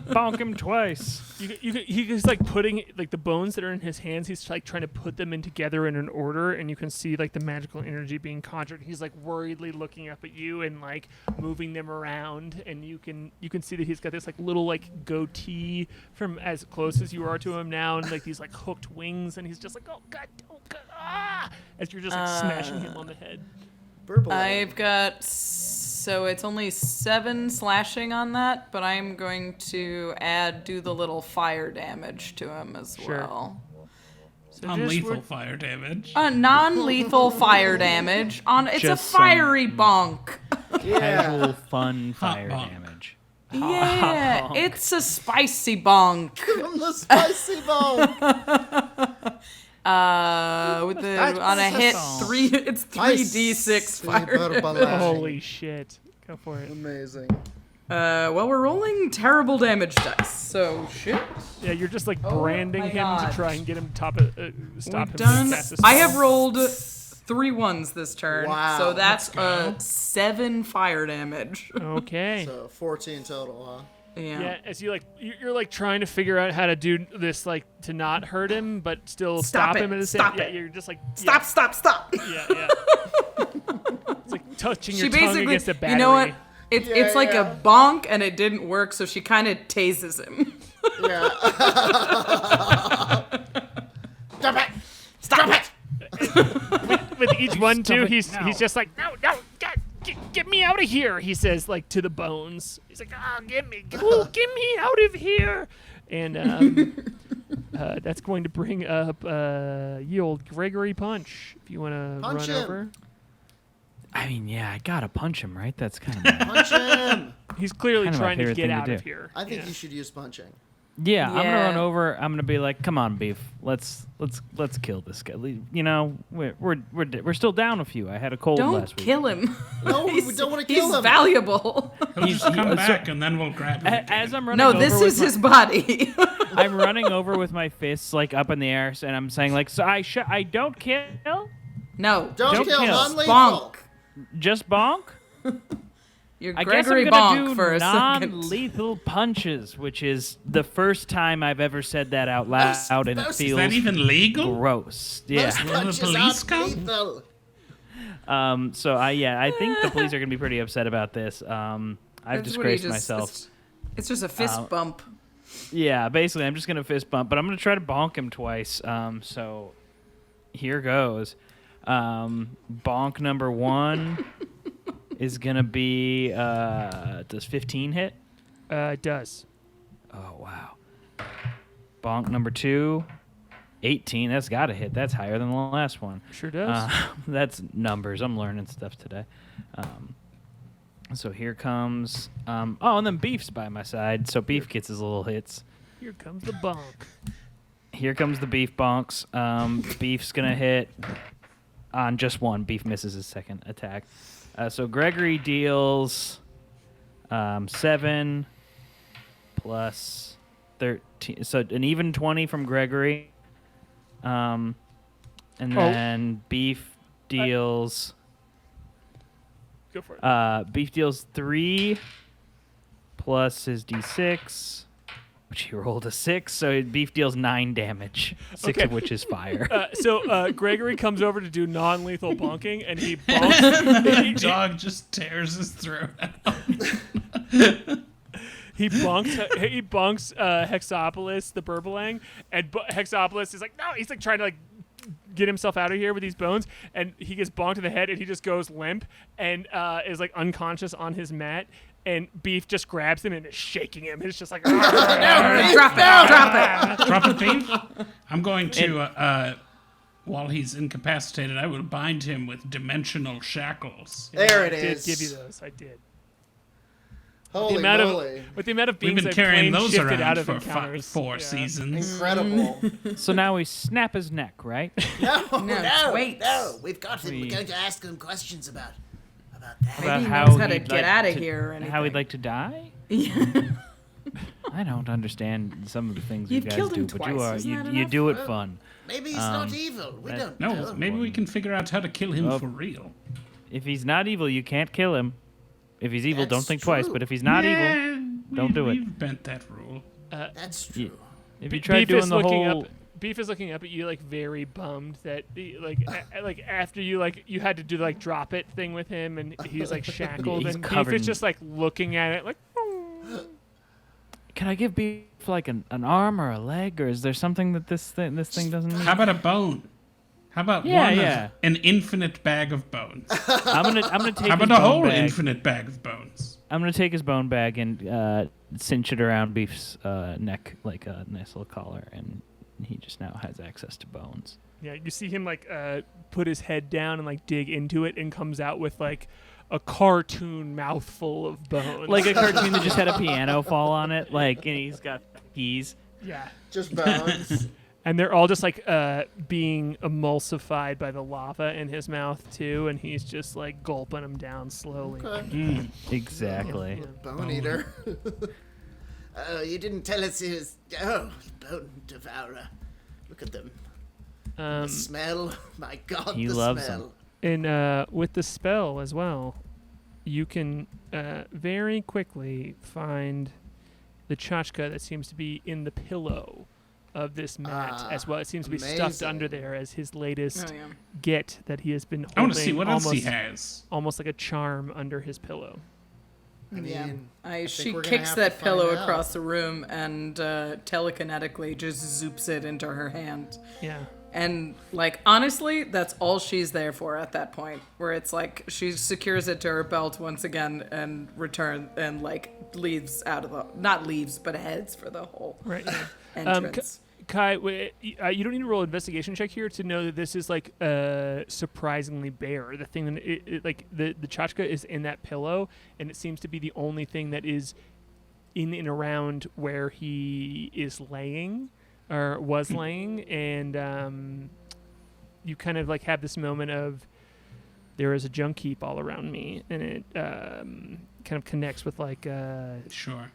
D: Bonk him twice.
E: He's like putting like the bones that are in his hands. He's like trying to put them in together in an order, and you can see like the magical energy being conjured. He's like worriedly looking up at you and like moving them around, and you can see that he's got this like little like goatee from as close as you are to him now, and like these like hooked wings, and he's just like, oh god, as you're just like smashing him on the head.
A: I've got, so it's only 7 slashing on that, but I'm going to do the little fire damage to him as well.
E: So
C: Non-lethal fire damage.
A: Non-lethal fire damage it's
D: Just
A: a fiery bonk.
D: Casual fun fire
C: bonk.
D: damage.
A: Yeah, it's a spicy bonk.
B: From the spicy bone.
A: On a hit, it's 3d6 fire damage.
E: Holy shit! Go for it.
B: Amazing.
A: Well, we're rolling terrible damage dice, so shit.
E: Yeah, you're just like branding
A: my
E: him
A: God.
E: to try and get him stop
A: We've
E: him.
A: done.
E: Cast a
A: I
E: spell.
A: have rolled 3 1s this turn,
B: Wow,
A: so that's
C: let's go.
A: 7 fire damage.
E: Okay.
B: So 14 total, huh?
E: Yeah, as you like, you're like trying to figure out how to do this, like to not hurt him, but still stop
A: it.
E: him at the same.
A: Stop
E: Yeah,
A: it.
E: you're just like
A: Stop! Stop!
E: Yeah. It's like touching
A: She
E: your tongue
A: basically,
E: against a battery.
A: you know what? It's like
B: yeah.
A: a bonk, and it didn't work, so she kind of tases him.
B: Yeah.
A: Stop it! Stop it!
E: With each one too,
D: it
E: he's
D: now.
E: just like, no, God, get me out of here. He says like to the bones. He's like, get me out of here. And that's going to bring up ye old Gregory Punch. If you want to run
B: Punch him.
E: over.
D: I mean, yeah, I gotta punch him, right? That's kind of
B: Punch him.
E: He's clearly
D: Kind of my
E: trying to
D: favorite
E: get
D: thing to
E: out
D: do.
E: of here.
B: I think
E: Yeah.
B: you should use punching.
D: yeah. I'm gonna
A: Yeah.
D: run over. I'm gonna be like, "Come on, Beef. Let's kill this guy. You know, we're still down a few. I had a cold
A: Don't
D: last week.
A: kill him.
B: No, we don't want to kill
A: He's
B: him.
A: valuable.
C: He'll just come back and then we'll grab him.
D: As I'm running
A: No,
D: over
A: this
D: with
A: is his body.
D: I'm running over with my fists like up in the air, and I'm saying like, "So I don't kill,
A: No,
B: Don't kill.
D: kill.
B: Non-lethal.
A: bonk.
D: just bonk."
A: You're
D: I guess
A: Gregory
D: I'm gonna
A: Bonk
D: do
A: for a second.
D: non-lethal punches, which is the first time I've ever said that out loud, and it
B: Is
C: Is that
D: feels
C: even legal?
D: gross.
B: Those
D: Yeah.
B: punches
C: police
B: aren't
C: come?
B: lethal.
D: So I think the police are gonna be pretty upset about this. I've
A: That's what he
D: disgraced
A: just-
D: myself.
A: It's just a fist bump.
D: Yeah, basically, I'm just gonna fist bump, but I'm gonna try to bonk him twice. So here goes. Bonk number 1 is gonna be does 15 hit?
E: It does.
D: Oh wow. Bonk number 2, 18. That's gotta hit. That's higher than the last one.
E: Sure does.
D: That's numbers. I'm learning stuff today. So here comes. And then Beef's by my side, so Beef gets his little hits.
E: Here comes the bonk.
D: Here comes the Beef bonks. Beef's gonna hit on just 1. Beef misses his second attack. So Gregory deals 7 plus 13. So an even 20 from Gregory. And then Beef deals.
E: Go for it.
D: Beef deals 3 plus his d6, which he rolled a 6. So Beef deals 9 damage, 6
E: Okay.
D: of which is fire.
E: So Gregory comes over to do non-lethal bonking, and he bonks.
C: Dog just tears his throat out.
E: He bonks Hexopolis, the Burbalang, and Hexopolis is like, no, he's like trying to like get himself out of here with these bones, and he gets bonked in the head, and he just goes limp and is like unconscious on his mat. And Beef just grabs him and is shaking him. It's just like,
A: Drop it.
C: Drop it, Beef. I'm going to, while he's incapacitated, I will bind him with dimensional shackles.
B: There it
E: I did
B: is.
E: give you those. I did.
B: Holy
E: the amount
B: moly.
E: with the amount of
C: We've
E: beams
C: been
E: I've
C: carrying
E: plane
C: those
E: shifted
C: around
E: out of
C: for
E: encounters.
C: 4
E: Yeah.
C: seasons.
B: Incredible.
D: So now we snap his neck, right?
A: No, wait.
B: We've got him.
D: We-
B: We're going to ask him questions about that.
D: About
A: Maybe he
D: how
A: knows how to
D: he'd
A: get
D: like
A: out of
D: to-
A: here or anything.
D: How he'd like to die? I don't understand some of the things
A: You've
D: you guys
A: killed
D: do,
A: him
D: but
A: twice, isn't that
D: you
A: enough?
D: do it fun.
B: Maybe he's not evil. We don't
C: No,
B: know.
C: maybe we can figure out how to kill him
D: Well,
C: for real.
D: If he's not evil, you can't kill him. If he's evil, don't
B: That's
D: think twice.
B: true.
D: But if he's not evil, don't do it.
C: We've bent that rule.
B: That's true.
D: If you try doing the whole...
E: Beef is looking up at you like very bummed that like after you you had to do like drop it thing with him and he's like shackled
D: He's
E: and Beef
D: covered
E: is
D: in-
E: just like looking at it like
D: Can I give Beef like an arm or a leg, or is there something that this thing doesn't need?
C: How about a bone? How about an infinite bag of bones?
D: I'm gonna take.
C: How
D: his
C: about a
D: bone
C: whole
D: bag.
C: infinite bag of bones?
D: I'm gonna take his bone bag and cinch it around Beef's neck like a nice little collar, and he just now has access to bones.
E: yeah, you see him like put his head down and like dig into it and comes out with like a cartoon mouthful of bones.
D: Like a cartoon that just had a piano fall on it, and he's got keys.
E: yeah.
B: Just bones.
E: And they're all just like being emulsified by the lava in his mouth too, and he's just like gulping them down slowly.
B: Okay.
D: Exactly.
B: Bone eater. Oh, you didn't tell us he was... Oh, bone devourer. Look at them. The smell. My God,
D: He
B: the
D: loves
B: smell.
E: And with the spell as well, you can very quickly find the tchotchke that seems to be in the pillow of this mat as well. It seems to be stuffed
B: amazing.
E: under there as his latest
A: Oh, yeah.
E: get that he has been holding.
C: I want to see what else
E: almost,
C: he has.
E: almost like a charm under his pillow.
B: I mean,
A: She
B: we're gonna
A: kicks
B: have to
A: that
B: find
A: pillow
B: out.
A: across the room and telekinetically just zoops it into her hand.
E: Yeah.
A: And, like, honestly, that's all she's there for at that point. Where it's like she secures it to her belt once again and leaves out of the... Not leaves, but heads for the whole
E: Right. Yeah.
A: entrance.
E: Kai, you don't need to roll an investigation check here to know that this is like surprisingly bare. The thing that the tchotchke is in that pillow, and it seems to be the only thing that is in and around where he is laying or was laying, and you kind of like have this moment of there is a junk heap all around me, and it kind of connects with like
C: Sure.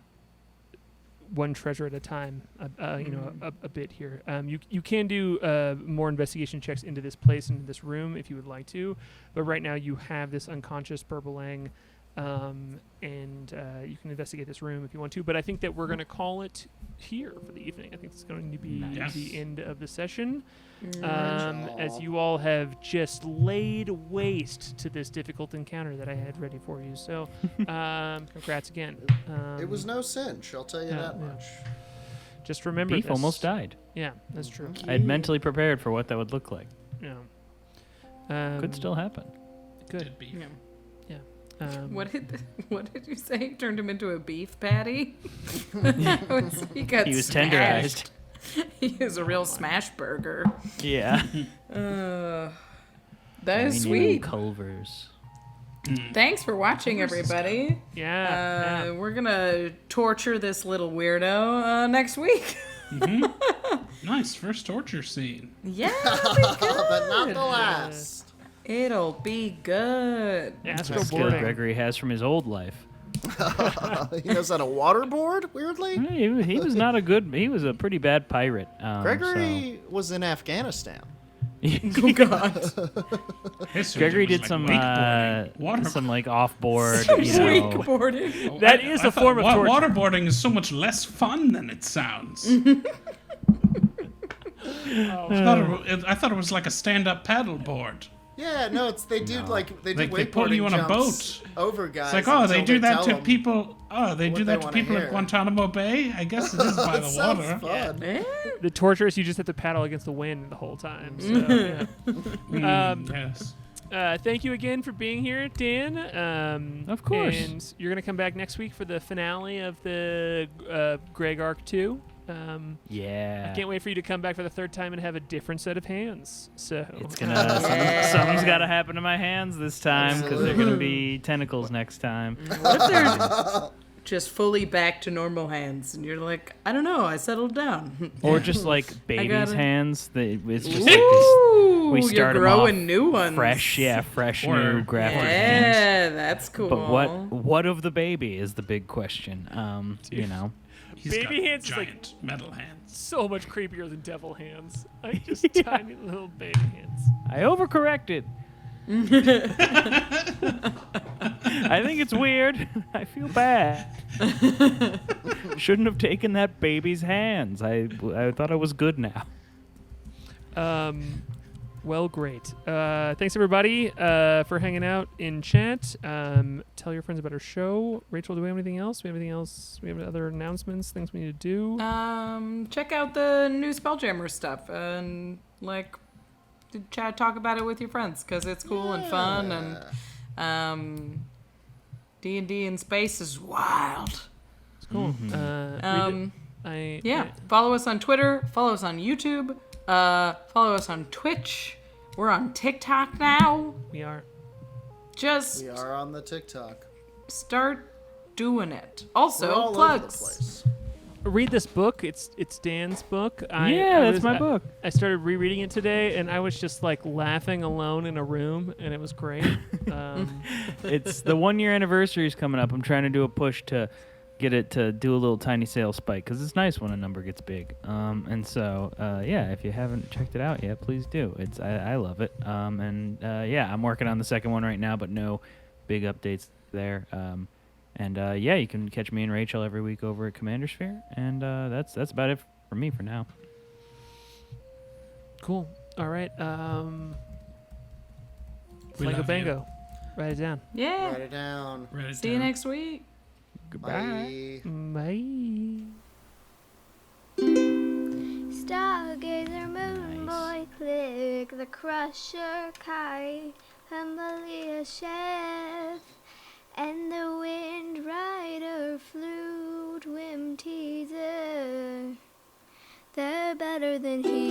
E: one treasure at a time, a bit here. You can do more investigation checks into this place, into this room, if you would like to. But right now you have this unconscious Burbalang, and you can investigate this room if you want to. But I think that we're going to call it here for the evening. I think it's going to be
C: Nice.
E: the end of the session. As you all have just laid waste to this difficult encounter that I had ready for you. So, congrats again.
B: It was no cinch, I'll tell you that much.
E: Just remember
D: Beef
E: this.
D: almost died.
E: Yeah, that's true.
D: I had mentally prepared for what that would look like.
E: Yeah.
D: Could still happen.
E: Good.
C: Could be.
E: Yeah.
A: What did you say? Turned him into a beef patty? He got
D: He was
A: smashed.
D: tenderized.
A: He was a real smash burger.
D: Yeah.
A: That
D: We
A: is
D: knew
A: sweet.
D: Culvers.
A: Thanks for watching, everybody.
E: Yeah.
A: We're gonna torture this little weirdo next week.
C: Nice first torture scene.
A: Yeah, it'll be good.
B: But not the last.
A: It'll be good.
E: Astro
D: Skill
E: boarding.
D: Gregory has from his old life.
B: He knows how to waterboard, weirdly.
D: He was not a good. He was a pretty bad pirate.
B: Gregory was in Afghanistan.
A: Oh God.
D: Gregory did some like off-board,
A: Wakeboarding.
E: That is a form of torture.
C: Waterboarding is so much less fun than it sounds. I thought it was like a stand-up paddleboard.
B: Yeah, no, they do
C: They pull
B: wakeboarding
C: you on a
B: jumps
C: boat.
B: over guys.
C: It's like, they
B: until
C: do that
B: tell
C: to
B: them
C: people. Oh, they
B: what
C: do
B: they
C: that to
B: wanna
C: people
B: hear.
C: at Guantanamo Bay. I guess it is by
B: It
C: the
B: sounds
C: water.
B: fun.
A: Eh?
E: The torture is you just have to paddle against the wind the whole time. So, yeah.
C: Yes.
E: Thank you again for being here, Dan.
D: Of course.
E: And you're going to come back next week for the finale of the Greg Arc 2.
D: Yeah.
E: I can't wait for you to come back for the third time and have a different set of hands. So
D: It's gonna. Something's got to happen to my hands this time because they're gonna be tentacles next time.
A: What if they're just fully back to normal hands, and you're like, I don't know, I settled down.
D: Or just like babies'
A: gotta-
D: hands. It's just
A: Ooh,
D: we
A: you're
D: start 'em
A: growing
D: off
A: new ones.
D: fresh, fresh
C: Or-
D: new grafted hands.
A: Yeah, that's cool.
D: But what of the baby is the big question.
C: He's
E: Baby
C: got
E: hands is like
C: giant metal hands.
E: so much creepier than devil hands. Like just tiny little baby hands.
D: I overcorrected. I think it's weird. I feel bad. Shouldn't have taken that baby's hands. I thought I was good now.
E: Well, great. Thanks everybody for hanging out in chat. Tell your friends about our show. Rachel, do we have anything else? We have other announcements, things we need to do.
A: Check out the new Spelljammer stuff and talk about it with your friends because it's cool and fun and D&D in space is wild.
E: It's cool.
A: Follow us on Twitter. Follow us on YouTube. Follow us on Twitch. We're on TikTok now.
E: We are.
B: We are on the TikTok.
A: Start doing it.
B: We're
A: Also,
B: all
A: plugs.
B: over the place.
E: Read this book. It's Dan's book.
D: That's my book.
E: I started rereading it today, and I was just like laughing alone in a room, and it was great.
D: It's the 1-year anniversary is coming up. I'm trying to do a push to get it to do a little tiny sale spike because it's nice when a number gets big. And so, if you haven't checked it out yet, please do. I love it. I'm working on the second one right now, but no big updates there. You can catch me and Rachel every week over at Commander Sphere, and that's about it for me for now.
E: Cool. All right.
C: We
E: Flango
C: love
E: Bango. Write it down.
A: Yeah.
B: Write it down.
A: See you next week.
B: Bye.
E: Bye.
F: Stargazer, Moonboy, Klik, the Crusher, K.A.I, Humbly Chef, and the Wind Rider, Flute, Whim Teaser. They're better than he.